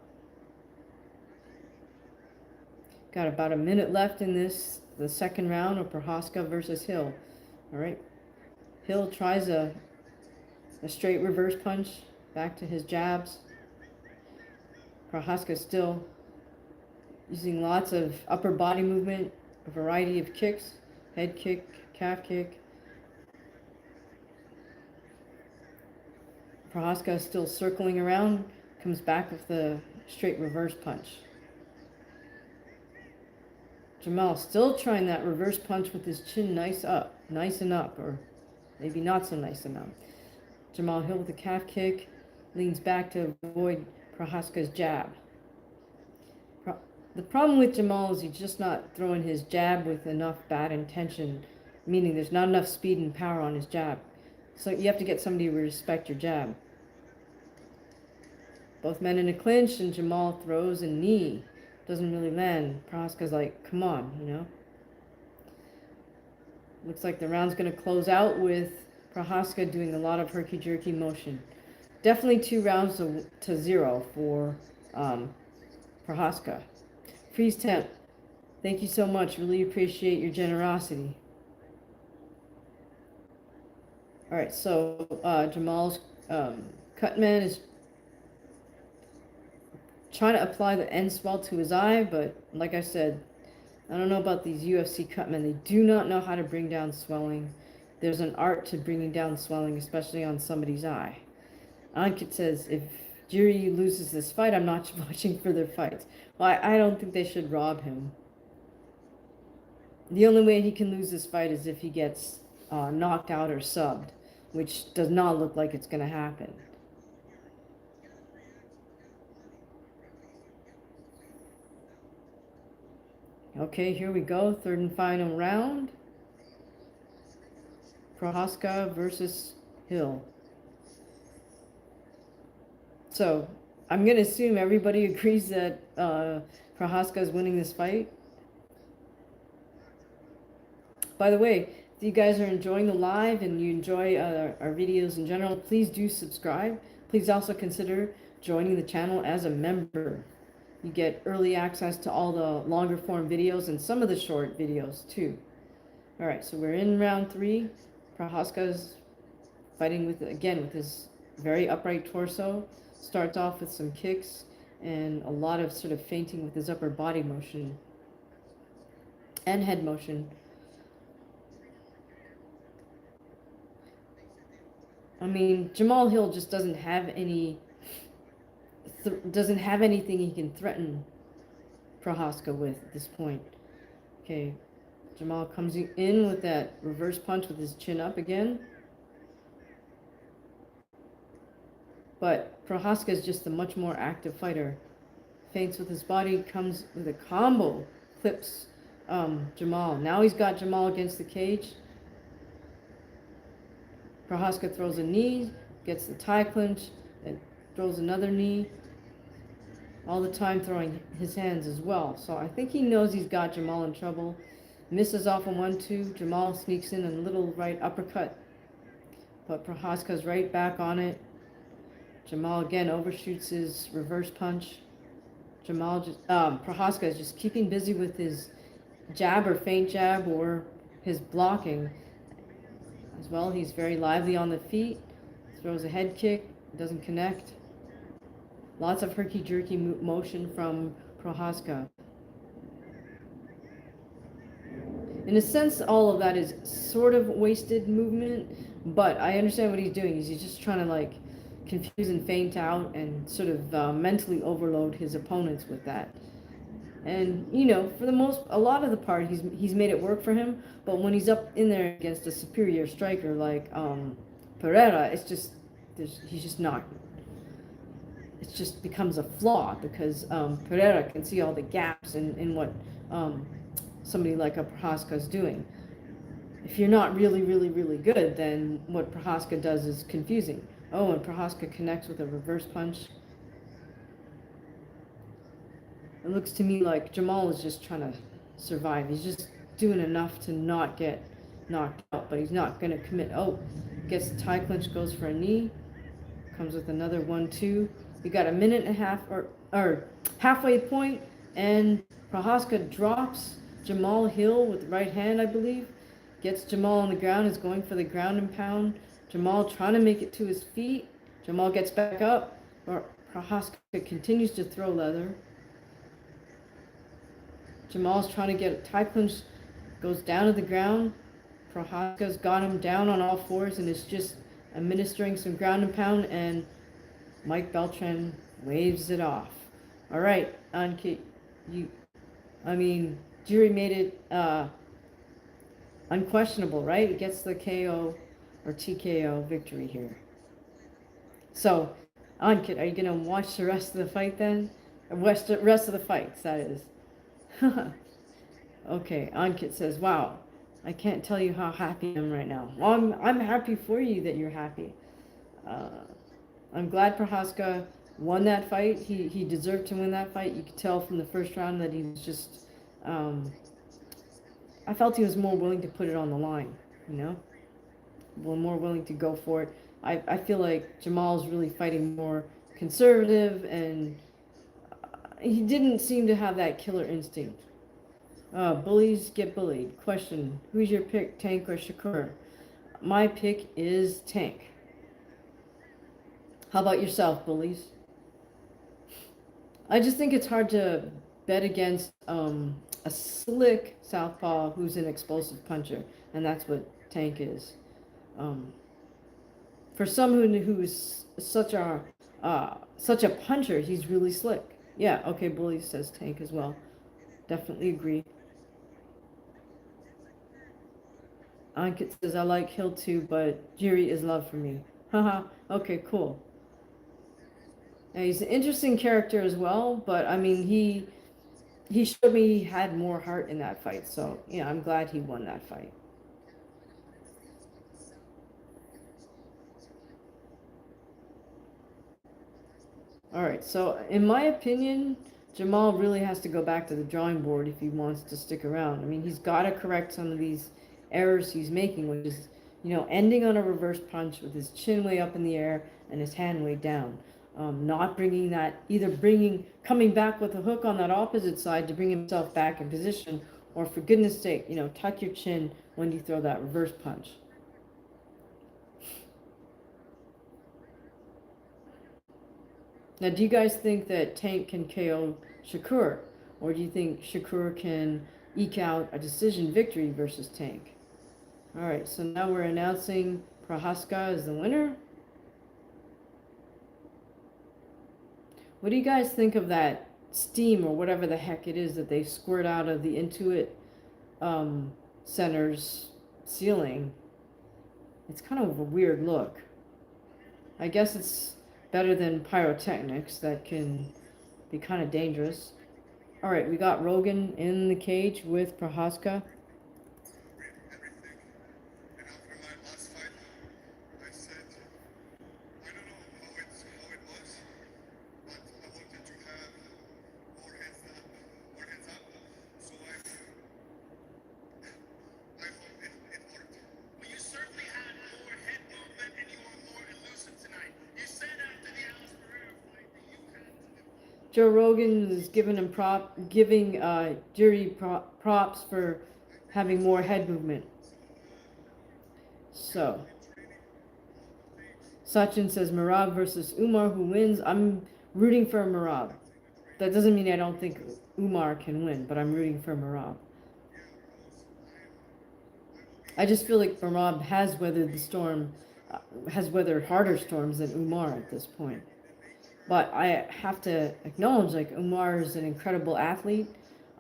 Got about a minute left in the second round of Prochazka versus Hill. All right. Hill tries a straight reverse punch back to his jabs. Prochazka still using lots of upper body movement, a variety of kicks, head kick, calf kick. Prochazka is still circling around, comes back with the straight reverse punch. Jamahal still trying that reverse punch with his chin nice and up, or maybe not so nice and up. Jamahal Hill with a calf kick, leans back to avoid Prochazka's jab. The problem with Jamahal is he's just not throwing his jab with enough bad intention, meaning there's not enough speed and power on his jab. So you have to get somebody to respect your jab. Both men in a clinch, and Jamahal throws a knee. Doesn't really land. Prochazka's like, come on, you know. Looks like the round's going to close out with Prochazka doing a lot of herky-jerky motion. Definitely 2 rounds to 0 for Prochazka. Freeze temp. Thank you so much. Really appreciate your generosity. All right, so Jamal's cut man is trying to apply the end swell to his eye, but like I said, I don't know about these UFC cutmen. They do not know how to bring down swelling. There's an art to bringing down swelling, especially on somebody's eye. Ankit says, if Jiri loses this fight, I'm not watching further fights. Well, I don't think they should rob him. The only way he can lose this fight is if he gets knocked out or subbed, which does not look like it's going to happen. Okay, here we go. Third and final round. Prochazka versus Hill. So, I'm going to assume everybody agrees that Prochazka is winning this fight. By the way, if you guys are enjoying the live and you enjoy our videos in general, please do subscribe. Please also consider joining the channel as a member. You get early access to all the longer form videos and some of the short videos too. All right, so we're in round 3. Prochazka's fighting with his very upright torso. Starts off with some kicks and a lot of sort of feinting with his upper body motion and head motion. I mean, Jamahal Hill just doesn't have anything he can threaten Prochazka with at this point. Okay, Jamal comes in with that reverse punch with his chin up again. But Prochazka is just a much more active fighter. Feints with his body, comes with a combo, clips Jamal. Now he's got Jamal against the cage. Prochazka throws a knee, gets the tie clinch, and throws another knee. All the time throwing his hands as well. So I think he knows he's got Jamal in trouble. Misses off a 1-2. Jamal sneaks in a little right uppercut. But Prochazka's right back on it. Jamal again overshoots his reverse punch. Prochazka is just keeping busy with his jab or feint jab or his blocking. As well, he's very lively on the feet. Throws a head kick. Doesn't connect. Lots of herky-jerky motion from Prochazka. In a sense, all of that is sort of wasted movement, but I understand what he's doing. He's just trying to like confuse and feint out and sort of mentally overload his opponents with that. And you know, for a lot of the part, he's made it work for him. But when he's up in there against a superior striker like Pereira, he's just not. It just becomes a flaw because Pereira can see all the gaps in what somebody like a Prochazka is doing. If you're not really, really, really good, then what Prochazka does is confusing. Oh, and Prochazka connects with a reverse punch. It looks to me like Jamal is just trying to survive. He's just doing enough to not get knocked out, but he's not going to commit. Oh, gets the tie clinch, goes for a knee. Comes with another 1-2. We got a minute and a half, or halfway point, and Prochazka drops Jamahal Hill with the right hand, I believe. Gets Jamal on the ground, is going for the ground and pound. Jamal trying to make it to his feet. Jamal gets back up, or Prochazka continues to throw leather. Jamal's trying to get a tie clinch, goes down to the ground. Prochazka's got him down on all fours and is just administering some ground and pound, and Mike Beltran waves it off. All right, Anki, Jiri made it unquestionable, right? It gets the KO or TKO victory here. So, Ankit, are you going to watch the rest of the fight then? Rest of the fights, that is. Okay, Ankit says, wow, I can't tell you how happy I am right now. Well, I'm happy for you that you're happy. I'm glad Prochazka won that fight. He deserved to win that fight. You could tell from the first round that he was just, I felt he was more willing to put it on the line, you know? More willing to go for it. I feel like Jamal's really fighting more conservative, and he didn't seem to have that killer instinct. Bullies get bullied. Question: who's your pick, Tank or Shakur? My pick is Tank. How about yourself, bullies? I just think it's hard to bet against a slick southpaw who's an explosive puncher, and that's what Tank is. Um, for someone who's such a puncher, he's really slick. Yeah, okay, bully says Tank as well. Definitely agree. Ankit says I like Hill too, but Jiri is love for me. Haha. Okay, cool. Yeah, he's an interesting character as well, but I mean he showed me he had more heart in that fight. So, yeah, I'm glad he won that fight. All right, so in my opinion, Jamahal really has to go back to the drawing board if he wants to stick around. I mean, he's got to correct some of these errors he's making, which is, ending on a reverse punch with his chin way up in the air and his hand way down. Not bringing that, coming back with a hook on that opposite side to bring himself back in position, or for goodness sake, tuck your chin when you throw that reverse punch. Now, do you guys think that Tank can KO Shakur? Or do you think Shakur can eke out a decision victory versus Tank? All right, so now we're announcing Prochazka as the winner. What do you guys think of that steam or whatever the heck it is that they squirt out of the Intuit Center's ceiling? It's kind of a weird look. I guess it's better than pyrotechnics that can be kind of dangerous. All right, we got Rogan in the cage with Prochazka. Joe Rogan is giving Jiri props for having more head movement. So, Sachin says Merab versus Umar, who wins? I'm rooting for Merab. That doesn't mean I don't think Umar can win, but I'm rooting for Merab. I just feel like Merab has weathered the storm, has weathered harder storms than Umar at this point. But I have to acknowledge, like, Umar is an incredible athlete.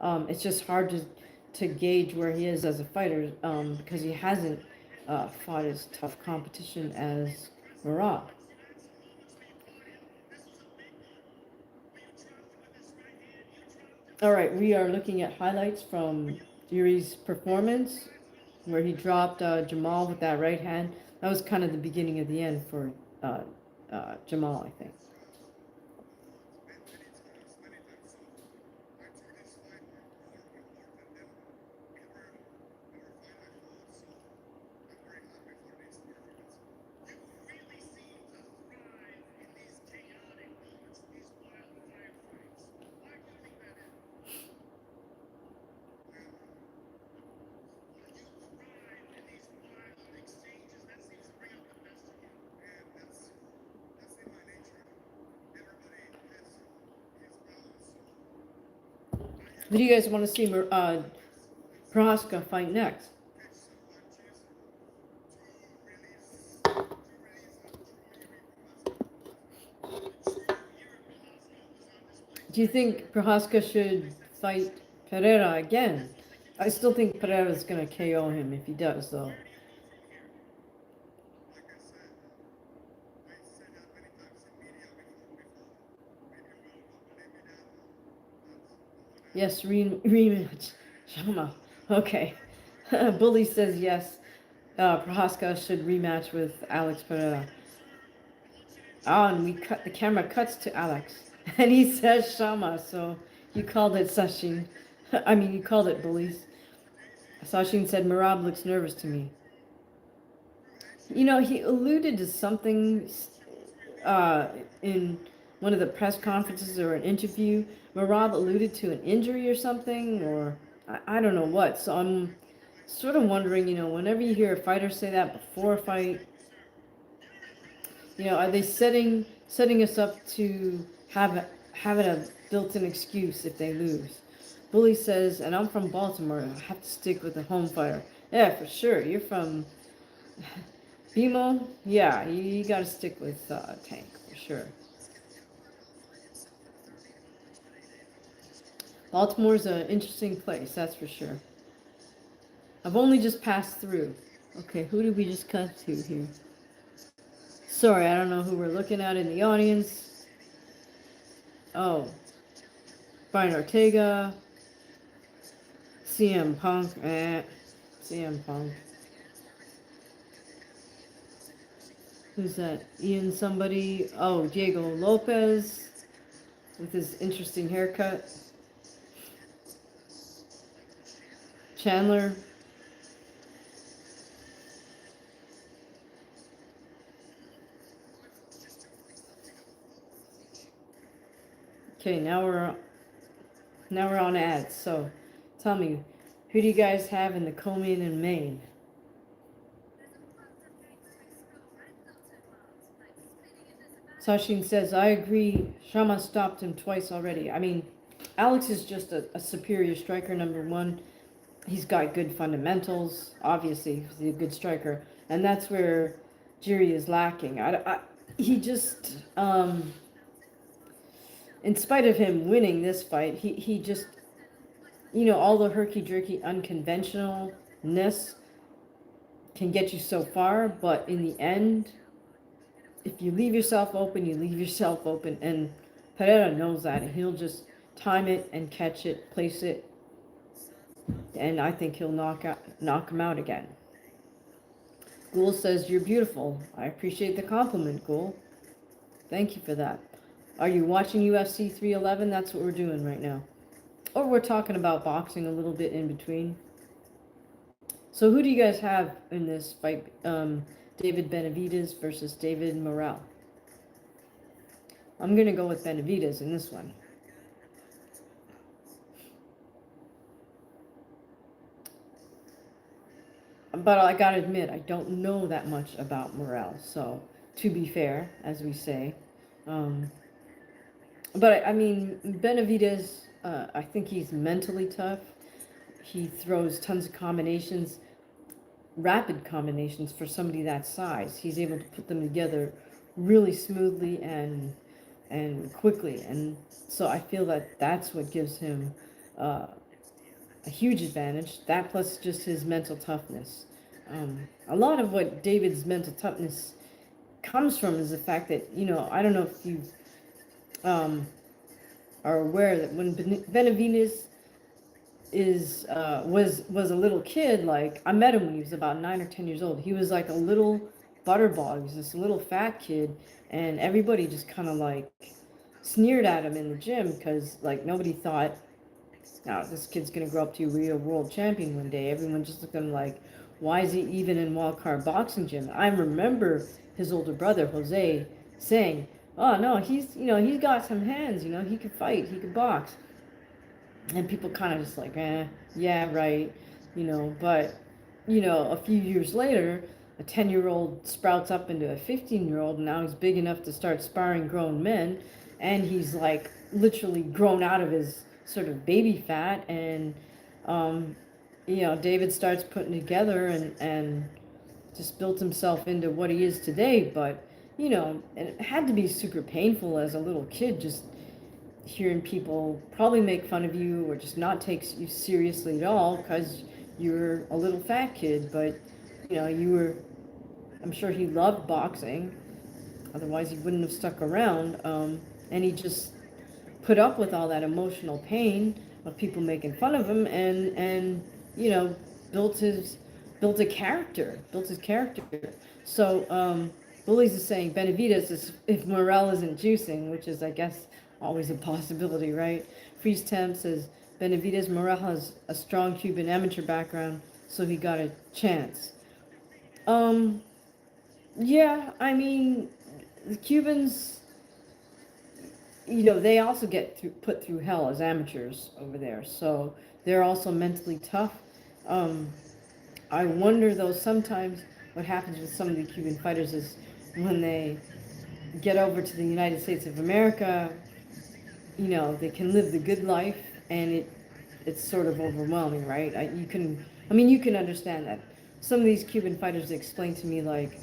It's just hard to gauge where he is as a fighter because he hasn't fought as tough competition as Merab. All right, we are looking at highlights from Jiri's performance, where he dropped Jamahal with that right hand. That was kind of the beginning of the end for Jamahal, I think. Who do you guys want to see Prochazka fight next? Do you think Prochazka should fight Pereira again? I still think Pereira's going to KO him if he does, though. Yes, rematch. Shama. Okay. Bully says yes. Prochazka should rematch with Alex Pereira. Oh, and the camera cuts to Alex. And he says Shama, so you called it Sachin. I mean, you called it, bullies. Sachin said, Merab looks nervous to me. He alluded to something in one of the press conferences or an interview. Merab alluded to an injury or something, or I don't know what. So I'm sort of wondering, whenever you hear a fighter say that before a fight, are they setting us up to have a built-in excuse if they lose? Bully says, and I'm from Baltimore, I have to stick with the home fighter. Yeah, for sure. You're from BMO? Yeah, you got to stick with Tank, for sure. Baltimore's an interesting place, that's for sure. I've only just passed through. Okay, who did we just cut to here? Sorry, I don't know who we're looking at in the audience. Oh, Brian Ortega, CM Punk, CM Punk. Who's that? Ian somebody? Oh, Diego Lopez with his interesting haircut. Chandler. Okay, now we're on ads. So, tell me, who do you guys have in the co-main and main? Sachin says, I agree. Shama stopped him twice already. I mean, Alex is just a superior striker, number one. He's got good fundamentals. Obviously, he's a good striker. And that's where Jiri is lacking. He just, in spite of him winning this fight, he just, all the herky-jerky unconventionalness can get you so far. But in the end, if you leave yourself open, you leave yourself open. And Pereira knows that. And he'll just time it and catch it, place it. And I think he'll knock him out again. Ghoul says, you're beautiful. I appreciate the compliment, Ghoul. Thank you for that. Are you watching UFC 311? That's what we're doing right now. Or we're talking about boxing a little bit in between. So who do you guys have in this fight? David Benavidez versus David Morrell. I'm going to go with Benavidez in this one. But I gotta admit, I don't know that much about Morrell. So, to be fair, as we say. But, I mean, Benavidez, I think he's mentally tough. He throws tons of combinations, rapid combinations for somebody that size. He's able to put them together really smoothly and quickly. And so I feel that that's what gives him a huge advantage. That plus just his mental toughness. A lot of what David's mental toughness comes from is the fact that, I don't know if you are aware that when Benavidez was a little kid, like, I met him when he was about 9 or 10 years old. He was like a little butterball. He was this little fat kid, and everybody just kind of like sneered at him in the gym because, like, nobody thought, now this kid's gonna grow up to be a world champion one day. Everyone just looked at him like, why is he even in wildcard boxing gym? I remember his older brother Jose saying, oh no, he's got some hands, he could fight, he could box. And people kind of just like, yeah, right, but a few years later, a 10-year-old sprouts up into a 15-year-old, and now he's big enough to start sparring grown men, and he's like literally grown out of his sort of baby fat, and David starts putting together and just built himself into what he is today. But and it had to be super painful as a little kid, just hearing people probably make fun of you or just not take you seriously at all because you're a little fat kid. But I'm sure he loved boxing, otherwise he wouldn't have stuck around. And he just put up with all that emotional pain of people making fun of him, and built his character. So Bullies is saying Benavidez is, if Morrell isn't juicing, which is, I guess, always a possibility, right? Freeze Temp says Benavidez Morrell has a strong Cuban amateur background, so he got a chance. Yeah, I mean, the Cubans, they also put through hell as amateurs over there, so they're also mentally tough. Um, I wonder though sometimes what happens with some of the Cuban fighters is when they get over to the United States of America, they can live the good life, and it's sort of overwhelming, right? You can understand that. Some of these Cuban fighters explain to me, like,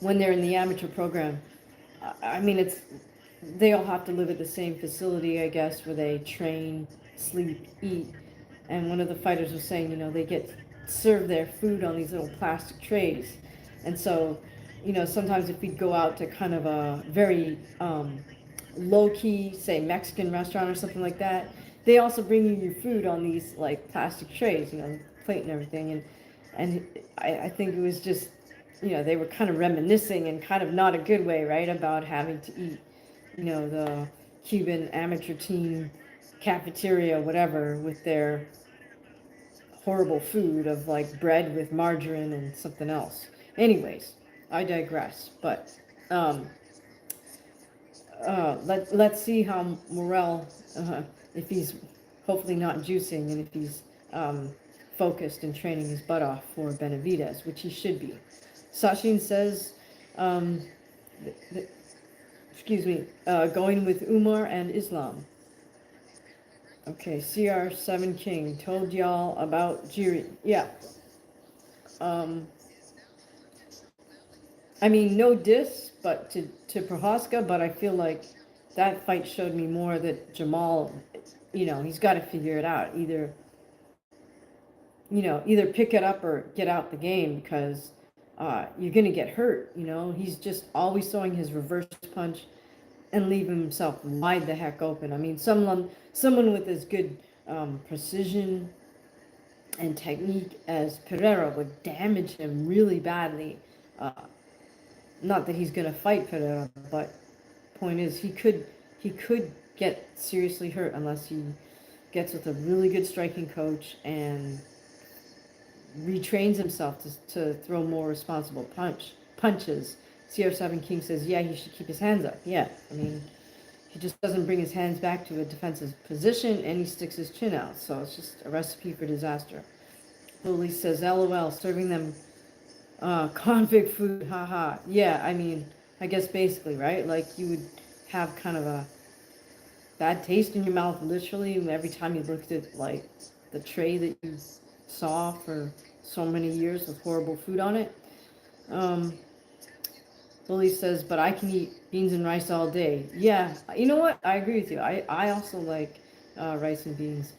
when they're in the amateur program, it's they all have to live at the same facility, I guess, where they train, sleep, eat. And one of the fighters was saying, they get served their food on these little plastic trays. And so, sometimes if we'd go out to kind of a very low-key, say, Mexican restaurant or something like that, they also bring you your food on these, like, plastic trays, plate and everything. And I think it was just, they were kind of reminiscing in kind of not a good way, right, about having to eat, the Cuban amateur team cafeteria, whatever, with their horrible food of like bread with margarine and something else. Anyways, I digress. But let's see how Morel, if he's hopefully not juicing, and if he's focused and training his butt off for Benavidez, which he should be. Sachin says, going with Umar and Islam. Okay, CR7 King told y'all about Jiri. Yeah. No diss, but to Prochazka, but I feel like that fight showed me more that Jamahal, he's got to figure it out. Either pick it up or get out the game, because you're going to get hurt. He's just always throwing his reverse punch and leaving himself wide the heck open. Someone with as good precision and technique as Pereira would damage him really badly. Not that he's going to fight Pereira, but point is he could get seriously hurt unless he gets with a really good striking coach and retrains himself to throw more responsible punches. CR7 King says, yeah, he should keep his hands up. Yeah, he just doesn't bring his hands back to a defensive position, and he sticks his chin out. So it's just a recipe for disaster. Lily says, LOL, serving them convict food, haha. Yeah, I guess basically, right? Like, you would have kind of a bad taste in your mouth, literally, every time you looked at, like, the tray that you saw for so many years with horrible food on it. Lily says, but I can eat beans and rice all day. Yeah, you know what? I agree with you. I also like rice and beans.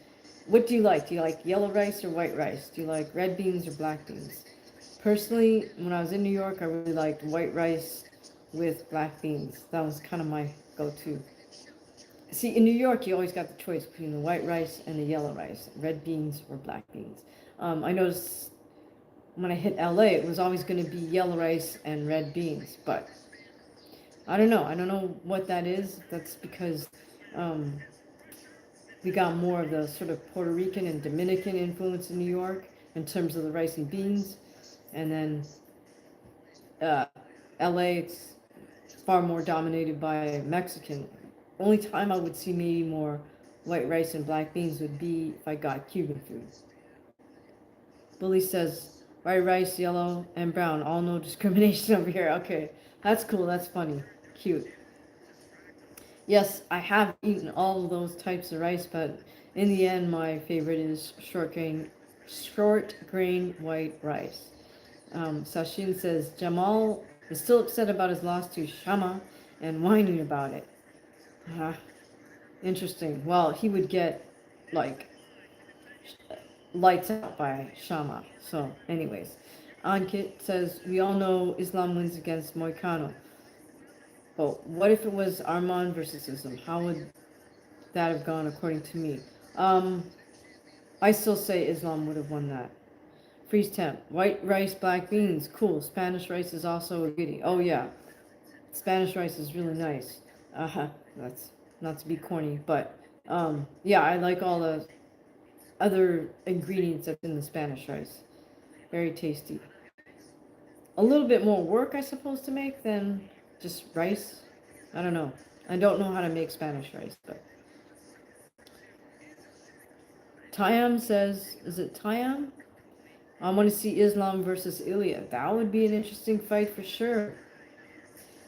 What do you like? Do you like yellow rice or white rice? Do you like red beans or black beans? Personally, when I was in New York, I really liked white rice with black beans. That was kind of my go-to. See, in New York, you always got the choice between the white rice and the yellow rice, red beans or black beans. I noticed when I hit LA, it was always going to be yellow rice and red beans, but I don't know. I don't know what that is. That's because we got more of the sort of Puerto Rican and Dominican influence in New York in terms of the rice and beans. And then LA, it's far more dominated by Mexican. Only time I would see maybe more white rice and black beans would be if I got Cuban food. Billy says, white rice, yellow, and brown. All no discrimination over here. Okay, that's cool. That's funny. Cute. Yes, I have eaten all of those types of rice, but in the end, my favorite is short grain white rice. Sachin says, Jamal is still upset about his loss to Shama and whining about it. Interesting. Well, he would get, like, lights out by Shama. So, anyways. Ankit says, we all know Islam wins against Moicano. But what if it was Arman versus Islam? How would that have gone according to me? I still say Islam would have won that. Freeze temp. White rice, black beans. Cool. Spanish rice is also a goodie. Oh, yeah. Spanish rice is really nice. That's not to be corny, but yeah, I like all the other ingredients that's in the Spanish rice. Very tasty. A little bit more work, I suppose, to make than just rice. I don't know. I don't know how to make Spanish rice, but Tayam says, is it Tayam? I want to see Islam versus Ilya. That would be an interesting fight for sure.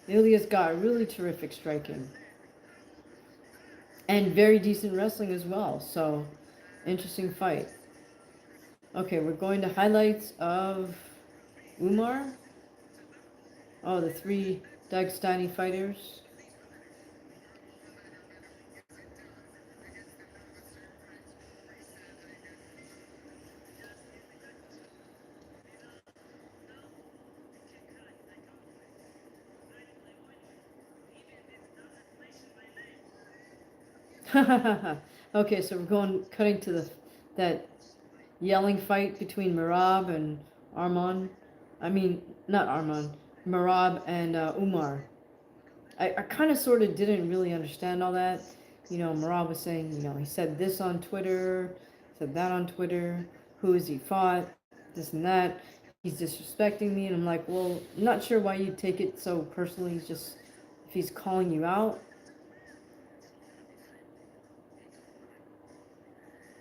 Ilya's got really terrific striking. And very decent wrestling as well. So, interesting fight. Okay, we're going to highlights of Umar. Oh, the 3 Dagestani fighters. Okay, so we're cutting to that yelling fight between Merab and Arman. I mean, not Arman. Merab and Umar. I kind of sort of didn't really understand all that. You know, Merab was saying, you know, he said this on Twitter, said that on Twitter. Who has he fought? This and that. He's disrespecting me. And I'm like, well, I'm not sure why you take it so personally. He's just, if he's calling you out.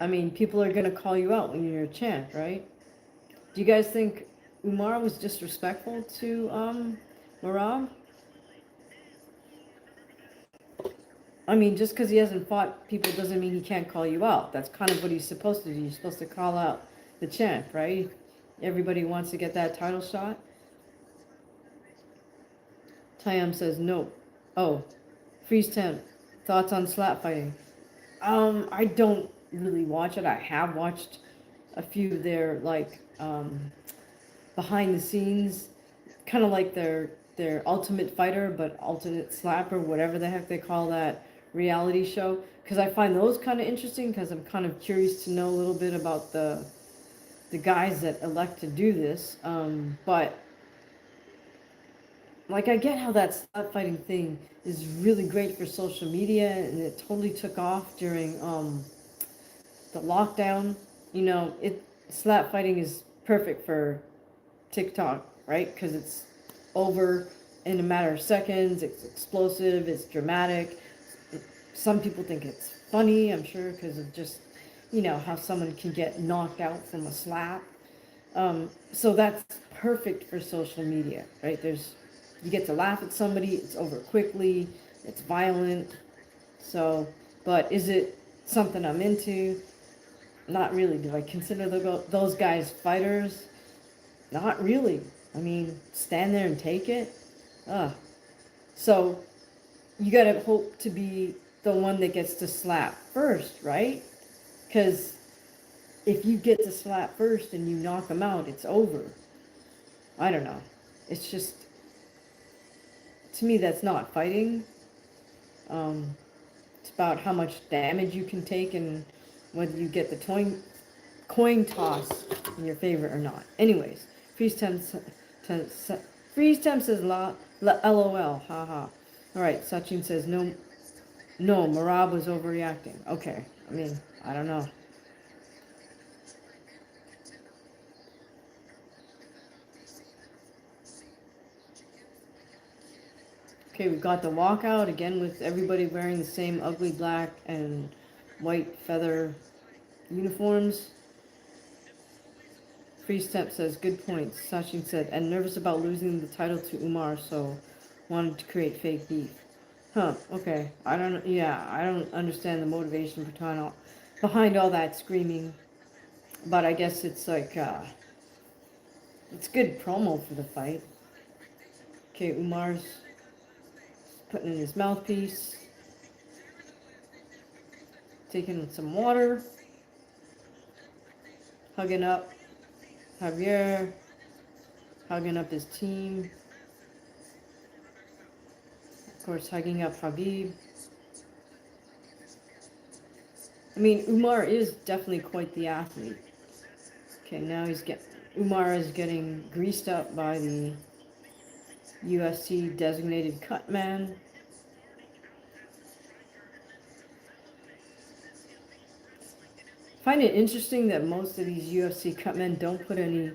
I mean, people are going to call you out when you're a champ, right? Do you guys think Umar was disrespectful to Merab? I mean, just because he hasn't fought people doesn't mean he can't call you out. That's kind of what he's supposed to do. You're supposed to call out the champ, right? Everybody wants to get that title shot. Tayam says no. Oh, Freeze Temp. Thoughts on slap fighting? I don't really watch it. I have watched a few of their like behind the scenes, kind of like their Ultimate Fighter, but Ultimate Slapper, whatever the heck they call that reality show, because I find those kind of interesting, because I'm kind of curious to know a little bit about the guys that elect to do this. But like, I get how that slap fighting thing is really great for social media, and it totally took off during the lockdown. You know, slap fighting is perfect for TikTok, right? Because it's over in a matter of seconds. It's explosive. It's dramatic. Some people think it's funny, I'm sure, because of just, you know, how someone can get knocked out from a slap. So that's perfect for social media, right? You get to laugh at somebody. It's over quickly. It's violent. So, but is it something I'm into? Not really. Do I consider those guys fighters? Not really. I mean, stand there and take it. So you gotta hope to be the one that gets to slap first, right? Because if you get to slap first and you knock them out, it's over. I don't know. It's just, to me, that's not fighting. It's about how much damage you can take and whether you get the coin toss in your favor or not. Anyways, Freeze Temp says LOL, haha. All right, Sachin says no, Merab was overreacting. Okay, I mean, I don't know. Okay, we got the walkout again with everybody wearing the same ugly black and white feather uniforms. Freeze Temp says, good points. Sachin said, and nervous about losing the title to Umar, so wanted to create fake beef. Huh, okay. I don't understand the motivation behind all that screaming. But I guess it's like, it's good promo for the fight. Okay, Umar's putting in his mouthpiece. Taking some water. Hugging up Javier. Hugging up his team. Of course, hugging up Habib. I mean, Umar is definitely quite the athlete. Okay, now Umar is getting greased up by the UFC designated cut man. I find it interesting that most of these UFC cut men don't put any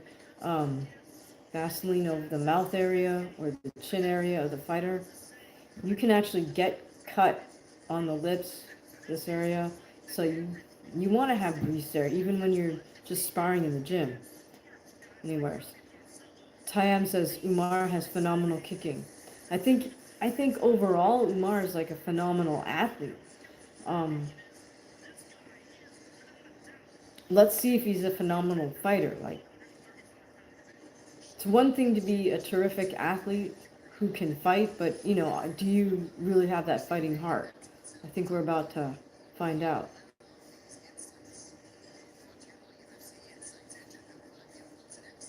Vaseline over the mouth area or the chin area of the fighter. You can actually get cut on the lips, this area. So you want to have grease there, even when you're just sparring in the gym. Anyways, Tayam says Umar has phenomenal kicking. I think overall Umar is like a phenomenal athlete. Let's see if he's a phenomenal fighter. Like, it's one thing to be a terrific athlete who can fight, but you know, do you really have that fighting heart? I think we're about to find out.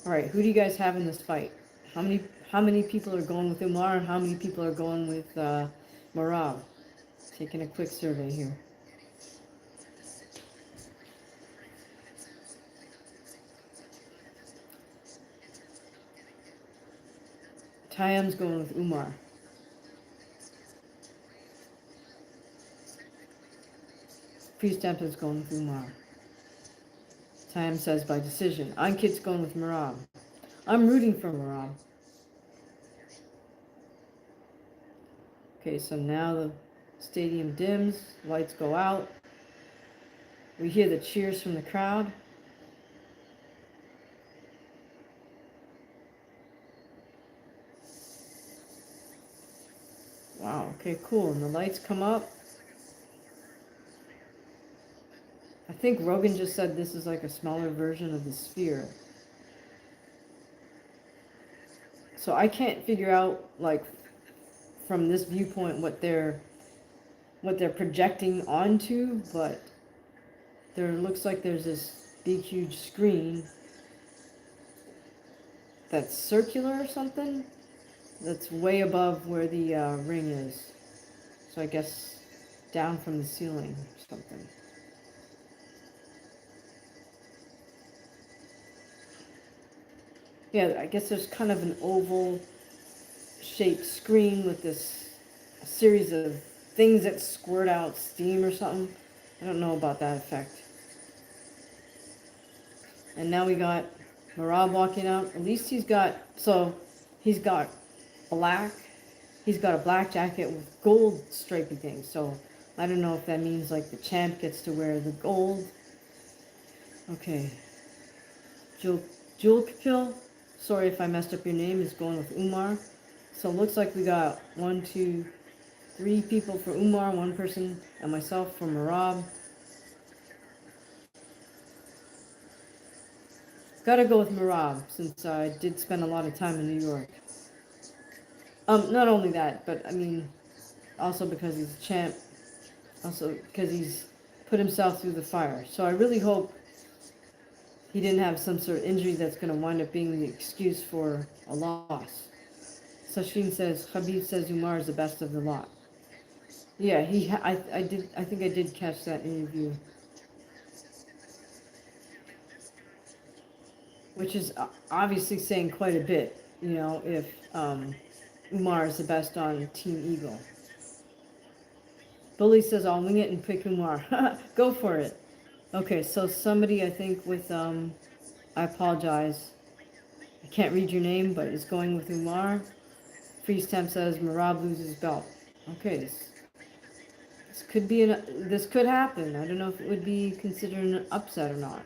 All right, who do you guys have in this fight? How many people are going with Umar, and how many people are going with Merab? Taking a quick survey here. Tayam's going with Umar. Priest-Templa's going with Umar. Tayam says by decision. Ankit's going with Merab. I'm rooting for Merab. Okay, so now the stadium dims, lights go out. We hear the cheers from the crowd. Wow, okay, cool. And the lights come up. I think Rogan just said this is like a smaller version of the sphere. So I can't figure out, like, from this viewpoint what they're projecting onto, but there looks like there's this big huge screen that's circular or something, that's way above where the ring is. So I guess down from the ceiling or something. Yeah, I guess there's kind of an oval shaped screen with this series of things that squirt out steam or something. I don't know about that effect. And now we got Merab walking out. At least he's got black. He's got a black jacket with gold stripy things. So I don't know if that means like the champ gets to wear the gold. Okay. Jewel Kapil, sorry if I messed up your name, is going with Umar. So it looks like we got 1, 2, 3 people for Umar, 1 person, and myself for Merab. Gotta go with Merab, since I did spend a lot of time in New York. Not only that, but I mean, also because he's a champ, also because he's put himself through the fire. So I really hope he didn't have some sort of injury that's going to wind up being the excuse for a loss. Sachin says, Khabib says Umar is the best of the lot. Yeah, I think I did catch that interview. Which is obviously saying quite a bit, you know, if Umar is the best on Team Eagle. Bully says, I'll wing it and pick Umar. Go for it. Okay, so somebody, I think, with, I apologize. I can't read your name, but is going with Umar. Priest Temp says, Merab loses belt. Okay, this could happen. I don't know if it would be considered an upset or not.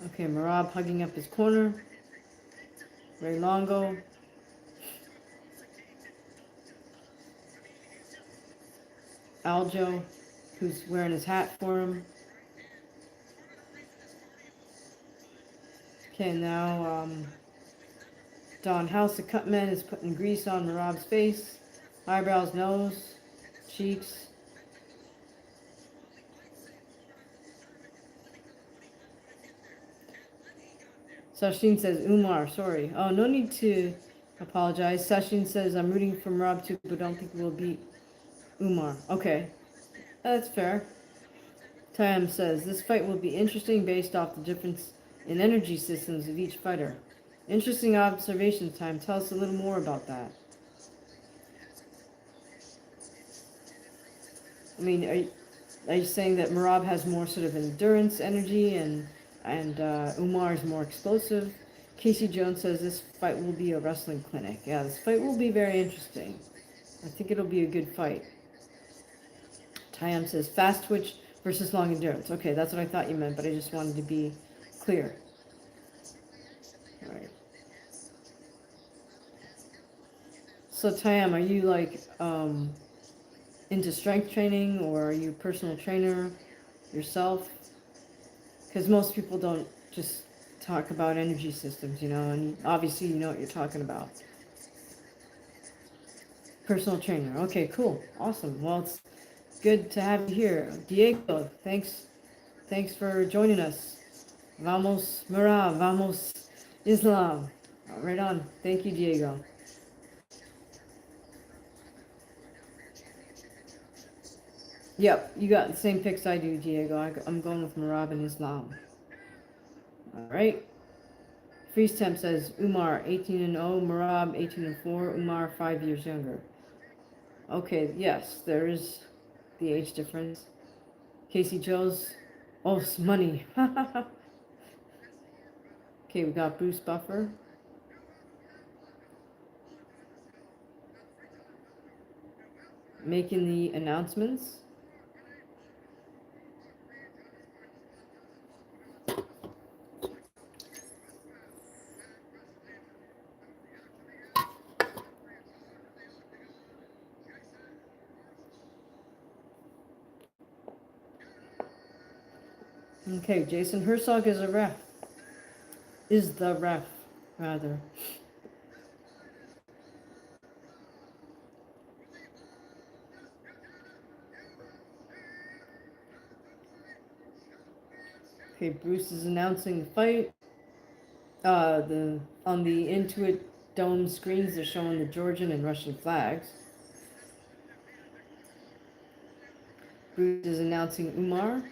Okay, Merab hugging up his corner. Ray Longo. Aljo, who's wearing his hat for him. Okay, now Don House, the cutman, is putting grease on Merab's face. Eyebrows, nose, cheeks. Sachin says, Umar, sorry. Oh, no need to apologize. Sachin says, I'm rooting for Merab too, but don't think we'll beat Umar. Okay, that's fair. Tam says, this fight will be interesting based off the difference in energy systems of each fighter. Interesting observation, Time. Tell us a little more about that. I mean, are you saying that Merab has more sort of endurance energy and Umar is more explosive? Casey Jones says this fight will be a wrestling clinic. Yeah, this fight will be very interesting. I think it'll be a good fight. Tyam says fast twitch versus long endurance. Okay, that's what I thought you meant, but I just wanted to be clear. All right. So Tyam, are you like into strength training, or are you a personal trainer yourself? Because most people don't just talk about energy systems, you know, and obviously you know what you're talking about. Personal trainer. Okay, cool. Awesome. Well, it's good to have you here. Diego, thanks for joining us. Vamos Merab, vamos Islam. Right on. Thank you, Diego. Yep, you got the same picks I do, Diego. I'm going with Merab and Islam. All right. Freeze Temp says Umar 18-0, Merab 18-4, Umar 5 years younger. Okay, yes, there is the age difference. Casey Joe's, oh, it's money. Okay, we got Bruce Buffer. Making the announcements. Okay, Jason Herzog is a ref. Is the ref, rather. Okay, Bruce is announcing the fight. On the Intuit Dome screens, they're showing the Georgian and Russian flags. Bruce is announcing Umar.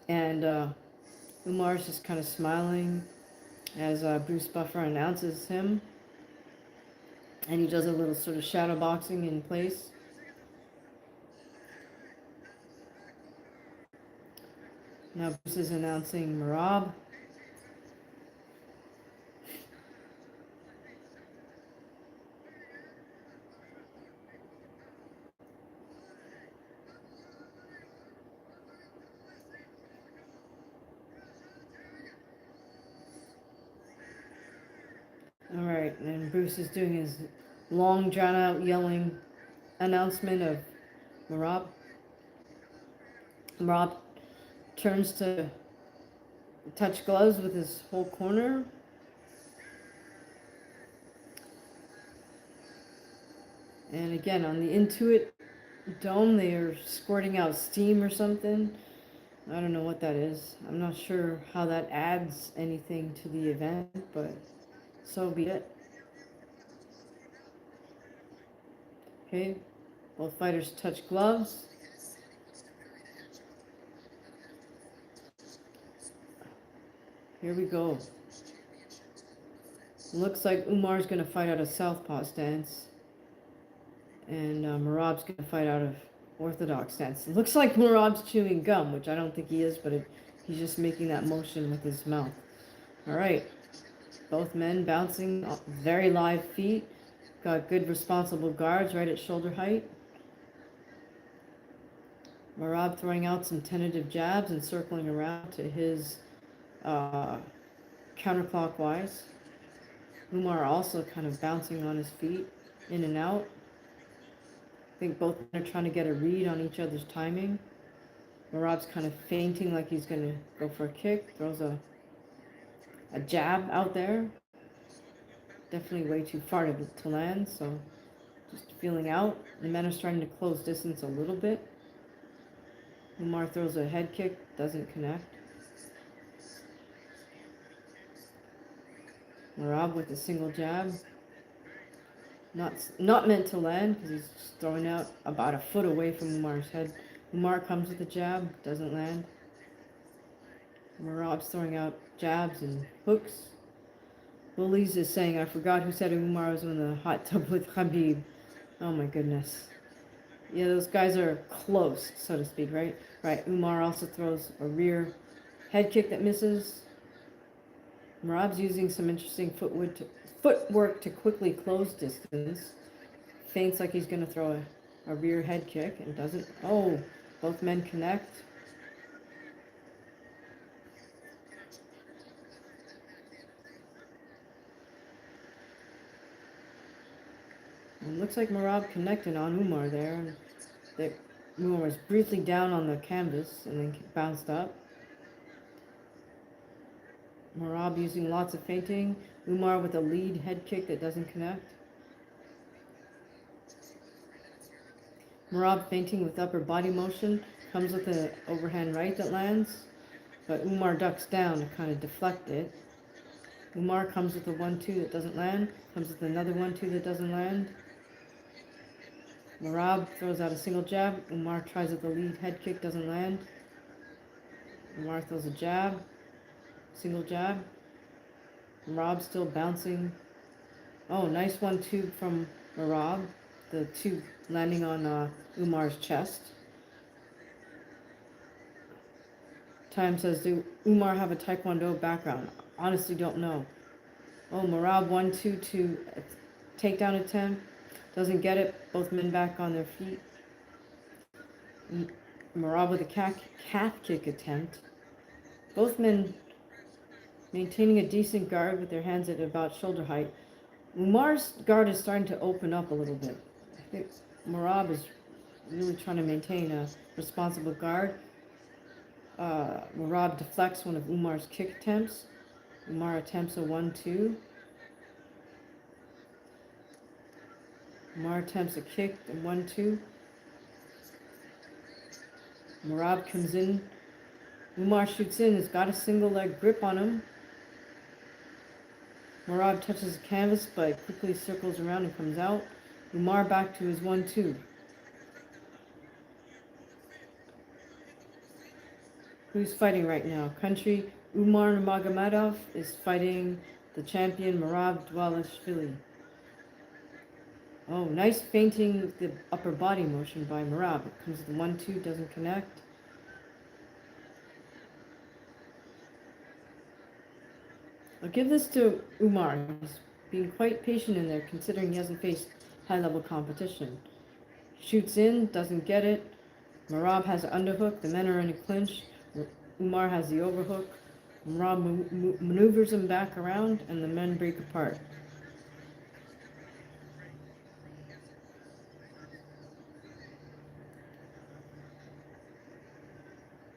And Umar's just kind of smiling as Bruce Buffer announces him. And he does a little sort of shadow boxing in place. Now Bruce is announcing Merab. All right, and Bruce is doing his long, drawn-out yelling announcement of Merab. Merab turns to touch gloves with his whole corner. And again, on the Intuit Dome, they are squirting out steam or something. I don't know what that is. I'm not sure how that adds anything to the event, but so be it. Okay, both fighters touch gloves. Here we go. Looks like Umar's going to fight out of southpaw stance. And Merab's going to fight out of orthodox stance. It looks like Merab's chewing gum, which I don't think he is, but he's just making that motion with his mouth. All right. Both men bouncing very live feet. Got good responsible guards right at shoulder height. Merab throwing out some tentative jabs and circling around to his counterclockwise. Umar also kind of bouncing on his feet, in and out. I think both men are trying to get a read on each other's timing. Merab's kind of feinting like he's going to go for a kick. Throws a jab out there. Definitely way too far to land, so just feeling out. The men are starting to close distance a little bit. Umar throws a head kick, doesn't connect. Merab with a single jab. Not meant to land because he's just throwing out about a foot away from Umar's head. Umar comes with a jab, doesn't land. Merab's throwing out jabs and hooks. Bullies is saying, I forgot who said Umar was in the hot tub with Khabib. Oh my goodness. Yeah, those guys are close, so to speak, right? Right. Umar also throws a rear head kick that misses. Merab's using some interesting footwork to quickly close distance. Feints like he's going to throw a rear head kick and doesn't. Oh, both men connect. It looks like Merab connected on Umar there. And Umar was briefly down on the canvas and then bounced up. Merab using lots of feinting. Umar with a lead head kick that doesn't connect. Merab feinting with upper body motion. Comes with an overhand right that lands. But Umar ducks down to kind of deflect it. Umar comes with a 1-2 that doesn't land. Comes with another 1-2 that doesn't land. Merab throws out a single jab. Umar tries with the lead head kick, doesn't land. Umar throws a jab. Single jab. Merab still bouncing. Oh, nice 1-2 from Merab. The 2 landing on Umar's chest. Time says, do Umar have a Taekwondo background? Honestly, don't know. Oh, Merab 1-2 to takedown attempt. Doesn't get it. Both men back on their feet. Merab with a calf kick attempt. Both men maintaining a decent guard with their hands at about shoulder height. Umar's guard is starting to open up a little bit. I think Merab is really trying to maintain a responsible guard. Merab deflects one of Umar's kick attempts. Umar attempts a 1-2. Umar attempts a kick, a 1-2. Merab comes in. Umar shoots in, has got a single leg grip on him. Merab touches the canvas, but quickly circles around and comes out. Umar back to his 1-2. Who's fighting right now? Country, Umar NURMAGOMEDOV is fighting the champion Merab DVALISHVILI. Oh, nice feinting with the upper body motion by Merab. It comes to the 1-2, doesn't connect. I'll give this to Umar. He's being quite patient in there, considering he hasn't faced high-level competition. Shoots in, doesn't get it. Merab has an underhook. The men are in a clinch. Umar has the overhook. Merab maneuvers him back around, and the men break apart.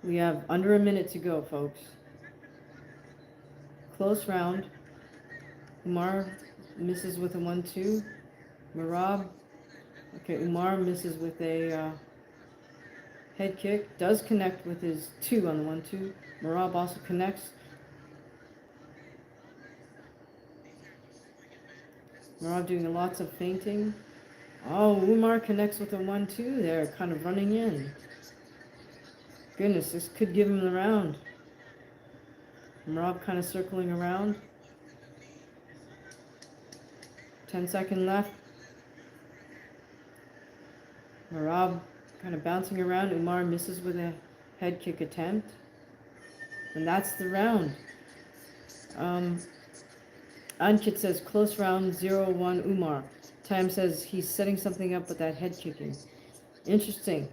We have under a minute to go, folks. Close round. Umar misses with a 1-2. Merab. Okay, Umar misses with a head kick. Does connect with his 2 on the 1-2. Merab also connects. Merab doing lots of feinting. Oh, Umar connects with a 1-2 there, kind of running in. Goodness, this could give him the round. Merab kind of circling around. 10-second left. Merab kind of bouncing around. Umar misses with a head kick attempt. And that's the round. Ankit says close round 0-1 Umar. Time says he's setting something up with that head kicking. Interesting.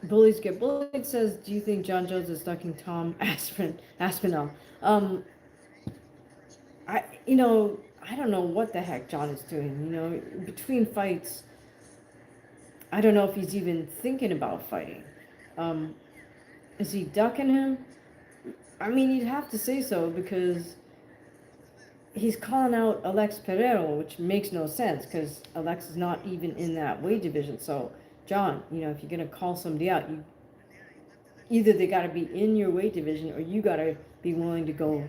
Bullies get bullied says, do you think John Jones is ducking Tom Aspinall? I don't know what the heck John is doing. Between fights, I don't know if he's even thinking about fighting. Is he ducking him? I mean, you'd have to say so because he's calling out Alex Pereira, which makes no sense because Alex is not even in that weight division. So, John, if you're going to call somebody out, either they got to be in your weight division or you got to be willing to go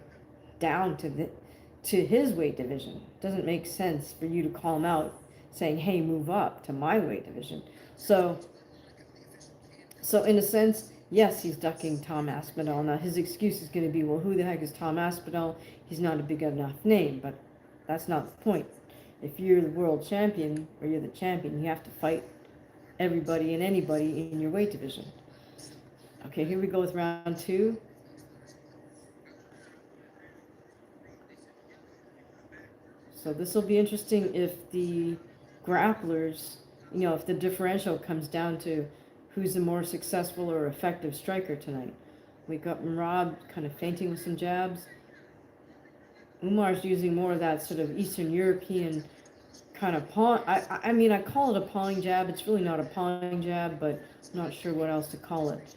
down to his weight division. It doesn't make sense for you to call him out saying, hey, move up to my weight division. So in a sense, Yes, he's ducking Tom Aspinall. Now, his excuse is going to be, well, who the heck is Tom Aspinall? He's not a big enough name, but that's not the point. If you're the world champion, or you're the champion, you have to fight everybody and anybody in your weight division. Okay, here we go with round 2. So this will be interesting if the grapplers, if the differential comes down to who's the more successful or effective striker tonight. We got Merab kind of feinting with some jabs. Umar's using more of that sort of Eastern European kind of pawn. I mean, I call it a pawing jab. It's really not a pawing jab, but I'm not sure what else to call it.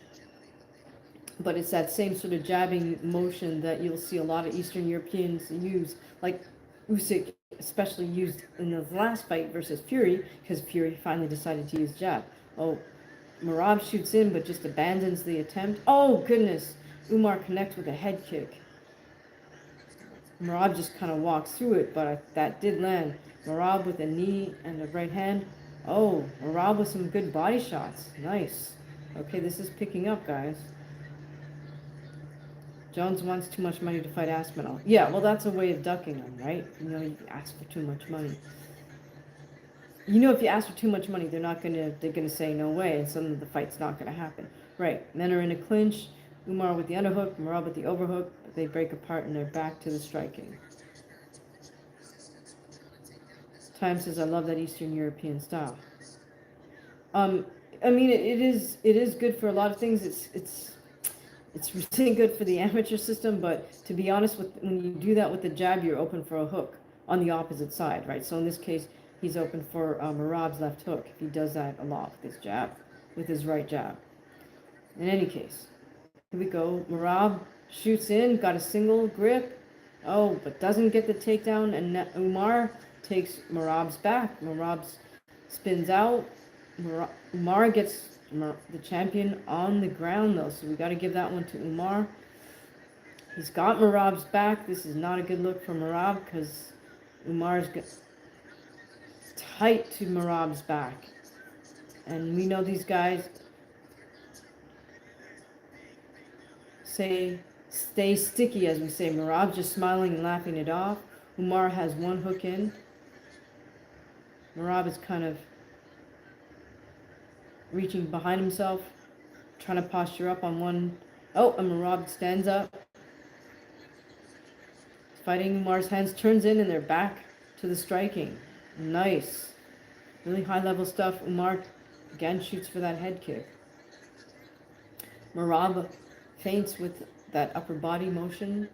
But it's that same sort of jabbing motion that you'll see a lot of Eastern Europeans use, like Usyk especially used in the last fight versus Fury, because Fury finally decided to use jab. Oh, Merab shoots in, but just abandons the attempt. Oh, goodness. Umar connects with a head kick. Merab just kind of walks through it, but that did land. Merab with a knee and a right hand. Oh, Merab with some good body shots. Nice. Okay, this is picking up, guys. Jones wants too much money to fight Aspinall. Yeah, well, that's a way of ducking him, right? You ask for too much money. If you ask for too much money, they're gonna say no way, and suddenly the fight's not gonna happen. Right, men are in a clinch. Umar with the underhook, Merab with the overhook, but they break apart and they're back to the striking. Time says, I love that Eastern European style. I mean, it is good for a lot of things. It's really good for the amateur system, but to be honest, when you do that with the jab, you're open for a hook on the opposite side, right? So in this case, he's open for Merab's left hook if he does that a lot with his jab, with his right jab. In any case, here we go. Merab shoots in, got a single grip. Oh, but doesn't get the takedown, and Umar takes Merab's back. Merab spins out. Umar gets the champion on the ground, though, so we got to give that one to Umar. He's got Merab's back. This is not a good look for Merab because Umar's tight to Merab's back. And we know these guys stay sticky, as we say. Merab just smiling and laughing it off. Umar has one hook in. Merab is kind of reaching behind himself, trying to posture up on one. Oh, and Merab stands up. Fighting Umar's hands, turns in, and they're back to the striking. Nice. Really high-level stuff. Umar again shoots for that head kick. Merab feints with that upper body motion.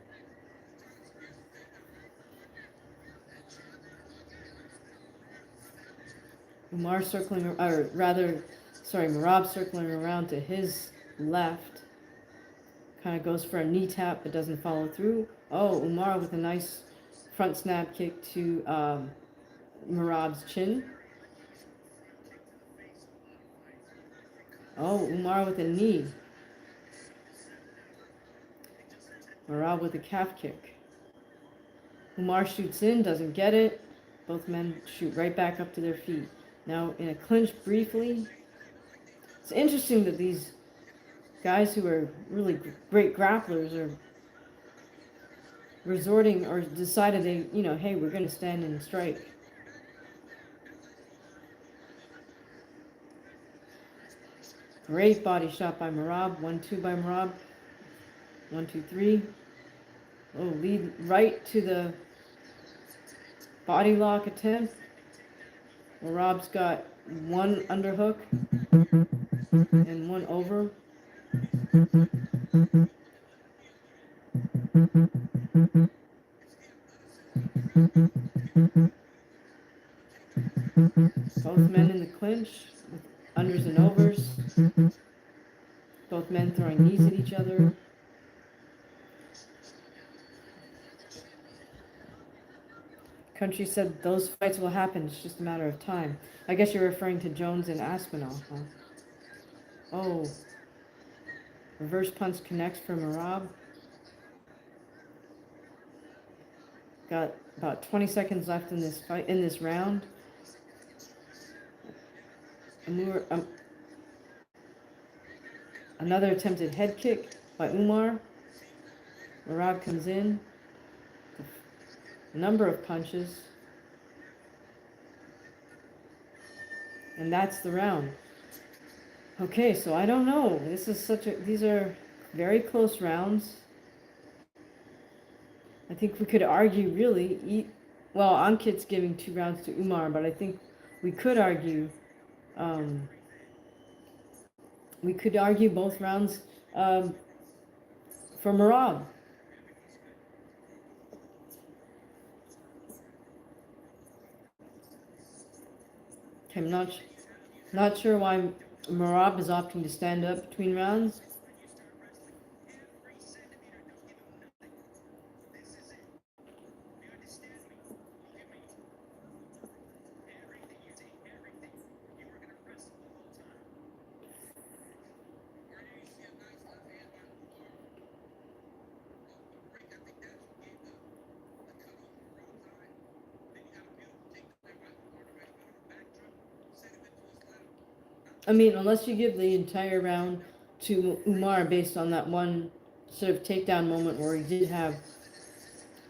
Umar circling, or rather, Merab circling around to his left. Kind of goes for a knee tap, but doesn't follow through. Oh, Umar with a nice front snap kick to Merab's chin. Oh, Umar with a knee. Merab with a calf kick. Umar shoots in, doesn't get it. Both men shoot right back up to their feet. Now, in a clinch briefly. It's interesting that these guys who are really great grapplers are resorting or decided hey, we're going to stand and strike. Great body shot by Merab. 1-2 by Merab. 1-2-3. Oh, lead right to the body lock attempt. Merab's got one underhook and one over. Both men in the clinch with unders and overs. Both men throwing knees at each other. Country said those fights will happen. It's just a matter of time. I guess you're referring to Jones and Aspinall, huh? Oh. Reverse punch connects for Merab. Got about 20 seconds left in this fight, in this round. Another attempted head kick by Umar. Merab comes in. A number of punches. And that's the round. Okay, so I don't know. These are very close rounds. I think we could argue really, well, Ankit's giving 2 rounds to Umar, but I think we could argue both rounds for Merab. I'm not sure why Merab is opting to stand up between rounds. I mean, unless you give the entire round to Umar based on that one sort of takedown moment where he did have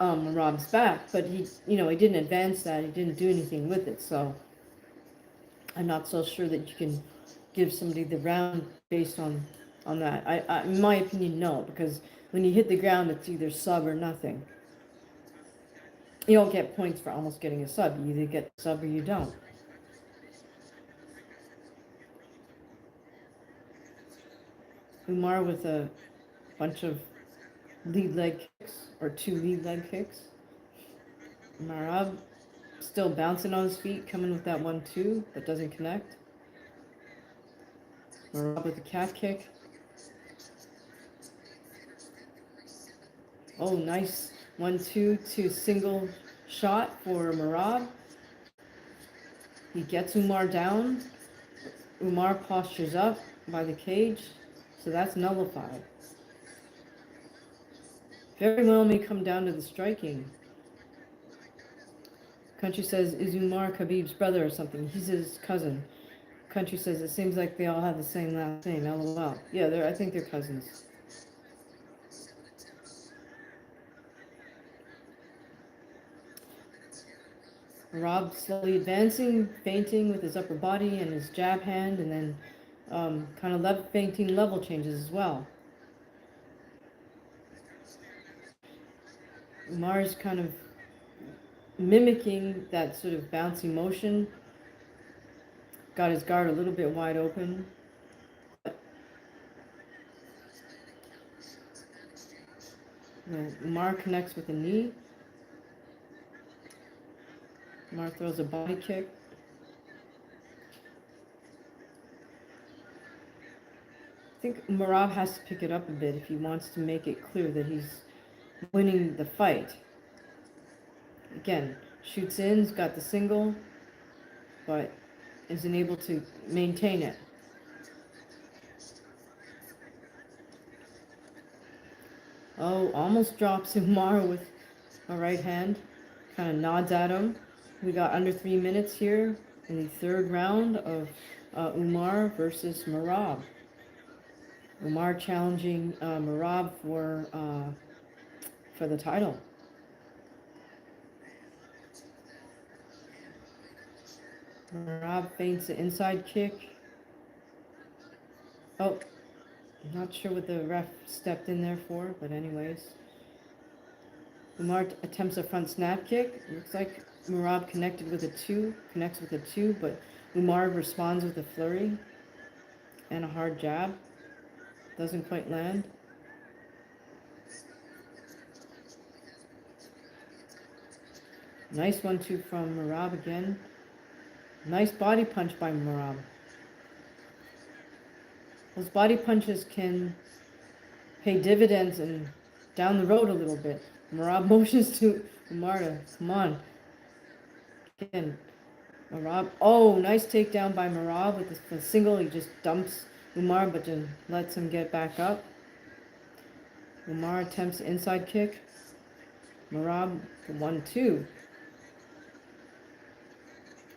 Merab's back, but he didn't advance that. He didn't do anything with it, so I'm not so sure that you can give somebody the round based on that. I in my opinion, no, because when you hit the ground, it's either sub or nothing. You don't get points for almost getting a sub. You either get a sub or you don't. Umar with a bunch of lead leg kicks, or 2 lead leg kicks. Merab still bouncing on his feet, coming with that 1-2, but doesn't connect. Merab with a calf kick. Oh, nice 1-2 to single shot for Merab. He gets Umar down. Umar postures up by the cage, so that's nullified. Very well may come down to the striking. Country says, is Umar Khabib's brother or something? He's his cousin. Country says, it seems like they all have the same last name, LOL. Yeah, I think they're cousins. Merab slowly advancing, feinting with his upper body and his jab hand, and then kind of feinting level changes as well. Umar's kind of mimicking that sort of bouncy motion. Got his guard a little bit wide open. Umar connects with a knee. Umar throws a body kick. I think Merab has to pick it up a bit if he wants to make it clear that he's winning the fight. Again, shoots in, he's got the single, but isn't able to maintain it. Oh, almost drops Umar with a right hand. Kind of nods at him. We got under 3 minutes here in the 3rd round of Umar versus Merab. Umar challenging Merab for the title. Merab feints the inside kick. Oh, I'm not sure what the ref stepped in there for, but anyways. Umar attempts a front snap kick. Looks like Merab connects with a 2, but Umar responds with a flurry and a hard jab. Doesn't quite land. Nice 1-2 from Merab again. Nice body punch by Merab. Those body punches can pay dividends and down the road a little bit. Merab motions to Umar to come on. Again, Merab. Oh, nice takedown by Merab with the single. He just dumps Umar, but then lets him get back up. Umar attempts inside kick. Merab for 1-2.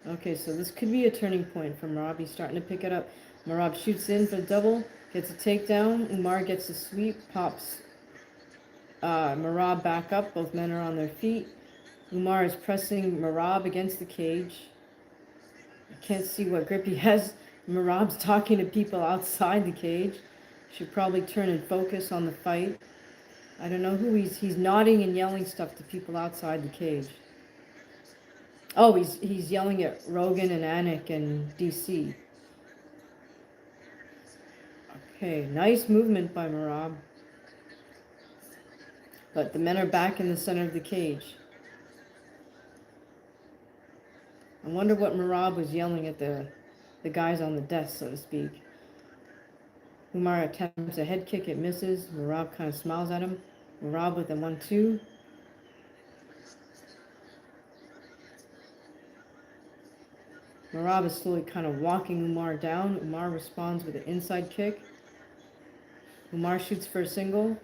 Okay, so this could be a turning point for Merab. He's starting to pick it up. Merab shoots in for the double, Gets a takedown. Umar gets a sweep, pops Merab back up. Both men are on their feet. Umar is pressing Merab against the cage. I can't see what grip he has. Merab's talking to people outside the cage. Should probably turn and focus on the fight. I don't know who he's nodding and yelling stuff to people outside the cage. Oh, he's yelling at Rogan and Anik and DC. Okay, nice movement by Merab. But the men are back in the center of the cage. I wonder what Merab was yelling at the guys on the desk, so to speak. Umar attempts a head kick, it misses. Merab kind of smiles at him. Merab with a 1-2. Merab is slowly kind of walking Umar down. Umar responds with an inside kick. Umar shoots for a single.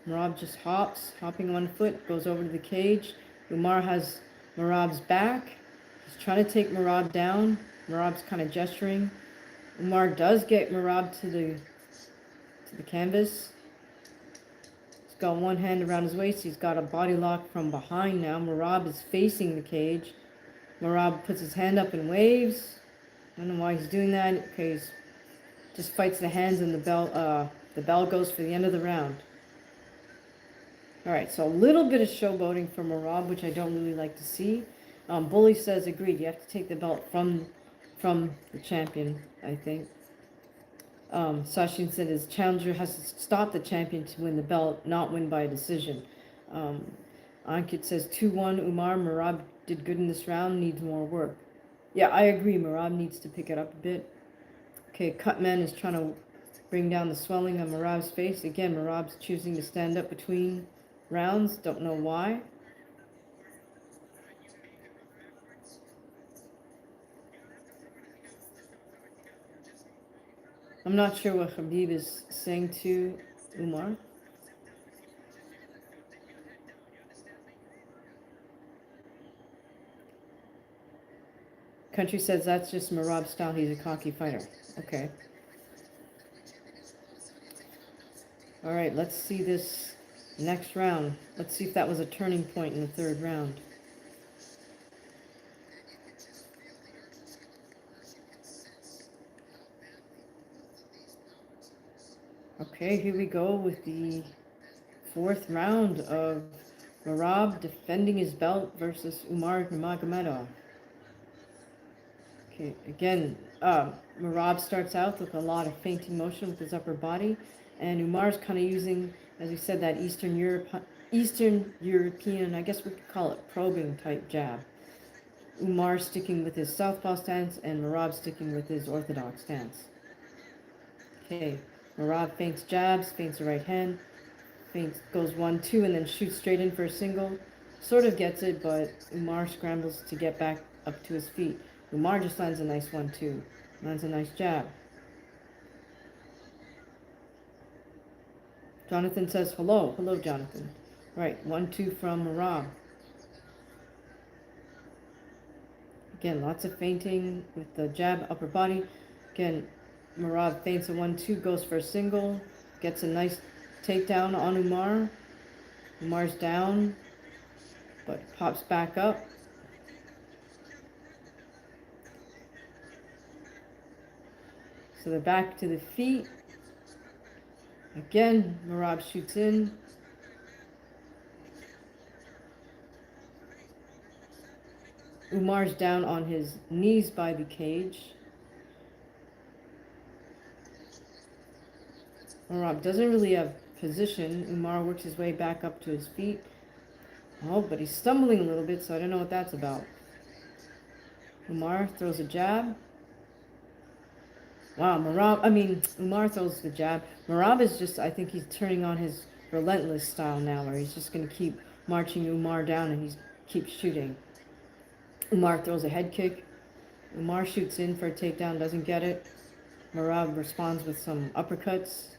Merab just hopping 1 foot, goes over to the cage. Umar has Merab's back. He's trying to take Merab down. Merab's kind of gesturing. Umar does get Merab to the canvas. He's got one hand around his waist. He's got a body lock from behind now. Merab is facing the cage. Merab puts his hand up and waves. I don't know why he's doing that. Okay, he just fights the hands and the bell goes for the end of the round. Alright, so a little bit of showboating from Merab, which I don't really like to see. Bully says agreed. You have to take the belt from the champion, I think. Sashin said his challenger has to stop the champion to win the belt, not win by a decision. Ankit says 2-1 Umar. Merab did good in this round, needs more work. Yeah, I agree. Merab needs to pick it up a bit. Okay, Cutman is trying to bring down the swelling on Merab's face. Again, Merab's choosing to stand up between rounds. Don't know why. I'm not sure what Khabib is saying to Umar. Country says that's just Merab's style. He's a cocky fighter. Okay. All right, let's see this next round. Let's see if that was a turning point in the third round. Okay, here we go with the fourth round of Merab defending his belt versus Umar Nurmagomedov. Okay, again, Merab starts out with a lot of feinting motion with his upper body, and Umar's kind of using, as we said, that Eastern European, I guess we could call it probing type jab. Umar sticking with his southpaw stance, and Merab sticking with his orthodox stance. Okay, Merab feints jabs, feints the right hand, feints, goes 1-2, and then shoots straight in for a single. Sort of gets it, but Umar scrambles to get back up to his feet. Umar just lands a nice 1-2. Lands a nice jab. Jonathan says hello. Hello, Jonathan. Right, 1-2 from Merab. Again, lots of feinting with the jab, upper body. Again, Merab feints a 1-2, goes for a single. Gets a nice takedown on Umar. Umar's down, but pops back up. So they're back to the feet. Again, Merab shoots in. Umar's down on his knees by the cage. Merab doesn't really have position. Umar works his way back up to his feet. Oh, but he's stumbling a little bit, so I don't know what that's about. Umar throws a jab. Wow, Umar throws the jab. Merab is just, I think he's turning on his relentless style now, where he's just going to keep marching Umar down and he keeps shooting. Umar throws a head kick. Umar shoots in for a takedown, doesn't get it. Merab responds with some uppercuts.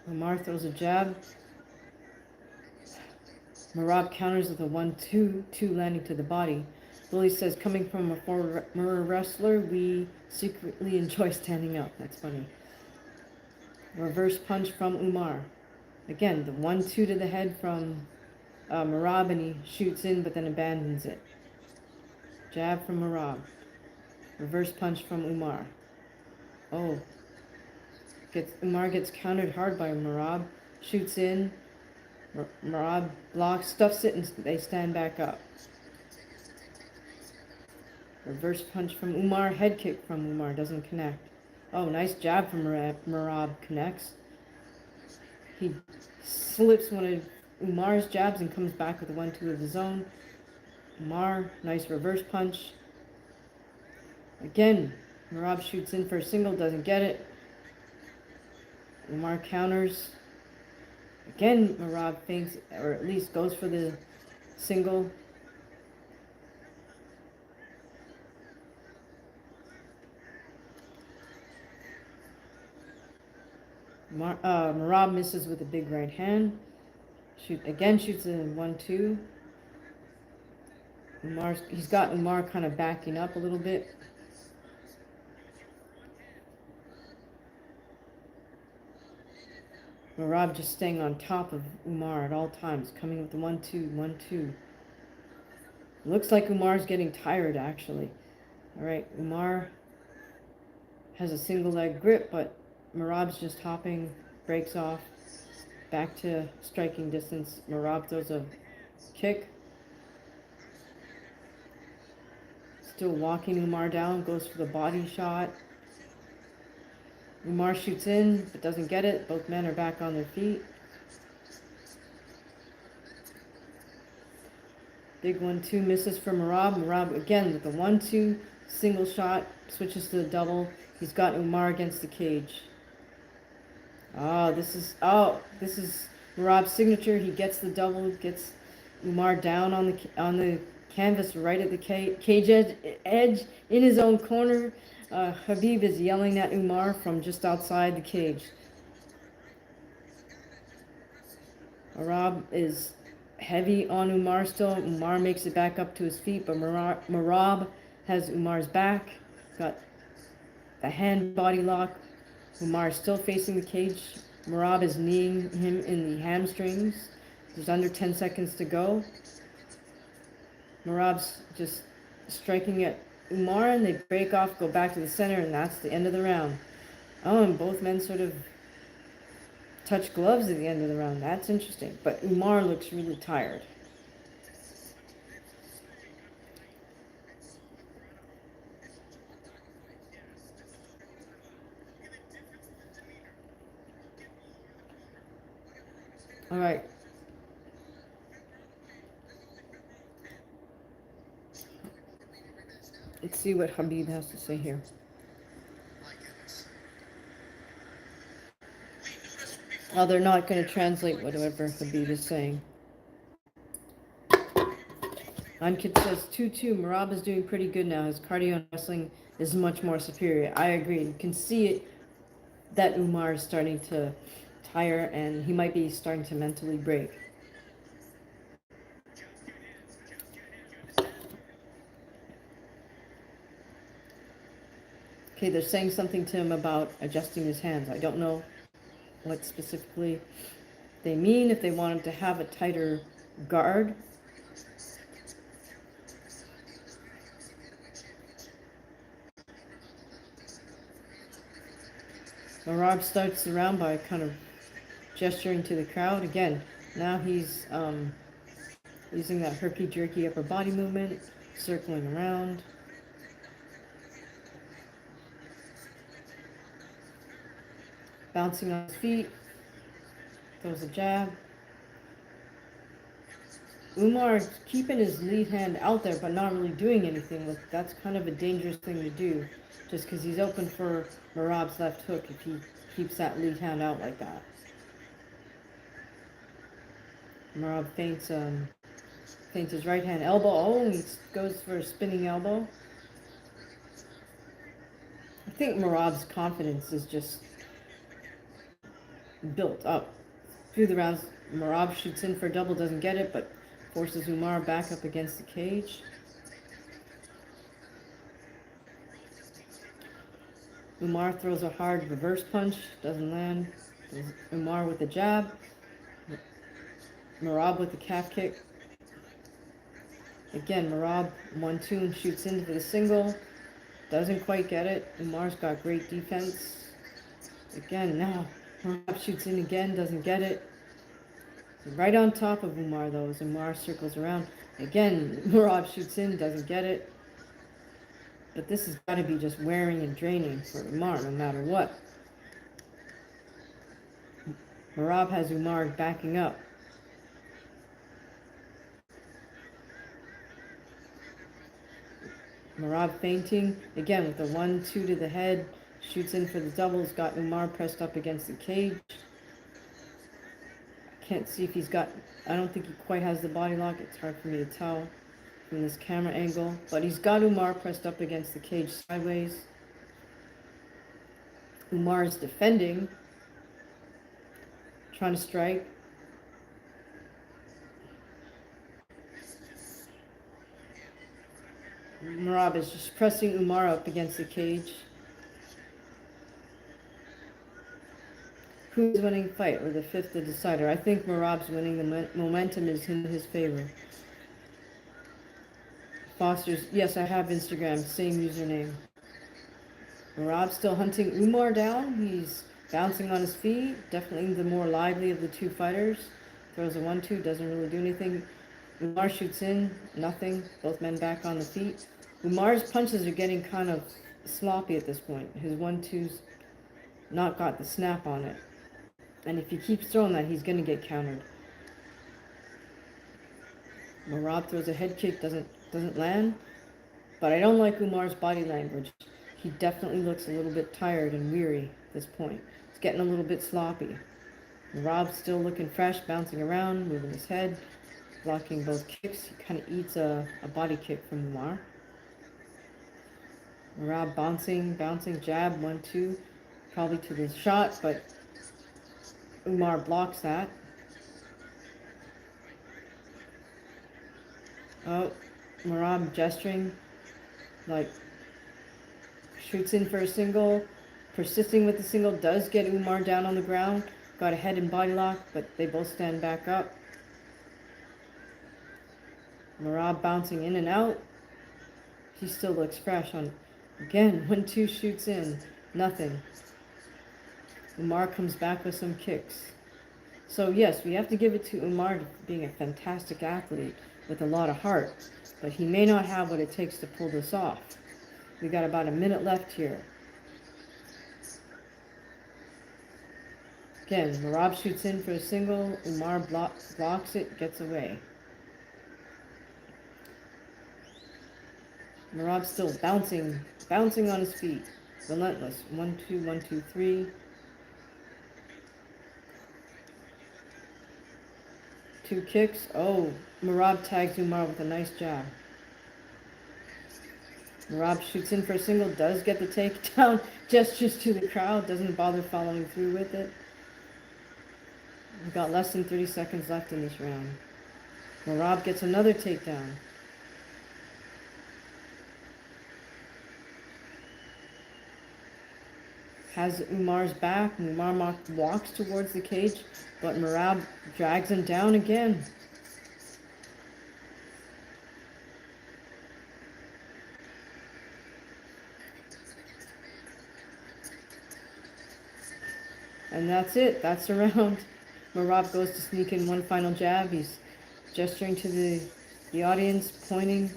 Umar throws a jab. Merab counters with a 1-2, 2 landing to the body. Billy says, coming from a former wrestler, we secretly enjoy standing up. That's funny. Reverse punch from Umar. Again, the 1-2 to the head from Merab, and he shoots in but then abandons it. Jab from Merab. Reverse punch from Umar. Oh. Umar gets countered hard by Merab. Shoots in. Merab blocks, stuffs it, and they stand back up. Reverse punch from Umar. Head kick from Umar. Doesn't connect. Oh, nice jab from Merab. Connects. He slips one of Umar's jabs and comes back with a 1-2 of his own. Umar, nice reverse punch. Again, Merab shoots in for a single, doesn't get it. Umar counters. Again, Merab feints, or at least goes for the single. Merab misses with a big right hand. Shoots a 1-2. He's got Umar kind of backing up a little bit. Merab just staying on top of Umar at all times, coming with the 1-2, 1-2. Looks like Umar's getting tired, actually. All right, Umar has a single leg grip, but Merab's just hopping, breaks off, back to striking distance. Merab throws a kick. Still walking Umar down, goes for the body shot. Umar shoots in, but doesn't get it. Both men are back on their feet. Big 1-2 misses for Merab. Merab again with the 1-2 single shot, switches to the double. He's got Umar against the cage. This is Merab's signature. He gets the double, gets Umar down on the canvas right at the cage edge in his own corner. Khabib is yelling at Umar from just outside the cage. Merab is heavy on Umar still. Umar makes it back up to his feet, but Merab has Umar's back. Got the hand body lock. Umar is still facing the cage. Merab is kneeing him in the hamstrings. There's under 10 seconds to go. Merab's just striking at Umar, and they break off, go back to the center, and that's the end of the round. Oh, and both men sort of touch gloves at the end of the round. That's interesting. But Umar looks really tired. All right. Let's see what Khabib has to say here. Oh, they're not going to translate whatever Khabib is saying. Ankit says 2-2. Merab is doing pretty good now. His cardio and wrestling is much more superior. I agree. You can see it that Umar is starting to tire, and he might be starting to mentally break. Okay, they're saying something to him about adjusting his hands. I don't know what specifically they mean, if they want him to have a tighter guard. Merab starts the round by kind of gesturing to the crowd. Again, now he's using that herky-jerky upper body movement, circling around. Bouncing on his feet, throws a jab. Umar keeping his lead hand out there, but not really doing anything with it. That's kind of a dangerous thing to do, just because he's open for Merab's left hook if he keeps that lead hand out like that. Merab feints his right hand elbow. Oh, he goes for a spinning elbow. I think Merab's confidence is just built up through the rounds. Merab shoots in for a double, doesn't get it, but forces Umar back up against the cage. Umar throws a hard reverse punch, doesn't land. Umar with the jab. Merab with the calf kick. Again, Merab 1-2 and shoots in for the single. Doesn't quite get it. Umar's got great defense. Again, now Merab shoots in again, doesn't get it. Right on top of Umar though, as Umar circles around. Again, Merab shoots in, doesn't get it. But this has got to be just wearing and draining for Umar, no matter what. Merab has Umar backing up. Merab feinting, again with the 1-2 to the head, shoots in for the doubles, got Umar pressed up against the cage. Can't see if he's got, I don't think he quite has the body lock, it's hard for me to tell from this camera angle, but he's got Umar pressed up against the cage sideways. Umar is defending, trying to strike. Merab is just pressing Umar up against the cage. Who's winning the fight, or the fifth, the decider? I think Merab's winning. The momentum is in his favor. Foster's, yes, I have Instagram, same username. Merab still hunting Umar down. He's bouncing on his feet. Definitely the more lively of the two fighters. Throws a 1-2, doesn't really do anything. Umar shoots in, nothing. Both men back on the feet. Umar's punches are getting kind of sloppy at this point. His 1-2's not got the snap on it. And if he keeps throwing that, he's going to get countered. Merab throws a head kick, doesn't land. But I don't like Umar's body language. He definitely looks a little bit tired and weary at this point. He's getting a little bit sloppy. Merab's still looking fresh, bouncing around, moving his head, blocking both kicks. He kind of eats a body kick from Umar. Merab bouncing, jab, 1-2, probably to the shot, but Umar blocks that. Oh, Merab gesturing, like, shoots in for a single, persisting with the single, does get Umar down on the ground, got a head and body lock, but they both stand back up. Merab bouncing in and out. He still looks fresh on, again, 1-2 shoots in, nothing. Umar comes back with some kicks. So yes, we have to give it to Umar being a fantastic athlete with a lot of heart, but he may not have what it takes to pull this off. We got about a minute left here. Again, Merab shoots in for a single, Umar blocks it, gets away. Merab still bouncing on his feet, relentless. 1-2, 1-2, 3. Two kicks. Oh, Merab tags Umar with a nice jab. Merab shoots in for a single, does get the takedown, gestures to the crowd, doesn't bother following through with it. We've got less than 30 seconds left in this round. Merab gets another takedown. Has Umar's back. Umar walks towards the cage, but Merab drags him down again. And that's it. That's the round. Merab goes to sneak in one final jab. He's gesturing to the audience, pointing.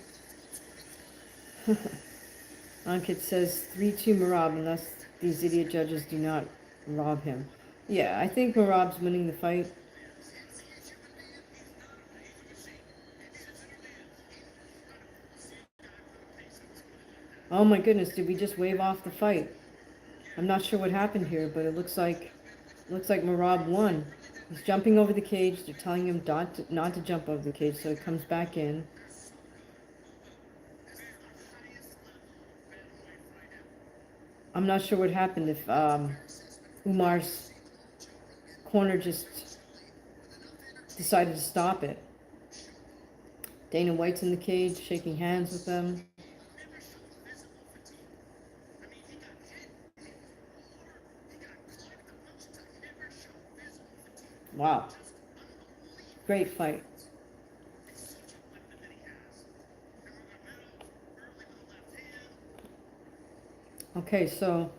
Ankit says 3-2 Merab unless these idiot judges do not rob him. Yeah, I think Merab's winning the fight. Oh my goodness, did we just wave off the fight? I'm not sure what happened here, but it looks like Merab won. He's jumping over the cage. They're telling him not to jump over the cage, so he comes back in. I'm not sure what happened, if Umar's corner just decided to stop it. Dana White's in the cage, shaking hands with them. Wow. Great fight. Okay, so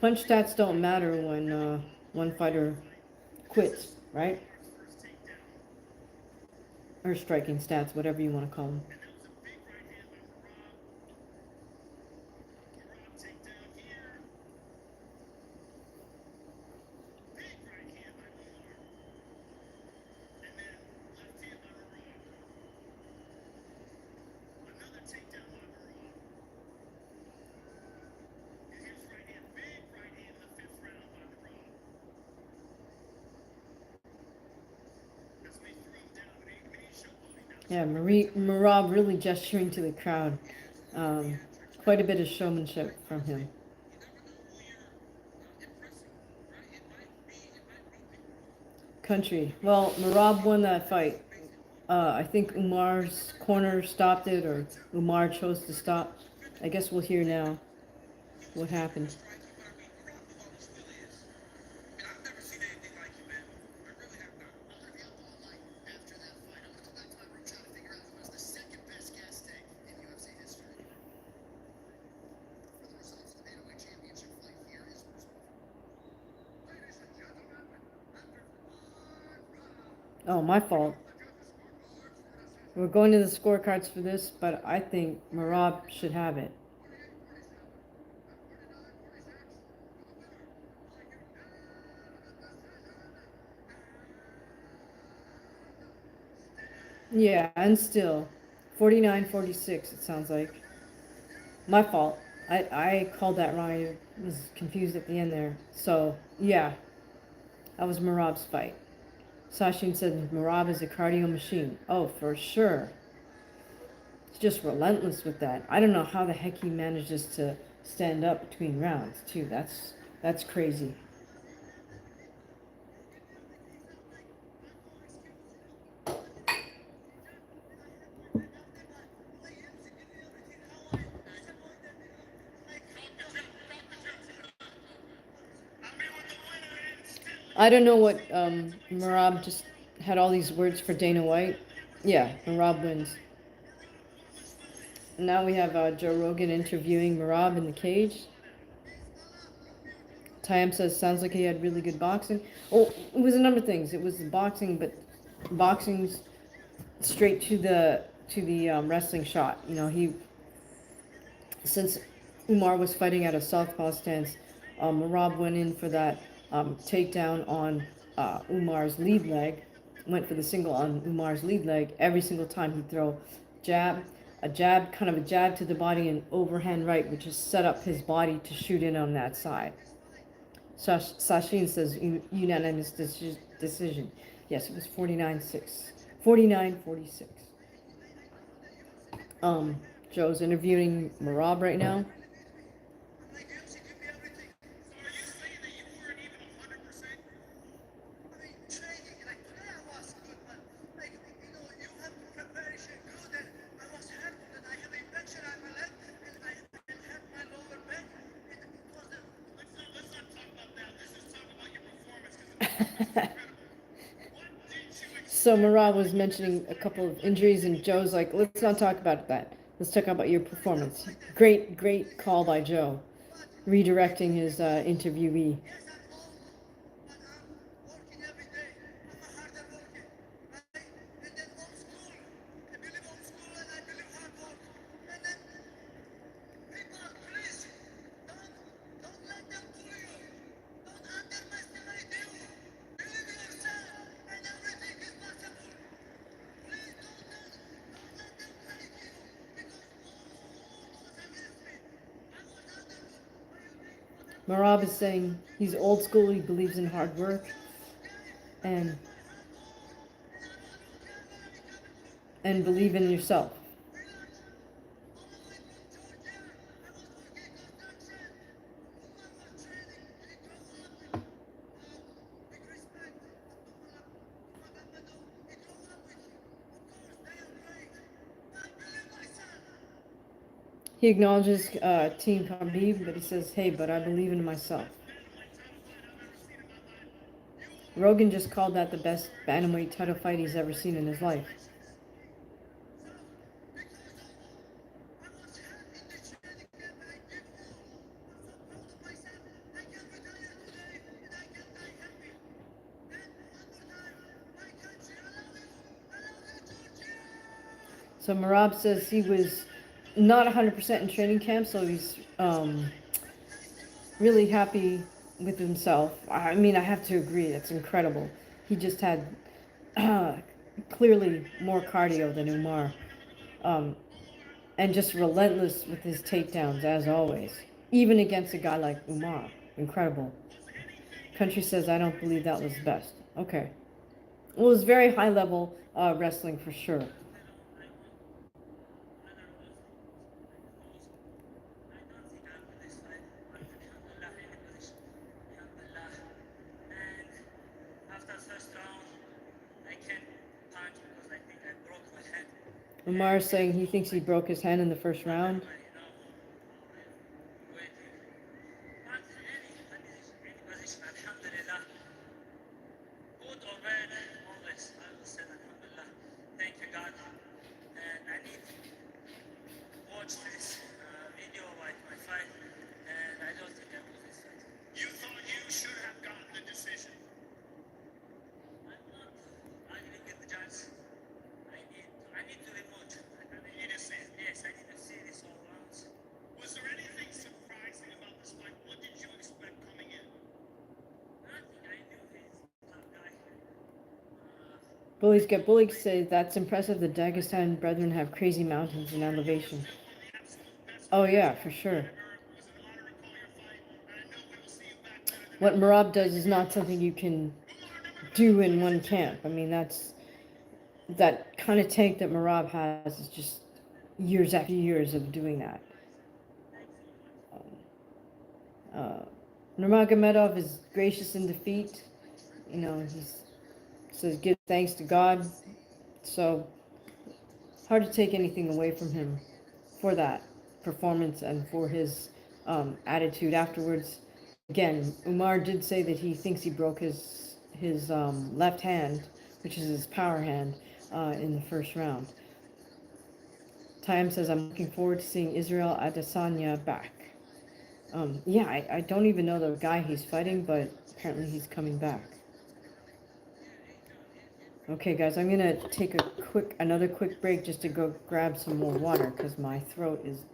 punch stats don't matter when one fighter quits, right? Or striking stats, whatever you want to call them. Yeah, Merab really gesturing to the crowd. Um, quite a bit of showmanship from him. Country. Well, Merab won that fight. I think Umar's corner stopped it, or Umar chose to stop. I guess we'll hear now what happened. Oh, my fault. We're going to the scorecards for this, but I think Merab should have it. Yeah, and still, 49-46, it sounds like. My fault. I called that wrong. I was confused at the end there. So, yeah, that was Merab's fight. Sachin said Merab is a cardio machine. Oh, for sure. He's just relentless with that. I don't know how the heck he manages to stand up between rounds, too. That's crazy. I don't know what Merab just had all these words for Dana White. Yeah, Merab wins. Now we have Joe Rogan interviewing Merab in the cage. Tyam says, sounds like he had really good boxing. Oh, it was a number of things. It was the boxing, but boxing's straight to the wrestling shot. You know, since Umar was fighting at a southpaw stance, Merab went in for that takedown on Umar's lead leg. Went for the single on Umar's lead leg. Every single time he'd throw a jab, kind of a jab to the body, and overhand right, which just set up his body to shoot in on that side. Sachin says unanimous decision. Yes, it was 49-6. 49-46. Joe's interviewing Merab right now. So Merab was mentioning a couple of injuries, and Joe's like, let's not talk about that. Let's talk about your performance. Great call by Joe, redirecting his interviewee. Merab is saying he's old school, he believes in hard work, and believe in yourself. He acknowledges Team Khabib, but he says, hey, but I believe in myself. Rogan just called that the best bantamweight title fight he's ever seen in his life. So Merab says he was not 100% in training camp, so he's really happy with himself. I mean, I have to agree, that's incredible. He just had clearly more cardio than Umar. And just relentless with his takedowns, as always. Even against a guy like Umar. Incredible. Country says, I don't believe that was best. Okay. Well, it was very high level wrestling for sure. Umar is saying he thinks he broke his hand in the first round. Bullies get bullied say that's impressive. The Dagestan brethren have crazy mountains and elevation. Oh yeah, for sure. What Merab does is not something you can do in one camp. I mean, that kind of tank that Merab has is just years after years of doing that. Nurmagomedov is gracious in defeat. You know, he says give thanks to God. So hard to take anything away from him for that performance and for his attitude afterwards. Again, Umar did say that he thinks he broke his left hand, which is his power hand, in the first round. Time says, I'm looking forward to seeing Israel Adesanya back. Yeah, I don't even know the guy he's fighting, but apparently he's coming back. Okay, guys, I'm gonna take another quick break just to go grab some more water because my throat is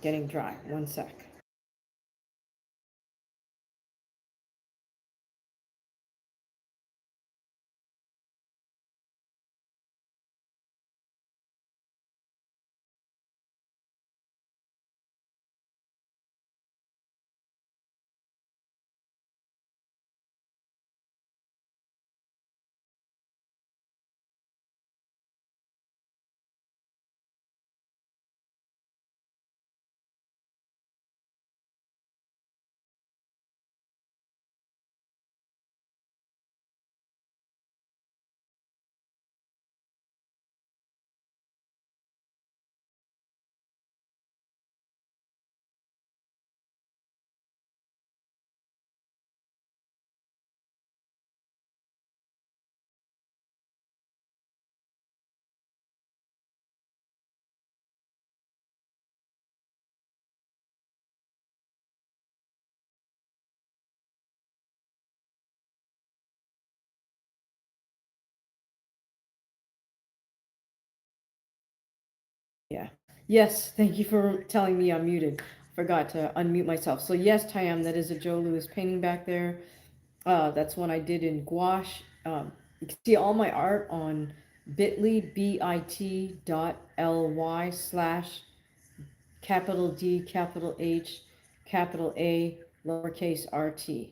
getting dry. One sec. Yeah. Yes, thank you for telling me I'm muted. Forgot to unmute myself. So yes, Tyam, that is a Joe Louis painting back there. That's one I did in gouache. You can see all my art on bit.ly/ capital D, capital H, capital A, lowercase RT.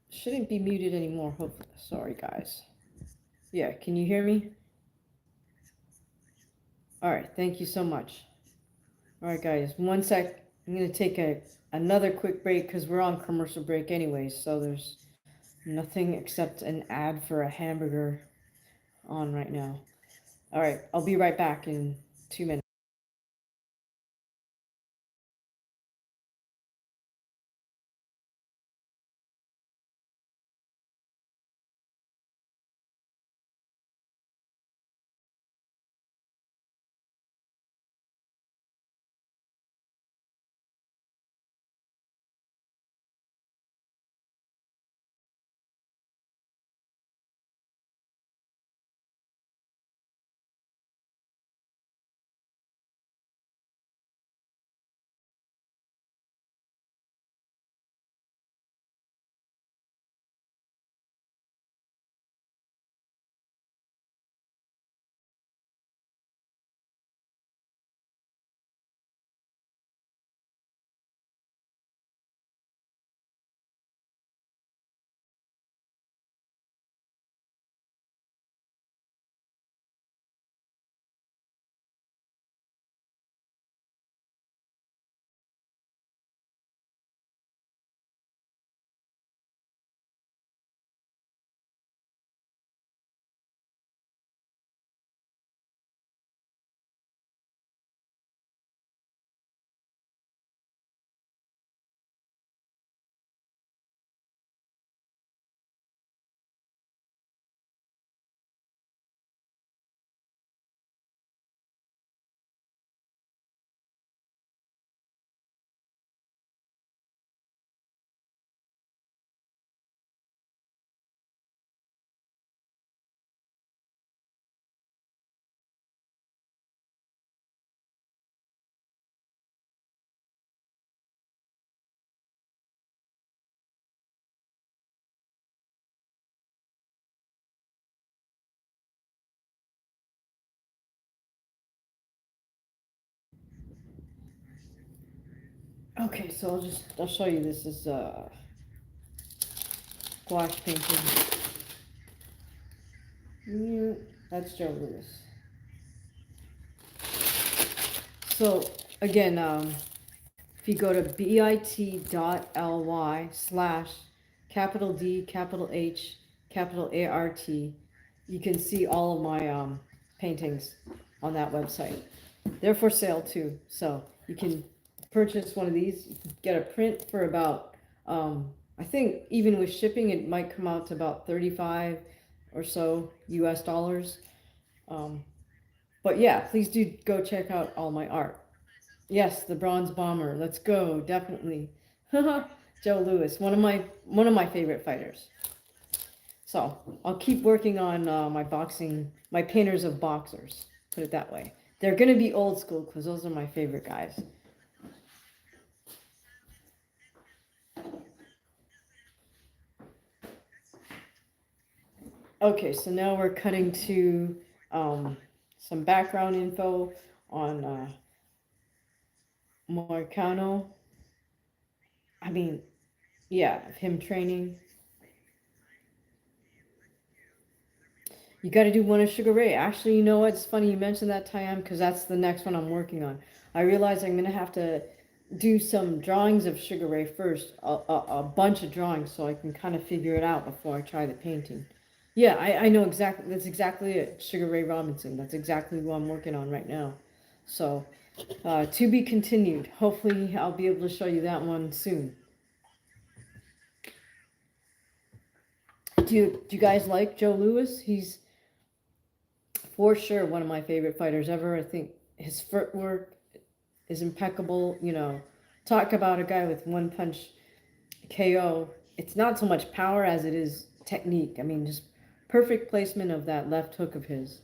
Shouldn't be muted anymore, hopefully. Sorry, guys. Yeah, can you hear me? All right, thank you so much. All right, guys, one sec. I'm going to take another quick break because we're on commercial break anyways, so there's nothing except an ad for a hamburger on right now. All right, I'll be right back in 2 minutes. Okay, so I'll show you. This is gouache painting. That's Joe Louis. So again, if you go to bit.ly/D H ART, you can see all of my paintings on that website. They're for sale too, so you can purchase one of these. You can get a print for about, I think even with shipping, it might come out to about 35 or so US dollars. But yeah, please do go check out all my art. Yes, the Bronze Bomber. Let's go, definitely. Joe Louis, one of my favorite fighters. So I'll keep working on my painters of boxers. Put it that way. They're gonna be old school because those are my favorite guys. Okay, so now we're cutting to some background info on Moicano. I mean, yeah, him training. You got to do one of Sugar Ray. Actually, you know what? It's funny you mentioned that, Tyam, because that's the next one I'm working on. I realize I'm going to have to do some drawings of Sugar Ray first, a bunch of drawings, so I can kind of figure it out before I try the painting. Yeah, I know exactly. That's exactly it. Sugar Ray Robinson. That's exactly what I'm working on right now. So, to be continued. Hopefully, I'll be able to show you that one soon. Do you guys like Joe Louis? He's for sure one of my favorite fighters ever. I think his footwork is impeccable. You know, talk about a guy with one punch KO. It's not so much power as it is technique. I mean, just perfect placement of that left hook of his.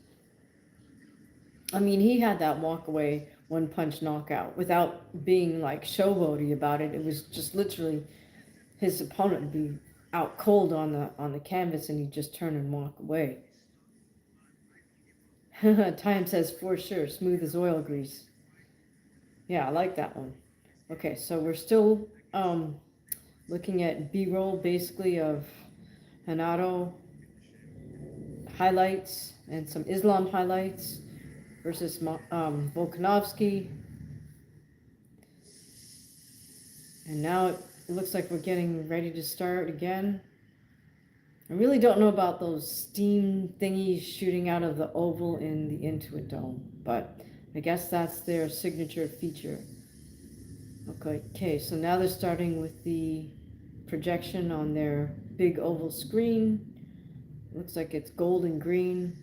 I mean, he had that walk away one punch knockout without being like showboaty about it. It was just literally his opponent would be out cold on the canvas and he'd just turn and walk away. Time says for sure, smooth as oil grease. Yeah, I like that one. Okay, so we're still looking at B-roll basically of Renato highlights and some Islam highlights versus Volkanovski. And now it looks like we're getting ready to start again. I really don't know about those steam thingies shooting out of the oval in the Intuit Dome, but I guess that's their signature feature. Okay, so now they're starting with the projection on their big oval screen. Looks like it's gold and green.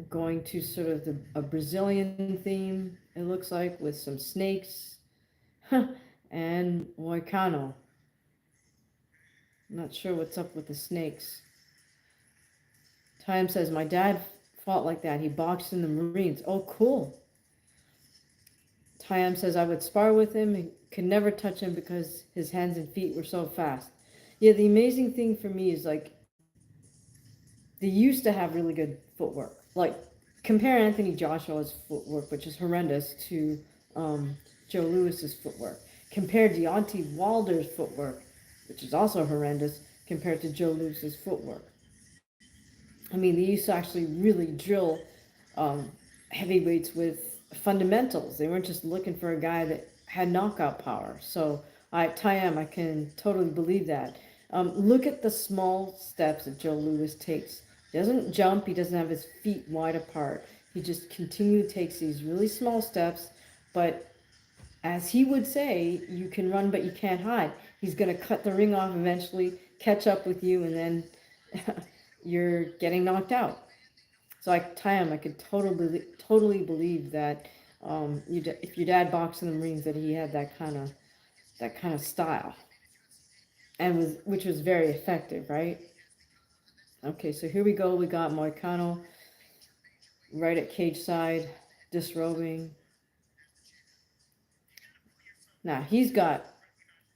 Going to sort of a Brazilian theme, it looks like, with some snakes and Moicano. Not sure what's up with the snakes. Time says, my dad fought like that. He boxed in the Marines. Oh, cool. Tyam says, I would spar with him and could never touch him because his hands and feet were so fast. Yeah, the amazing thing for me is, like, they used to have really good footwork. Like, compare Anthony Joshua's footwork, which is horrendous, to Joe Louis's footwork. Compare Deontay Wilder's footwork, which is also horrendous, compared to Joe Louis's footwork. I mean, they used to actually really drill heavyweights with fundamentals. They weren't just looking for a guy that had knockout power. So, Tyam, I can totally believe that. Look at the small steps that Joe Louis takes. He doesn't jump. He doesn't have his feet wide apart. He just continually takes these really small steps. But as he would say, you can run, but you can't hide. He's going to cut the ring off eventually, catch up with you, and then you're getting knocked out. So Tyam, I could totally believe that if your dad boxed in the Marines, that he had that kind of style, and which was very effective, right? Okay, so here we go. We got Moicano right at cage side, disrobing. Now he's got,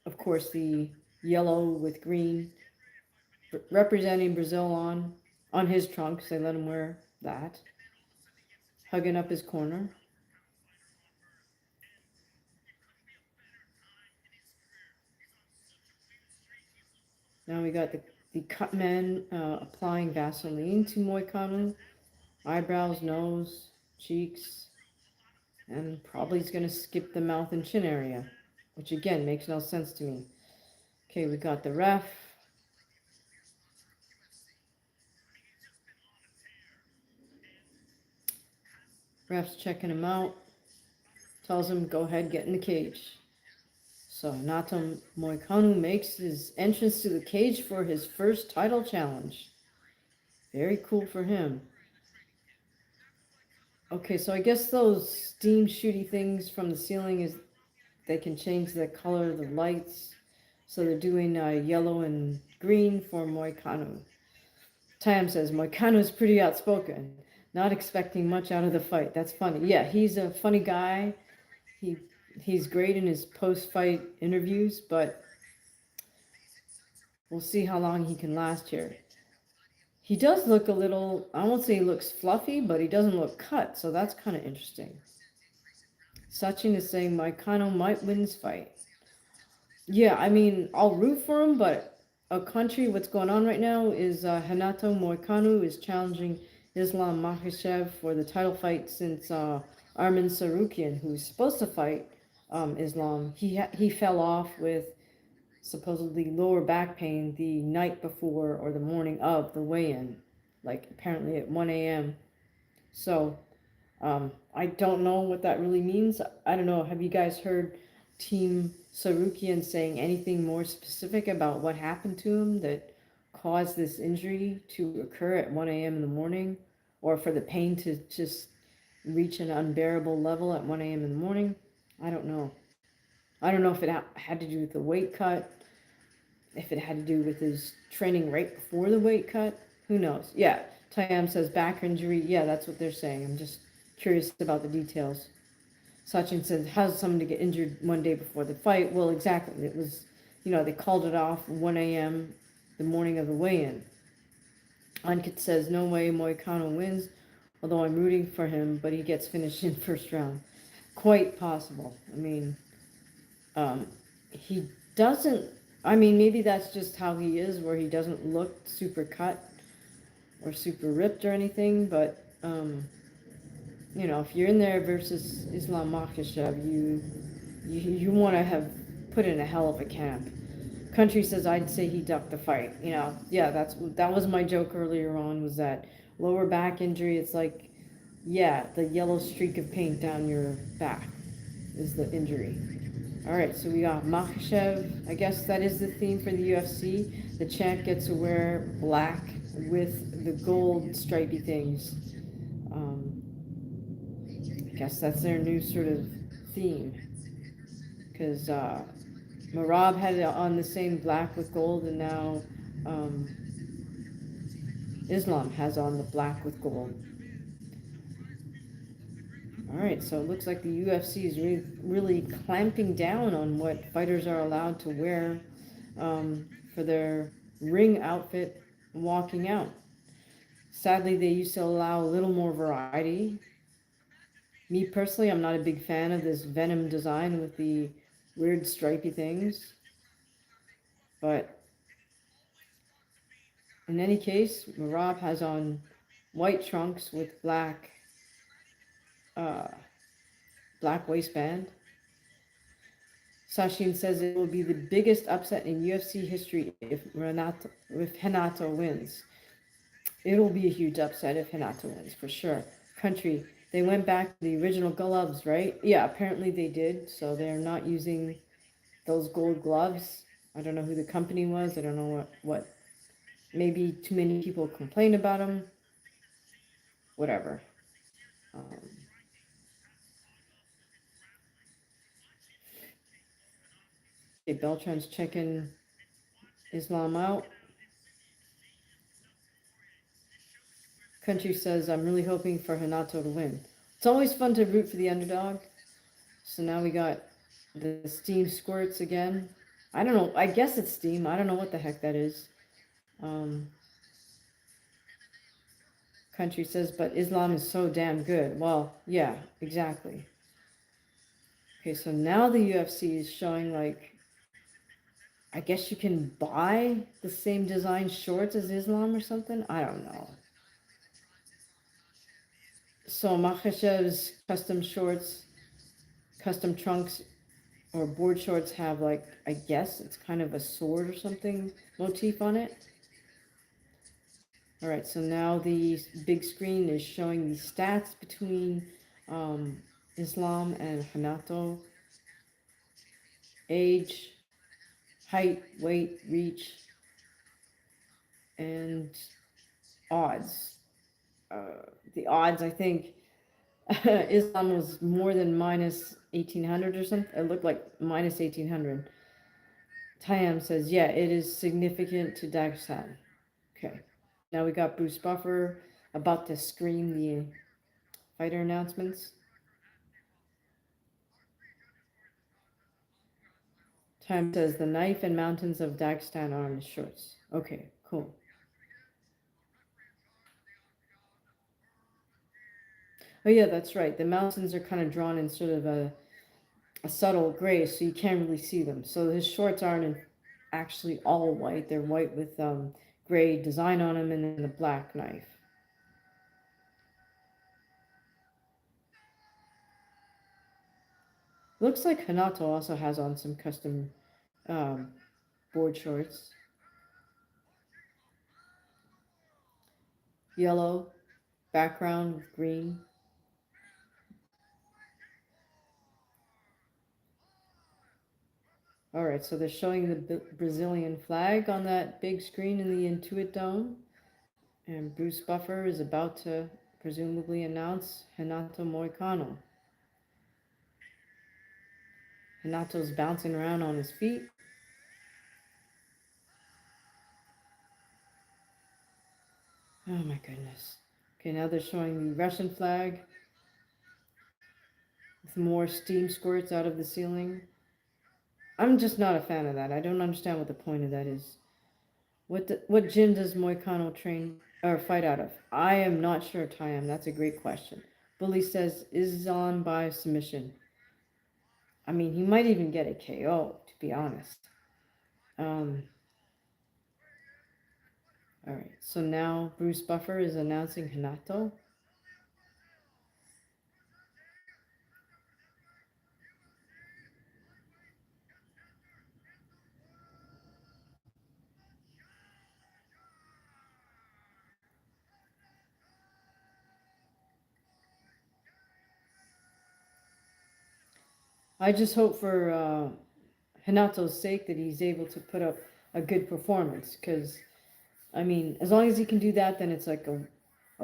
of course, the yellow with green representing Brazil on his trunks. They let him wear that. Hugging up his corner. Now we got the cut man applying Vaseline to Moicano. Eyebrows, nose, cheeks, and probably he's going to skip the mouth and chin area, which again makes no sense to me. Okay, we got the ref. Ref's checking him out. Tells him, go ahead, get in the cage. So Renato Moicano makes his entrance to the cage for his first title challenge. Very cool for him. Okay, so I guess those steam shooty things from the ceiling is they can change the color of the lights. So they're doing yellow and green for Moicano. Tam says, Moicano is pretty outspoken. Not expecting much out of the fight. That's funny. Yeah, he's a funny guy. He's great in his post-fight interviews, but we'll see how long he can last here. He does look a little, I won't say he looks fluffy, but he doesn't look cut, so that's kind of interesting. Sachin is saying Moicano might win this fight. Yeah, I mean, I'll root for him, but a country, what's going on right now is Renato Moicano is challenging Islam Makhachev for the title fight since Arman Tsarukyan, who's supposed to fight Islam, he fell off with supposedly lower back pain the night before or the morning of the weigh-in, like apparently at 1 a.m. So I don't know what that really means. I don't know. Have you guys heard Team Tsarukyan saying anything more specific about what happened to him that caused this injury to occur at 1 a.m. in the morning, or for the pain to just reach an unbearable level at 1 a.m. in the morning? I don't know. I don't know if it had to do with the weight cut, if it had to do with his training right before the weight cut. Who knows? Yeah, Tayam says back injury. Yeah, that's what they're saying. I'm just curious about the details. Sachin says, how's someone to get injured one day before the fight? Well, exactly. It was, they called it off 1 a.m. the morning of the weigh-in. Ankit says, no way Moicano wins, although I'm rooting for him, but he gets finished in first round. Quite possible. I mean, he doesn't, maybe that's just how he is, where he doesn't look super cut or super ripped or anything, but, if you're in there versus Islam Makhachev, you want to have put in a hell of a camp. Country says, I'd say he ducked the fight. Yeah, that was my joke earlier on, was that lower back injury, it's like, yeah, the yellow streak of paint down your back is the injury. All right, so we got Makhachev. I guess that is the theme for the UFC. The champ gets to wear black with the gold stripy things. I guess that's their new sort of theme. Because Merab had it on the same black with gold, and now Islam has on the black with gold. All right, so it looks like the UFC is really clamping down on what fighters are allowed to wear for their ring outfit walking out. Sadly, they used to allow a little more variety. Me personally, I'm not a big fan of this Venom design with the weird stripy things. But in any case, Merab has on white trunks with black waistband. Sachin says it will be the biggest upset in UFC history if Renato wins. It will be a huge upset if Renato wins, for sure. Country, they went back to the original gloves, right? Yeah, apparently they did. So they're not using those gold gloves. I don't know who the company was. I don't know what. Maybe too many people complained about them. Whatever. Okay, Beltran's checking Islam out. Country says, I'm really hoping for Renato to win. It's always fun to root for the underdog. So now we got the steam squirts again. I don't know. I guess it's steam. I don't know what the heck that is. Country says, but Islam is so damn good. Well, yeah, exactly. Okay, so now the UFC is showing, like, I guess you can buy the same design shorts as Islam or something. I don't know. So Makhachev's custom shorts, custom trunks, or board shorts have like, I guess it's kind of a sword or something motif on it. All right, so now the big screen is showing the stats between Islam and Renato. Age, height, weight, reach, and odds. The odds, I think, Islam was more than minus 1800 or something. It looked like minus 1800. Tayam says, yeah, it is significant to Dagestan. Okay. Now we got Bruce Buffer about to scream the fighter announcements. Tayam says, the knife and mountains of Dagestan are on the shorts. Okay, cool. Oh yeah, that's right. The mountains are kind of drawn in sort of a subtle gray, so you can't really see them. So his shorts aren't actually all white. They're white with gray design on them and then the black knife. Looks like Hanato also has on some custom board shorts. Yellow background with green. All right, so they're showing the Brazilian flag on that big screen in the Intuit Dome. And Bruce Buffer is about to presumably announce Renato Moicano. Renato's bouncing around on his feet. Oh my goodness. Okay, now they're showing the Russian flag with more steam squirts out of the ceiling. I'm just not a fan of that. I don't understand what the point of that is. What gym does Moicano train or fight out of? I am not sure, Tyam. That's a great question. Bully says is on by submission. I mean, he might even get a KO, to be honest. All right, so now Bruce Buffer is announcing Renato. I just hope for Renato's sake that he's able to put up a good performance, because I mean, as long as he can do that, then it's like a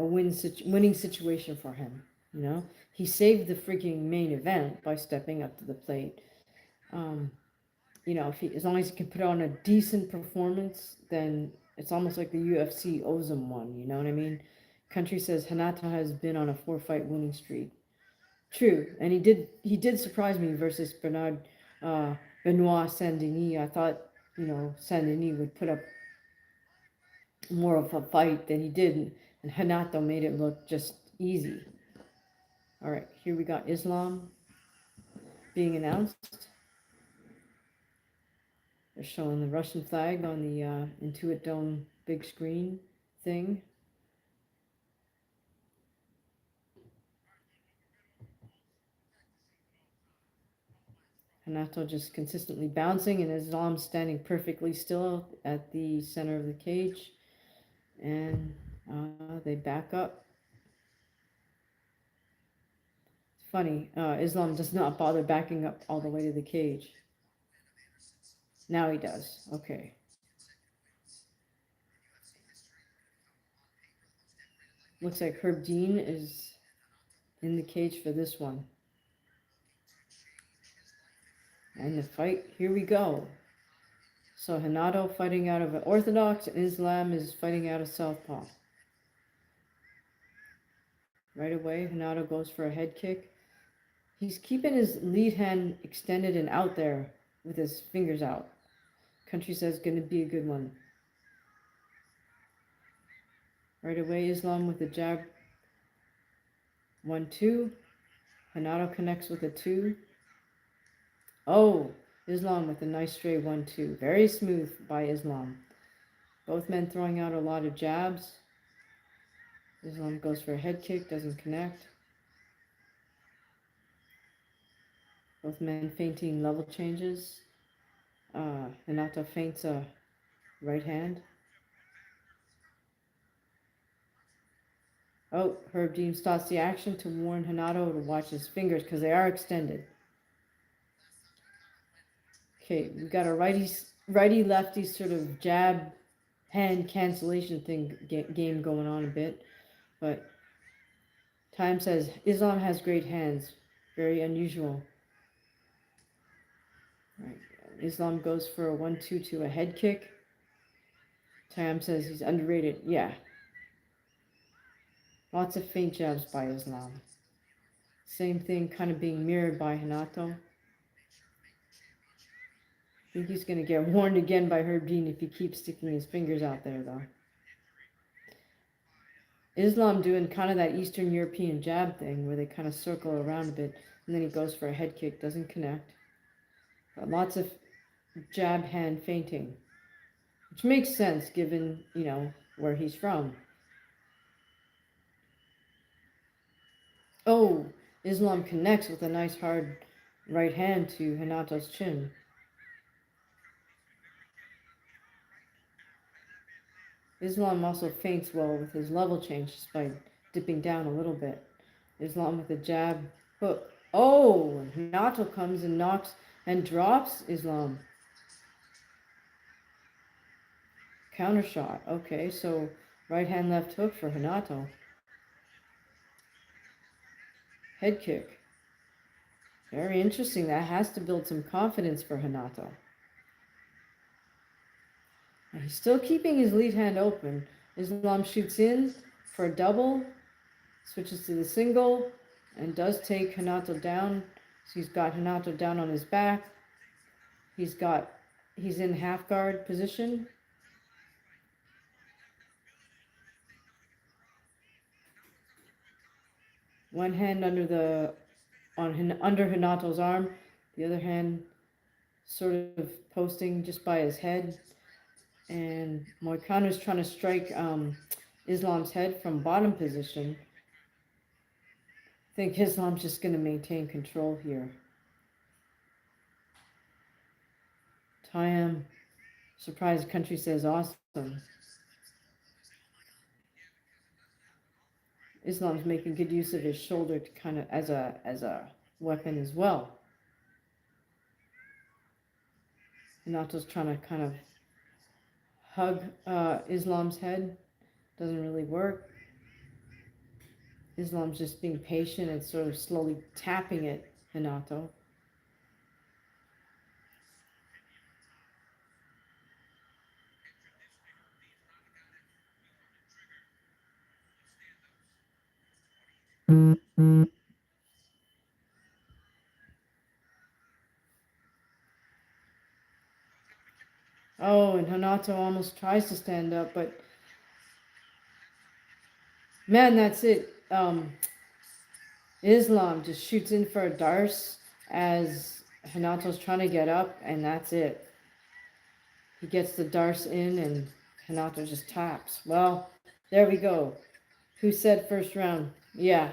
winning situation for him. You know, he saved the freaking main event by stepping up to the plate. You know, as long as he can put on a decent performance, then it's almost like the UFC owes him one. You know what I mean? Country says Renato has been on a 4-fight winning streak. True, and he did surprise me versus Benoit Saint-Denis. I thought, you know, Saint-Denis would put up more of a fight than he did, and Renato made it look just easy. All right, here we got Islam being announced. They're showing the Russian flag on the Intuit Dome big screen thing. Renato just consistently bouncing, and Islam standing perfectly still at the center of the cage. And they back up. It's funny, Islam does not bother backing up all the way to the cage. Now he does. Okay. Looks like Herb Dean is in the cage for this one. And the fight, here we go. So Renato fighting out of an orthodox, and Islam is fighting out of southpaw. Right away, Renato goes for a head kick. He's keeping his lead hand extended and out there with his fingers out. Country says going to be a good one. Right away, Islam with a jab. 1-2. Renato connects with a 2. Oh, Islam with a nice straight 1-2. Very smooth by Islam. Both men throwing out a lot of jabs. Islam goes for a head kick, doesn't connect. Both men feinting level changes. Renato feints a right hand. Oh, Herb Dean starts the action to warn Renato to watch his fingers because they are extended. Okay, we got a righty-lefty sort of jab hand cancellation thing game going on a bit, but Time says Islam has great hands, very unusual. Right. Islam goes for a 1-2 to a head kick. Time says he's underrated. Yeah. Lots of feint jabs by Islam. Same thing kind of being mirrored by Renato. I think he's going to get warned again by Herb Dean if he keeps sticking his fingers out there, though. Islam doing kind of that Eastern European jab thing where they kind of circle around a bit, and then he goes for a head kick, doesn't connect. But lots of jab hand feinting, which makes sense given, where he's from. Oh, Islam connects with a nice hard right hand to Renato's chin. Islam also feints well with his level change just by dipping down a little bit. Islam with a jab hook. Oh, Renato comes and knocks and drops Islam. Counter shot. Okay, so right hand left hook for Renato. Head kick. Very interesting. That has to build some confidence for Renato. And he's still keeping his lead hand open. Islam shoots in for a double, switches to the single, and does take Renato down. So he's got Renato down on his back. He's in half guard position. One hand under Renato's arm, the other hand sort of posting just by his head. And Moicano is trying to strike Islam's head from bottom position. I think Islam's just going to maintain control here. Time. Surprise country says awesome. Islam's making good use of his shoulder to kind of as a weapon as well. Renato's trying to kind of hug Islam's head. Doesn't really work. Islam's just being patient and sort of slowly tapping at Renato. Oh, and Renato almost tries to stand up, but man, that's it. Islam just shoots in for a darce as Renato's trying to get up, and that's it. He gets the darce in, and Renato just taps. Well, there we go. Who said first round? Yeah.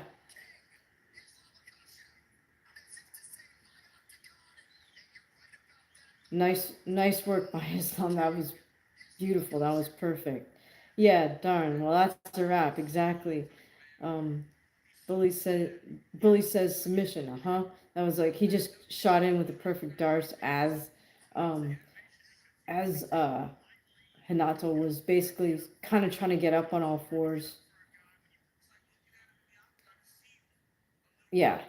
Nice work by Islam. That was beautiful. That was perfect. Yeah, darn. Well, that's a wrap. Exactly. Bully says submission. That was like he just shot in with the perfect darce as Renato was basically kind of trying to get up on all fours. Yeah,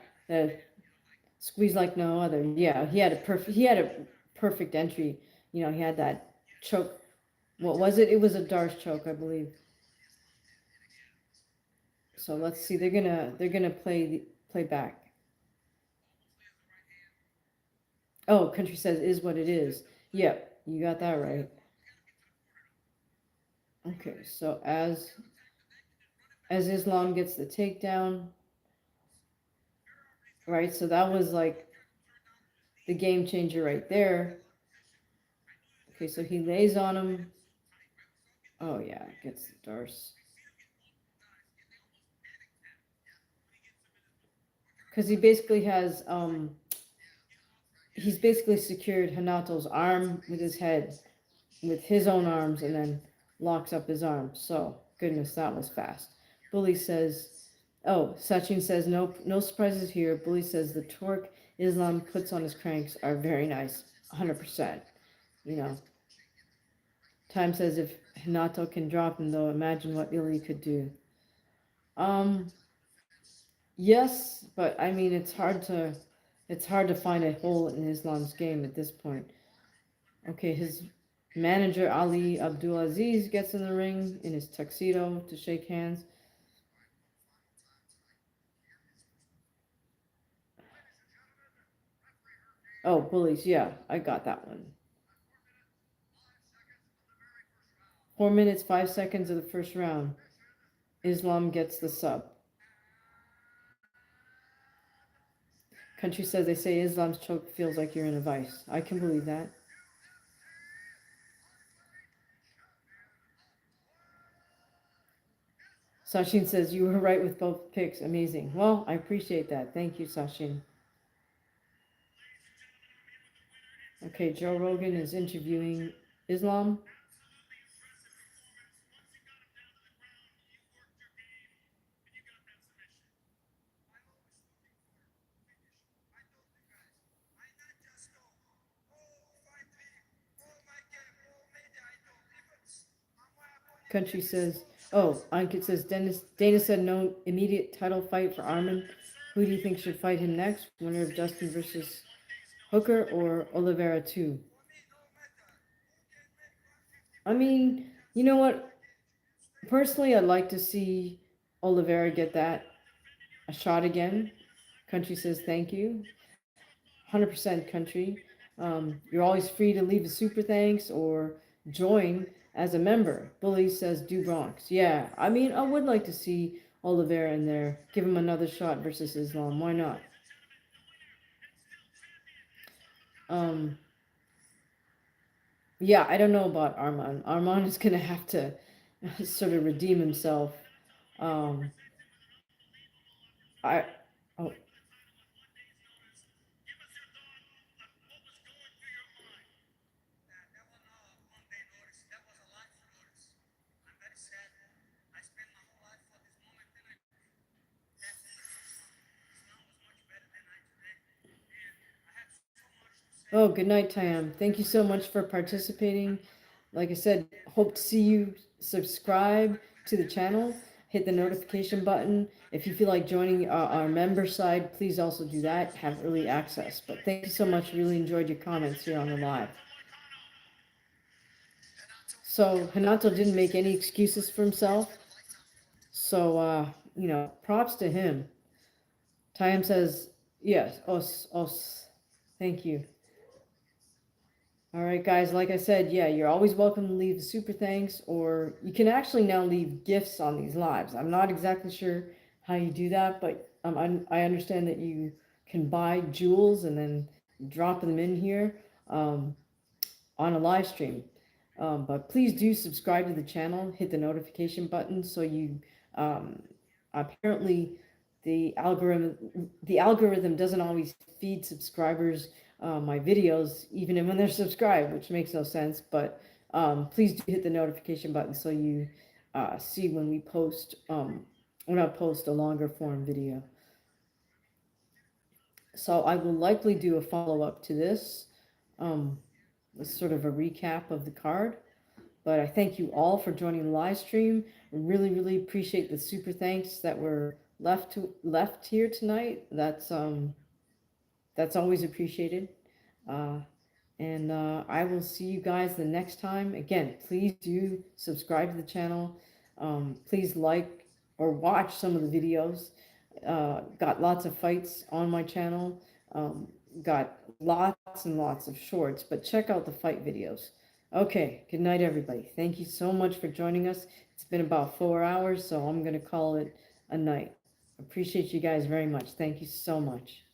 squeeze like no other. Yeah, he had a perfect entry. He had that choke. What was it? It was a darce choke, I believe. So let's see. They're gonna play back. Oh, country says is what it is. Yep, you got that right. Okay, so as Islam gets the takedown, right? So that was like the game changer right there. Okay, so he lays on him. Oh yeah, gets the Darce. Because he basically has he's basically secured Hanato's arm with his head, with his own arms, and then locks up his arm. So goodness, that was fast. Bully says, oh, Sachin says no surprises here. Bully says the torque Islam puts on his cranks are very nice, 100%. You know. Time says if Hanato can drop him though, imagine what Illy could do. Um, yes, but I mean it's hard to find a hole in Islam's game at this point. Okay, his manager Ali Abdulaziz gets in the ring in his tuxedo to shake hands. Oh, bullies, yeah, I got that one. 4 minutes, 5 seconds of the first round. Islam gets the sub. Country says they say Islam's choke feels like you're in a vice. I can believe that. Sachin says you were right with both picks. Amazing. Well, I appreciate that. Thank you, Sachin. Okay, Joe Rogan is interviewing Islam. Country says, oh, Ankit says, Dana said no immediate title fight for Arman. Who do you think should fight him next? Winner of Justin versus Hooker or Oliveira 2? I mean, you know what? Personally, I'd like to see Oliveira get a shot again. Country says thank you. 100% Country. You're always free to leave a super thanks or join as a member. Bully says do Bronx. Yeah, I mean, I would like to see Oliveira in there. Give him another shot versus Islam. Why not? Yeah, I don't know about Arman. Arman is going to have to sort of redeem himself. Um, I oh. Oh, good night, Tam. Thank you so much for participating. Like I said, hope to see you subscribe to the channel. Hit the notification button. If you feel like joining our member side, please also do that. Have early access. But thank you so much. Really enjoyed your comments here on the live. So Renato didn't make any excuses for himself. So, you know, props to him. Tam says, yes, os. Thank you. All right, guys, like I said, yeah, you're always welcome to leave super thanks, or you can actually now leave gifts on these lives. I'm not exactly sure how you do that, but I understand that you can buy jewels and then drop them in here on a live stream. But please do subscribe to the channel, hit the notification button so you apparently the algorithm doesn't always feed subscribers my videos even when they're subscribed, which makes no sense. But please do hit the notification button so you see when we post when I post a longer form video. So I will likely do a follow-up to this, sort of a recap of the card. But I thank you all for joining the live stream. I really appreciate the super thanks that were left here tonight. That's always appreciated. And I will see you guys the next time. Again, please do subscribe to the channel. Please like or watch some of the videos. Got lots of fights on my channel. Got lots and lots of shorts, but check out the fight videos. Okay, good night, everybody. Thank you so much for joining us. It's been about 4 hours, so I'm going to call it a night. Appreciate you guys very much. Thank you so much.